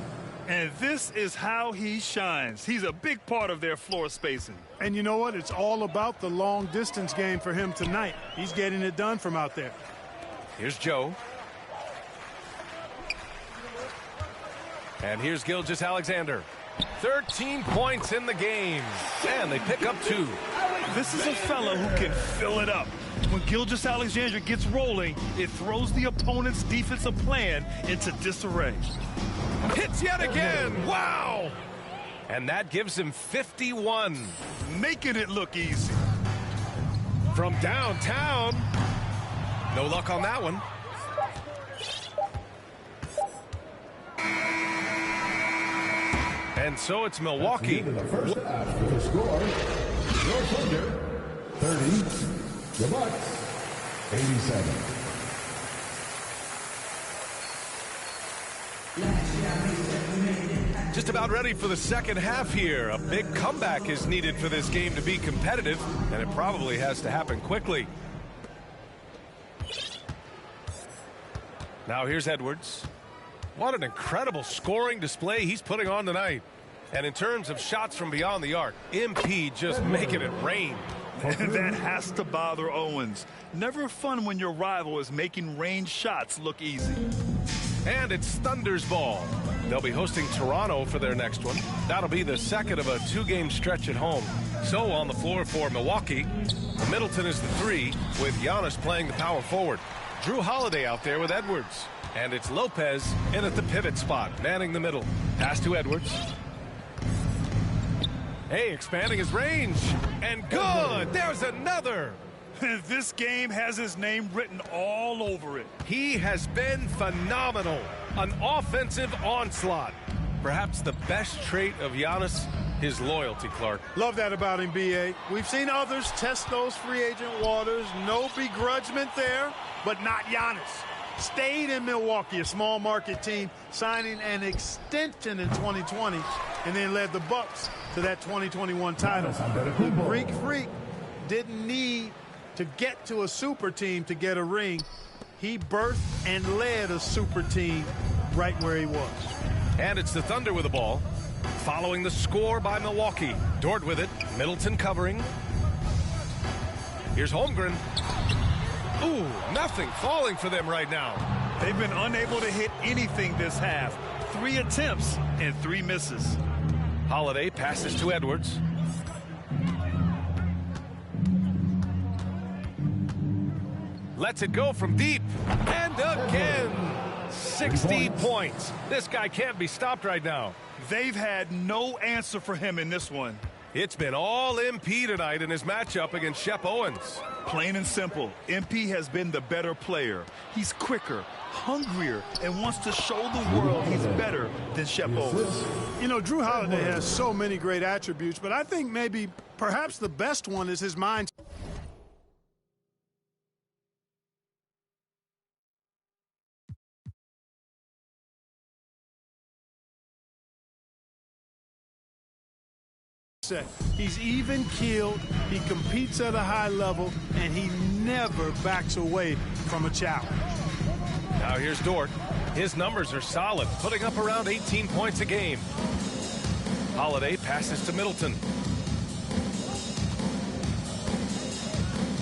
And this is how he shines. He's a big part of their floor spacing. And you know what? It's all about the long distance game for him tonight. He's getting it done from out there. Here's Joe. And here's Gilgeous-Alexander. 13 points in the game. And they pick up 2. This is a fella who can fill it up. When Gilgeous-Alexander gets rolling, it throws the opponent's defensive plan into disarray. Hits yet again. Wow. And that gives him 51. Making it look easy. From downtown. No luck on that one. And so it's Milwaukee. The first half with the score, your Thunder 30, the Bucks 87. Just about ready for the second half here. A big comeback is needed for this game to be competitive, and it probably has to happen quickly. Now here's Edwards. What an incredible scoring display he's putting on tonight. And in terms of shots from beyond the arc, MP just making it rain. And that has to bother Owens. Never fun when your rival is making range shots look easy. And it's Thunder's ball. They'll be hosting Toronto for their next one. That'll be the second of a 2-game stretch at home. So on the floor for Milwaukee, Middleton is the 3, with Giannis playing the power forward. Drew Holiday out there with Edwards. And it's Lopez in at the pivot spot, manning the middle. Pass to Edwards. Hey, expanding his range. And good! There's another! This game has his name written all over it. He has been phenomenal. An offensive onslaught. Perhaps the best trait of Giannis, his loyalty, Clark. Love that about him, B.A. We've seen others test those free agent waters. No begrudgment there, but not Giannis. Stayed in Milwaukee, a small market team, signing an extension in 2020, and then led the Bucks to that 2021 title. The Greek Freak didn't need to get to a super team to get a ring. He birthed and led a super team right where he was. And it's the Thunder with the ball. Following the score by Milwaukee. Dort with it. Middleton covering. Here's Holmgren. Ooh, nothing falling for them right now. They've been unable to hit anything this half. 3 attempts and 3 misses. Holiday passes to Edwards. Lets it go from deep. And again, 60 points. This guy can't be stopped right now. They've had no answer for him in this one. It's been all MP tonight in his matchup against Shep Owens. Plain and simple, MP has been the better player. He's quicker, hungrier, and wants to show the world he's better than Shep Owens. You know, Drew Holiday has so many great attributes, but I think perhaps the best one is his mind. He's even-keeled, he competes at a high level, and he never backs away from a challenge. Now here's Dort. His numbers are solid, putting up around 18 points a game. Holiday passes to Middleton.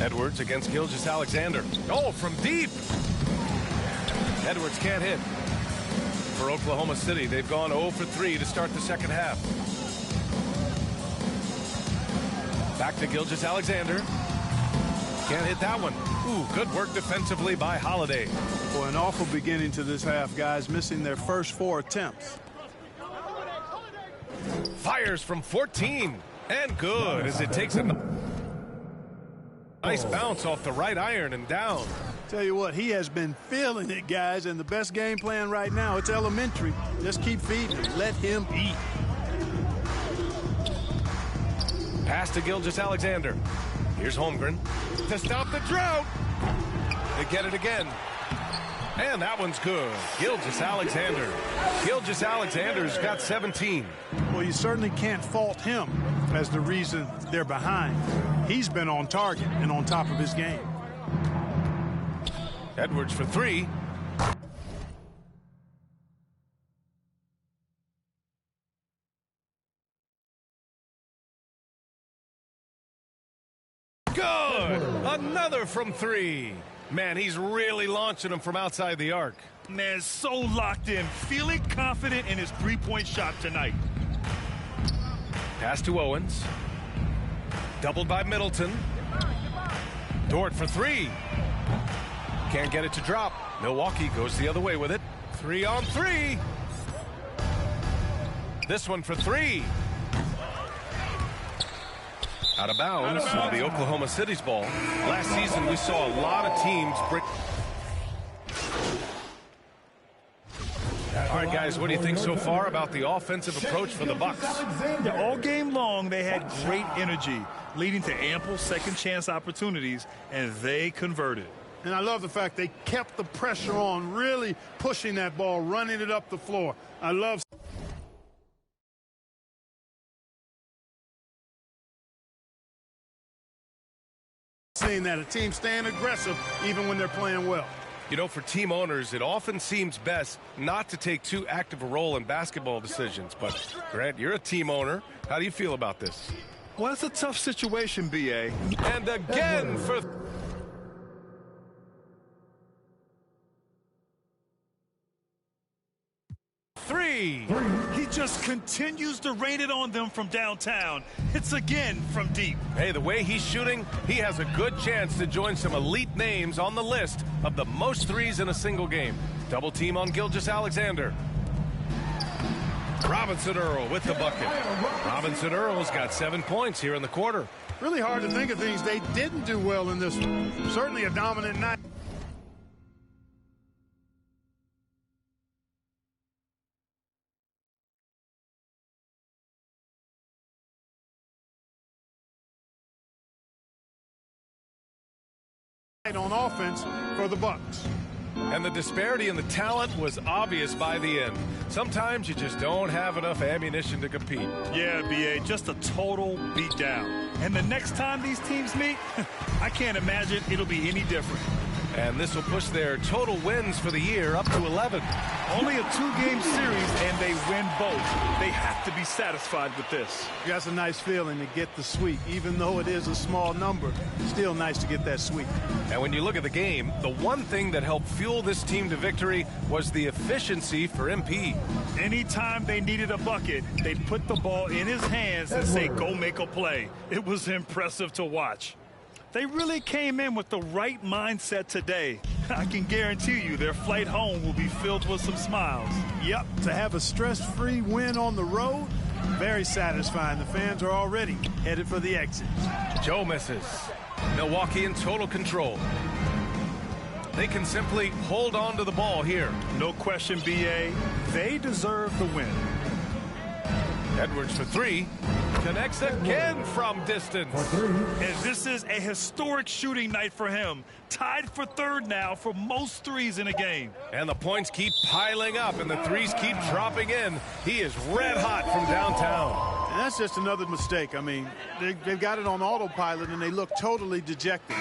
Edwards against Gilgeous-Alexander. Oh, from deep! Edwards can't hit. For Oklahoma City, they've gone 0 for 3 to start the second half. Back to Gilgeous-Alexander. Can't hit that one. Ooh, good work defensively by Holiday. Boy, an awful beginning to this half, guys, missing their first 4 attempts. Fires from 14. And good as it takes a nice bounce off the right iron and down. Tell you what, he has been feeling it, guys, and the best game plan right now, it's elementary. Just keep feeding him. Let him eat. Pass to Gilgeous-Alexander. Here's Holmgren to stop the drought. They get it again. And that one's good. Gilgeous-Alexander. Gilgeous-Alexander's got 17. Well, you certainly can't fault him as the reason they're behind. He's been on target and on top of his game. Edwards for 3. Good! Another from 3. Man, he's really launching them from outside the arc. Man, so locked in, feeling confident in his three-point shot tonight. Pass to Owens. Doubled by Middleton. Dort for 3. Can't get it to drop. Milwaukee goes the other way with it. 3 on 3. This one for 3. Out of bounds. It'll be Oklahoma City's ball. Last season, we saw a lot of teams break. All right, guys, what do you think so far about the offensive approach for the Bucks? Yeah, all game long, they had great energy, leading to ample second-chance opportunities, and they converted. And I love the fact they kept the pressure on, really pushing that ball, running it up the floor. I love seeing that a team staying aggressive even when they're playing well. You know, for team owners, it often seems best not to take too active a role in basketball decisions. But, Grant, you're a team owner. How do you feel about this? Well, it's a tough situation, B.A. And again for 3. He just continues to rain it on them from downtown. It's again from deep. Hey, the way he's shooting, he has a good chance to join some elite names on the list of the most threes in a single game. Double team on Gilgeous-Alexander. Robinson Earl with the bucket. Robinson Earl's got 7 points here in the quarter. Really hard to think of things they didn't do well in this one. Certainly a dominant night. On offense for the Bucks. And the disparity in the talent was obvious by the end. Sometimes you just don't have enough ammunition to compete. Yeah, B.A., just a total beatdown. And the next time these teams meet, I can't imagine it'll be any different. And this will push their total wins for the year up to 11. Only a 2-game series, and they win both. They have to be satisfied with this. That's a nice feeling to get the sweep. Even though it is a small number, still nice to get that sweep. And when you look at the game, the one thing that helped fuel this team to victory was the efficiency for MP. Anytime they needed a bucket, they'd put the ball in his hands and say, go make a play. It was impressive to watch. They really came in with the right mindset today. I can guarantee you their flight home will be filled with some smiles. Yep, to have a stress-free win on the road, very satisfying. The fans are already headed for the exit. Joe misses. Milwaukee in total control. They can simply hold on to the ball here. No question, B.A. They deserve the win. Edwards for three. Connects again from distance. And this is a historic shooting night for him. Tied for third now for most threes in a game. And the points keep piling up and the threes keep dropping in. He is red hot from downtown. And that's just another mistake. I mean, they've got it on autopilot and they look totally dejected.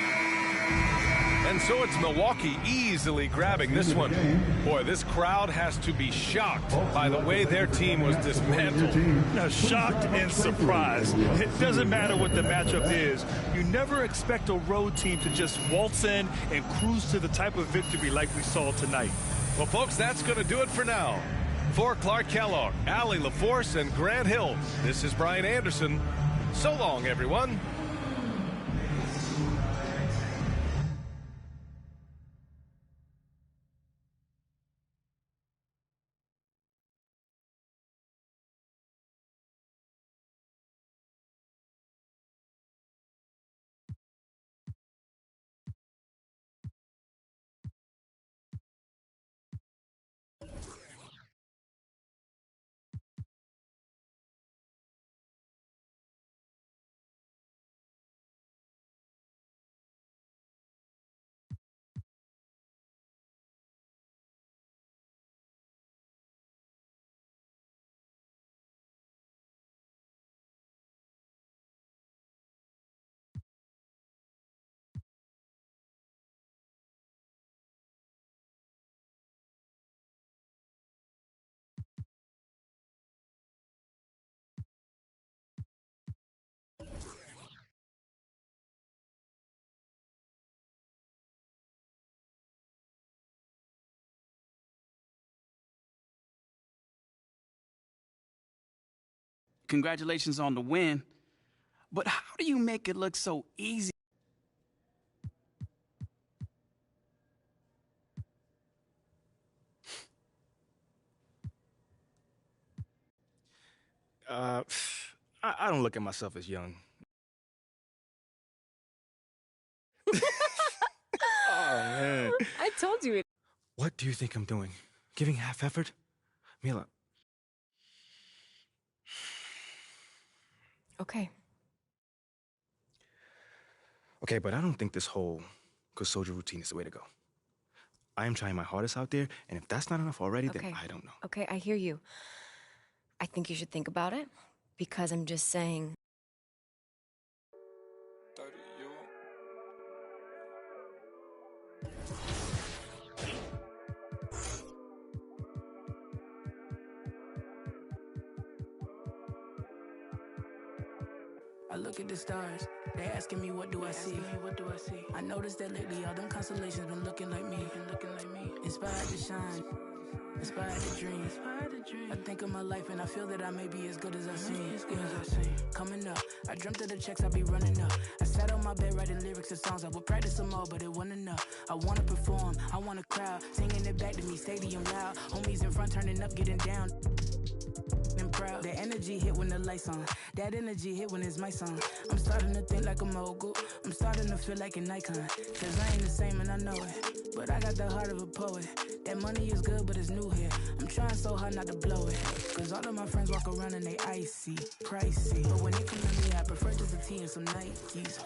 And so it's Milwaukee easily grabbing this one. Boy, this crowd has to be shocked by the way their team was dismantled. Now, shocked and surprised. It doesn't matter what the matchup is. You never expect a road team to just waltz in and cruise to the type of victory like we saw tonight. Well, folks, that's going to do it for now. For Clark Kellogg, Allie LaForce, and Grant Hill, this is Brian Anderson. So long, everyone. Congratulations on the win. But how do you make it look so easy? I don't look at myself as young. Oh, man. I told you. What do you think I'm doing? Giving half effort? Mila. Okay. Okay, but I don't think this whole good soldier routine is the way to go. I am trying my hardest out there, and if that's not enough already, then I don't know. Okay, I hear you. I think you should think about it, because I'm just saying. I look at the stars, they asking me what do I see? I noticed that lately all them constellations been looking like me. Inspired to shine, inspired to dream. I think of my life and I feel that I may be as good as I seem. Coming up, I dreamt of the checks I be running up. I sat on my bed writing lyrics to songs. I would practice them all, but it wasn't enough. I wanna perform, I want a crowd singing it back to me, stadium loud. Homies in front turning up, getting down. Proud. The energy hit when the lights on. That energy hit when it's my song. I'm starting to think like a mogul. I'm starting to feel like an icon. Cause I ain't the same and I know it. But I got the heart of a poet. That money is good, but it's new here. I'm trying so hard not to blow it. Cause all of my friends walk around and they icy, pricey. But when it come to me, I prefer just a tee and some Nikes.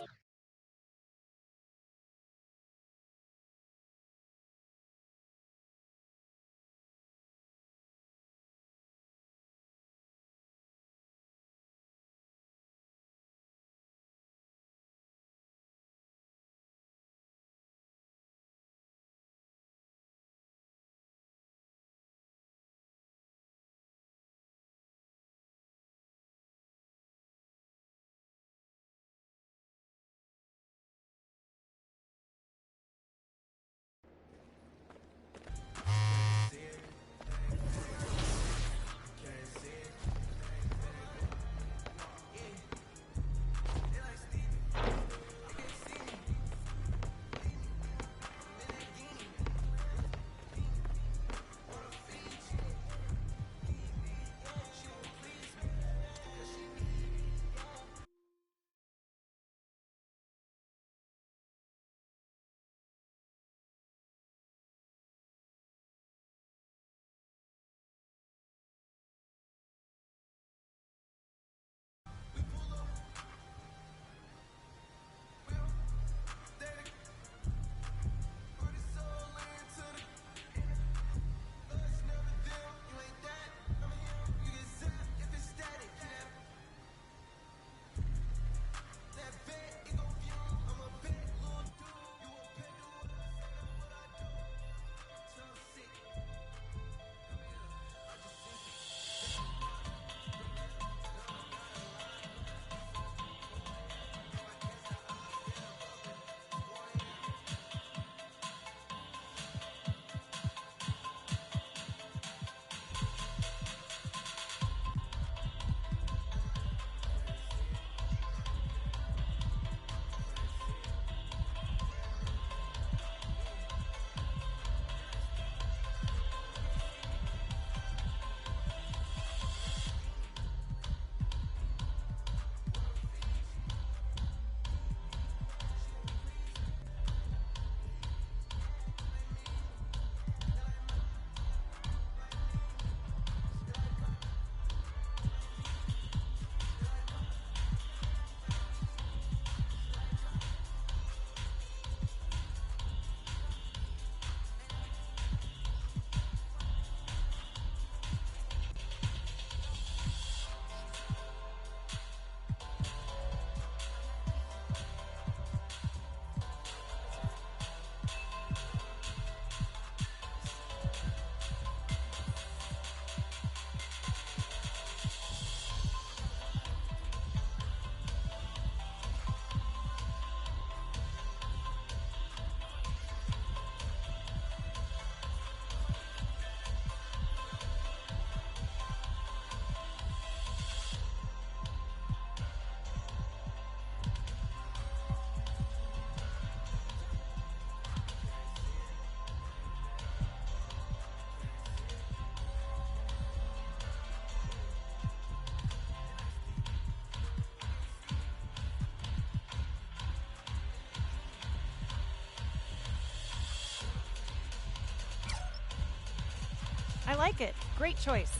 like it. Great choice.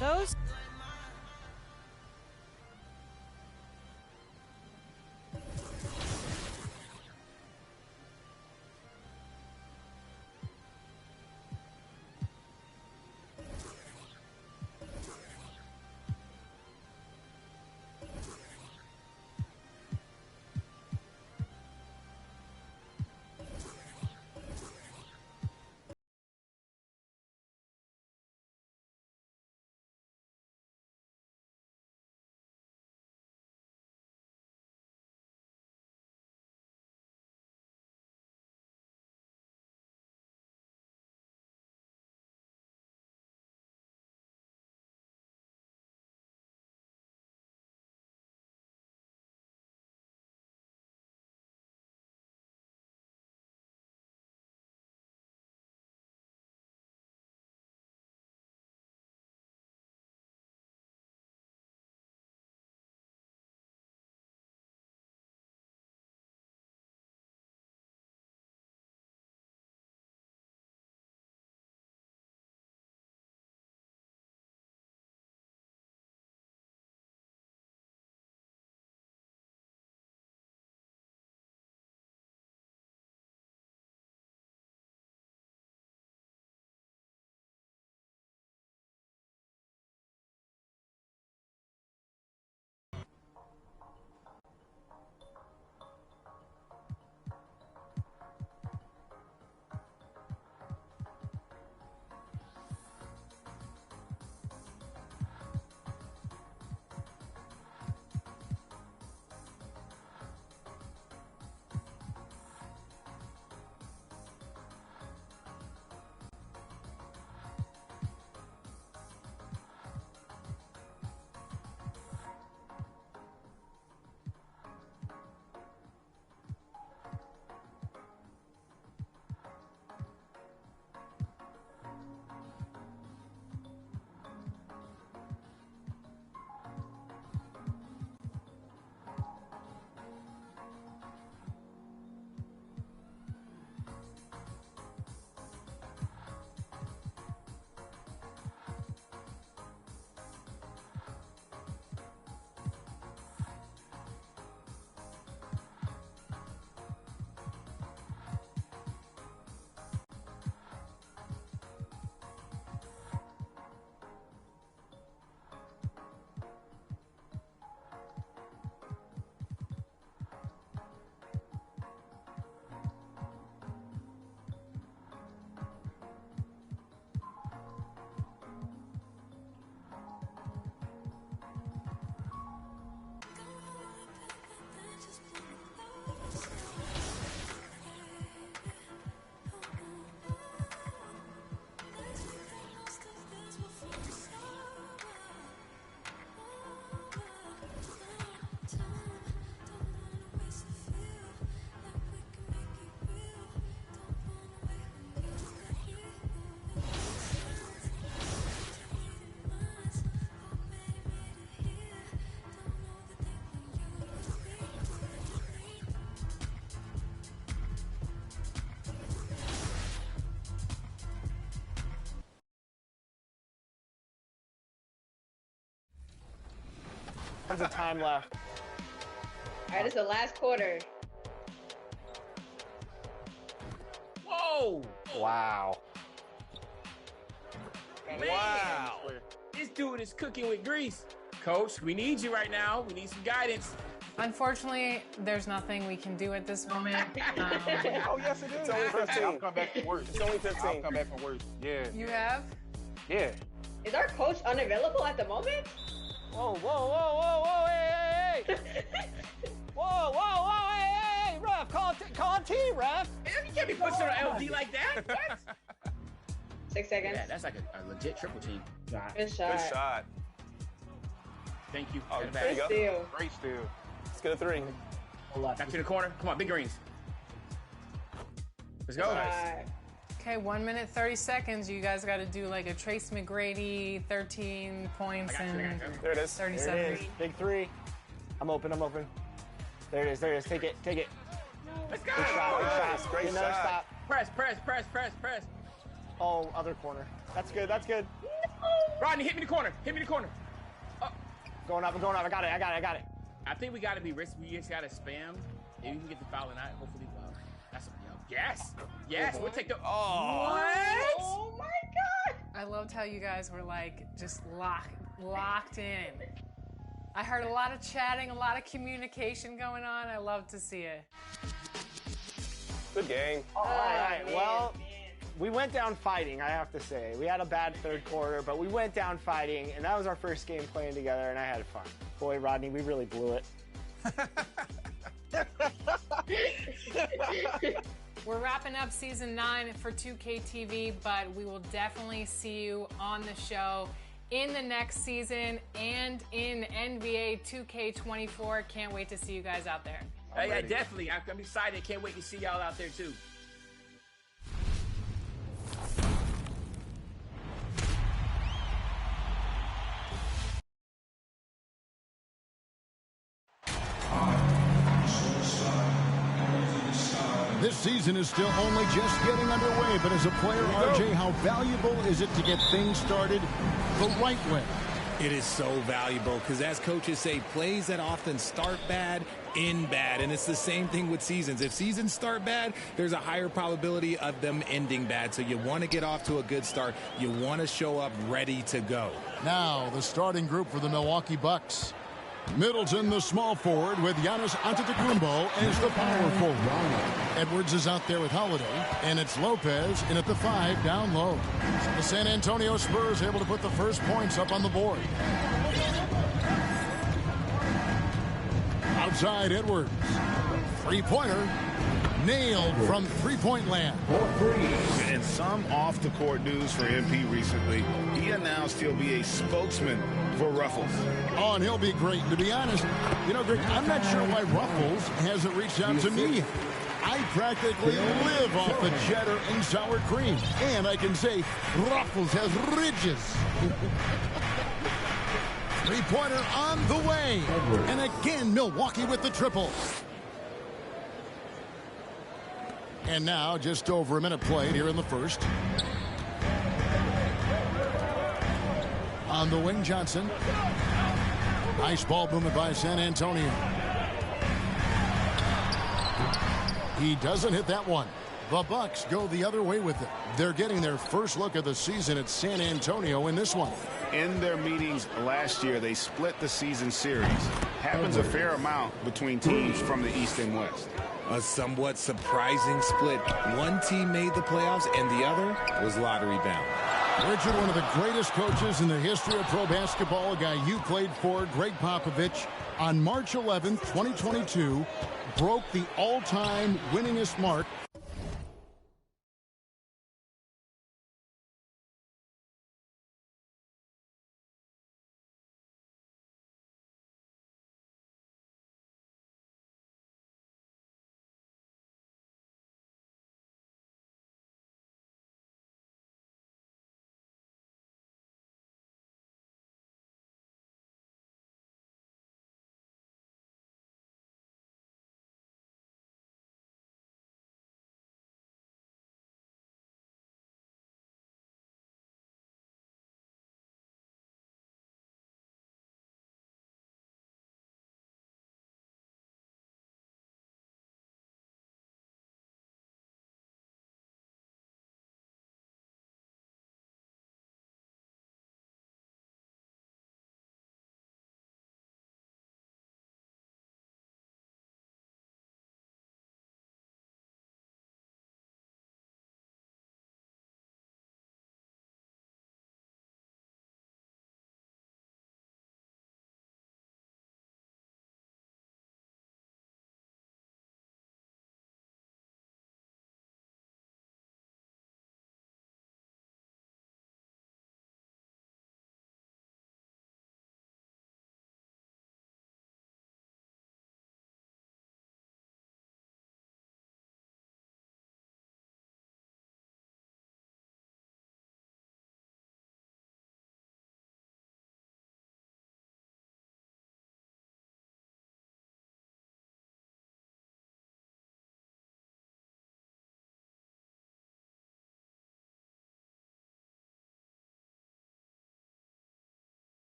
Those Tons of time left. All right, it's the last quarter. Whoa! Wow. Man. Wow. This dude is cooking with grease. Coach, we need you right now. We need some guidance. Unfortunately, there's nothing we can do at this moment. Oh, yes, it is. It's only 15. I'll come back from work. It's only 15. I'll come back from work. Yeah. You have? Yeah. Is our coach unavailable at the moment? Whoa, whoa, whoa, whoa, whoa, hey, hey, hey. Whoa, whoa, whoa, hey, hey, ref, call T, ref. Man, you can't be pushing on LD like that. What? 6 seconds. Yeah, that's like a legit triple team. Good shot. Good shot. Thank you. Oh, there you go. Steal. Great steal. Let's get a three. Back to the corner. Come on, big greens. Let's go. Nice. Okay, 1 minute, 30 seconds. You guys got to do like a Trace McGrady, 13 points and There it is. 37. There it is. Big three. I'm open. There it is. Take it. Let's go. Big shot. Nice, great Another shot. stop. Press. Oh, other corner. That's good. Rodney, hit me the corner. Going up. I got it. I think we got to be risky. We just got to spam. If we can get the foul or not, hopefully. That's yes. We'll take the. Oh. What? Oh my God! I loved how you guys were like just locked in. I heard a lot of chatting, a lot of communication going on. I love to see it. Good game. All right. Well, we went down fighting, I have to say. We had a bad third quarter, but we went down fighting, and that was our first game playing together, and I had fun. Boy, Rodney, we really blew it. We're wrapping up season 9 for 2K TV, but we will definitely see you on the show in the next season and in NBA 2K24. Can't wait to see you guys out there. Yeah, definitely. I'm excited. Can't wait to see y'all out there too. This season is still only just getting underway, but as a player, RJ, how valuable is it to get things started the right way? It is so valuable because, as coaches say, plays that often start bad end bad, and it's the same thing with seasons. If seasons start bad, there's a higher probability of them ending bad. So you want to get off to a good start. You want to show up ready to go. Now, the starting group for the Milwaukee Bucks. Middleton, the small forward, with Giannis Antetokounmpo as the power forward. Edwards is out there with Holiday, and it's Lopez in at the 5 down low. The San Antonio Spurs able to put the first points up on the board. Outside Edwards. Three-pointer. Nailed from three-point land. And some off-the-court news for MP recently. He announced he'll be a spokesman for Ruffles. Oh, and he'll be great. To be honest, Greg, I'm not sure why Ruffles hasn't reached out to me. I practically live off the cheddar and sour cream. And I can say Ruffles has ridges. Three-pointer on the way. And again, Milwaukee with the triple. And now, just over a minute played here in the first. On the wing, Johnson. Nice ball movement by San Antonio. He doesn't hit that one. The Bucks go the other way with it. They're getting their first look of the season at San Antonio in this one. In their meetings last year, they split the season series. Happens a fair amount between teams from the East and West. A somewhat surprising split. One team made the playoffs and the other was lottery bound. Richard, one of the greatest coaches in the history of pro basketball, a guy you played for, Greg Popovich, on March 11th, 2022, broke the all-time winningest mark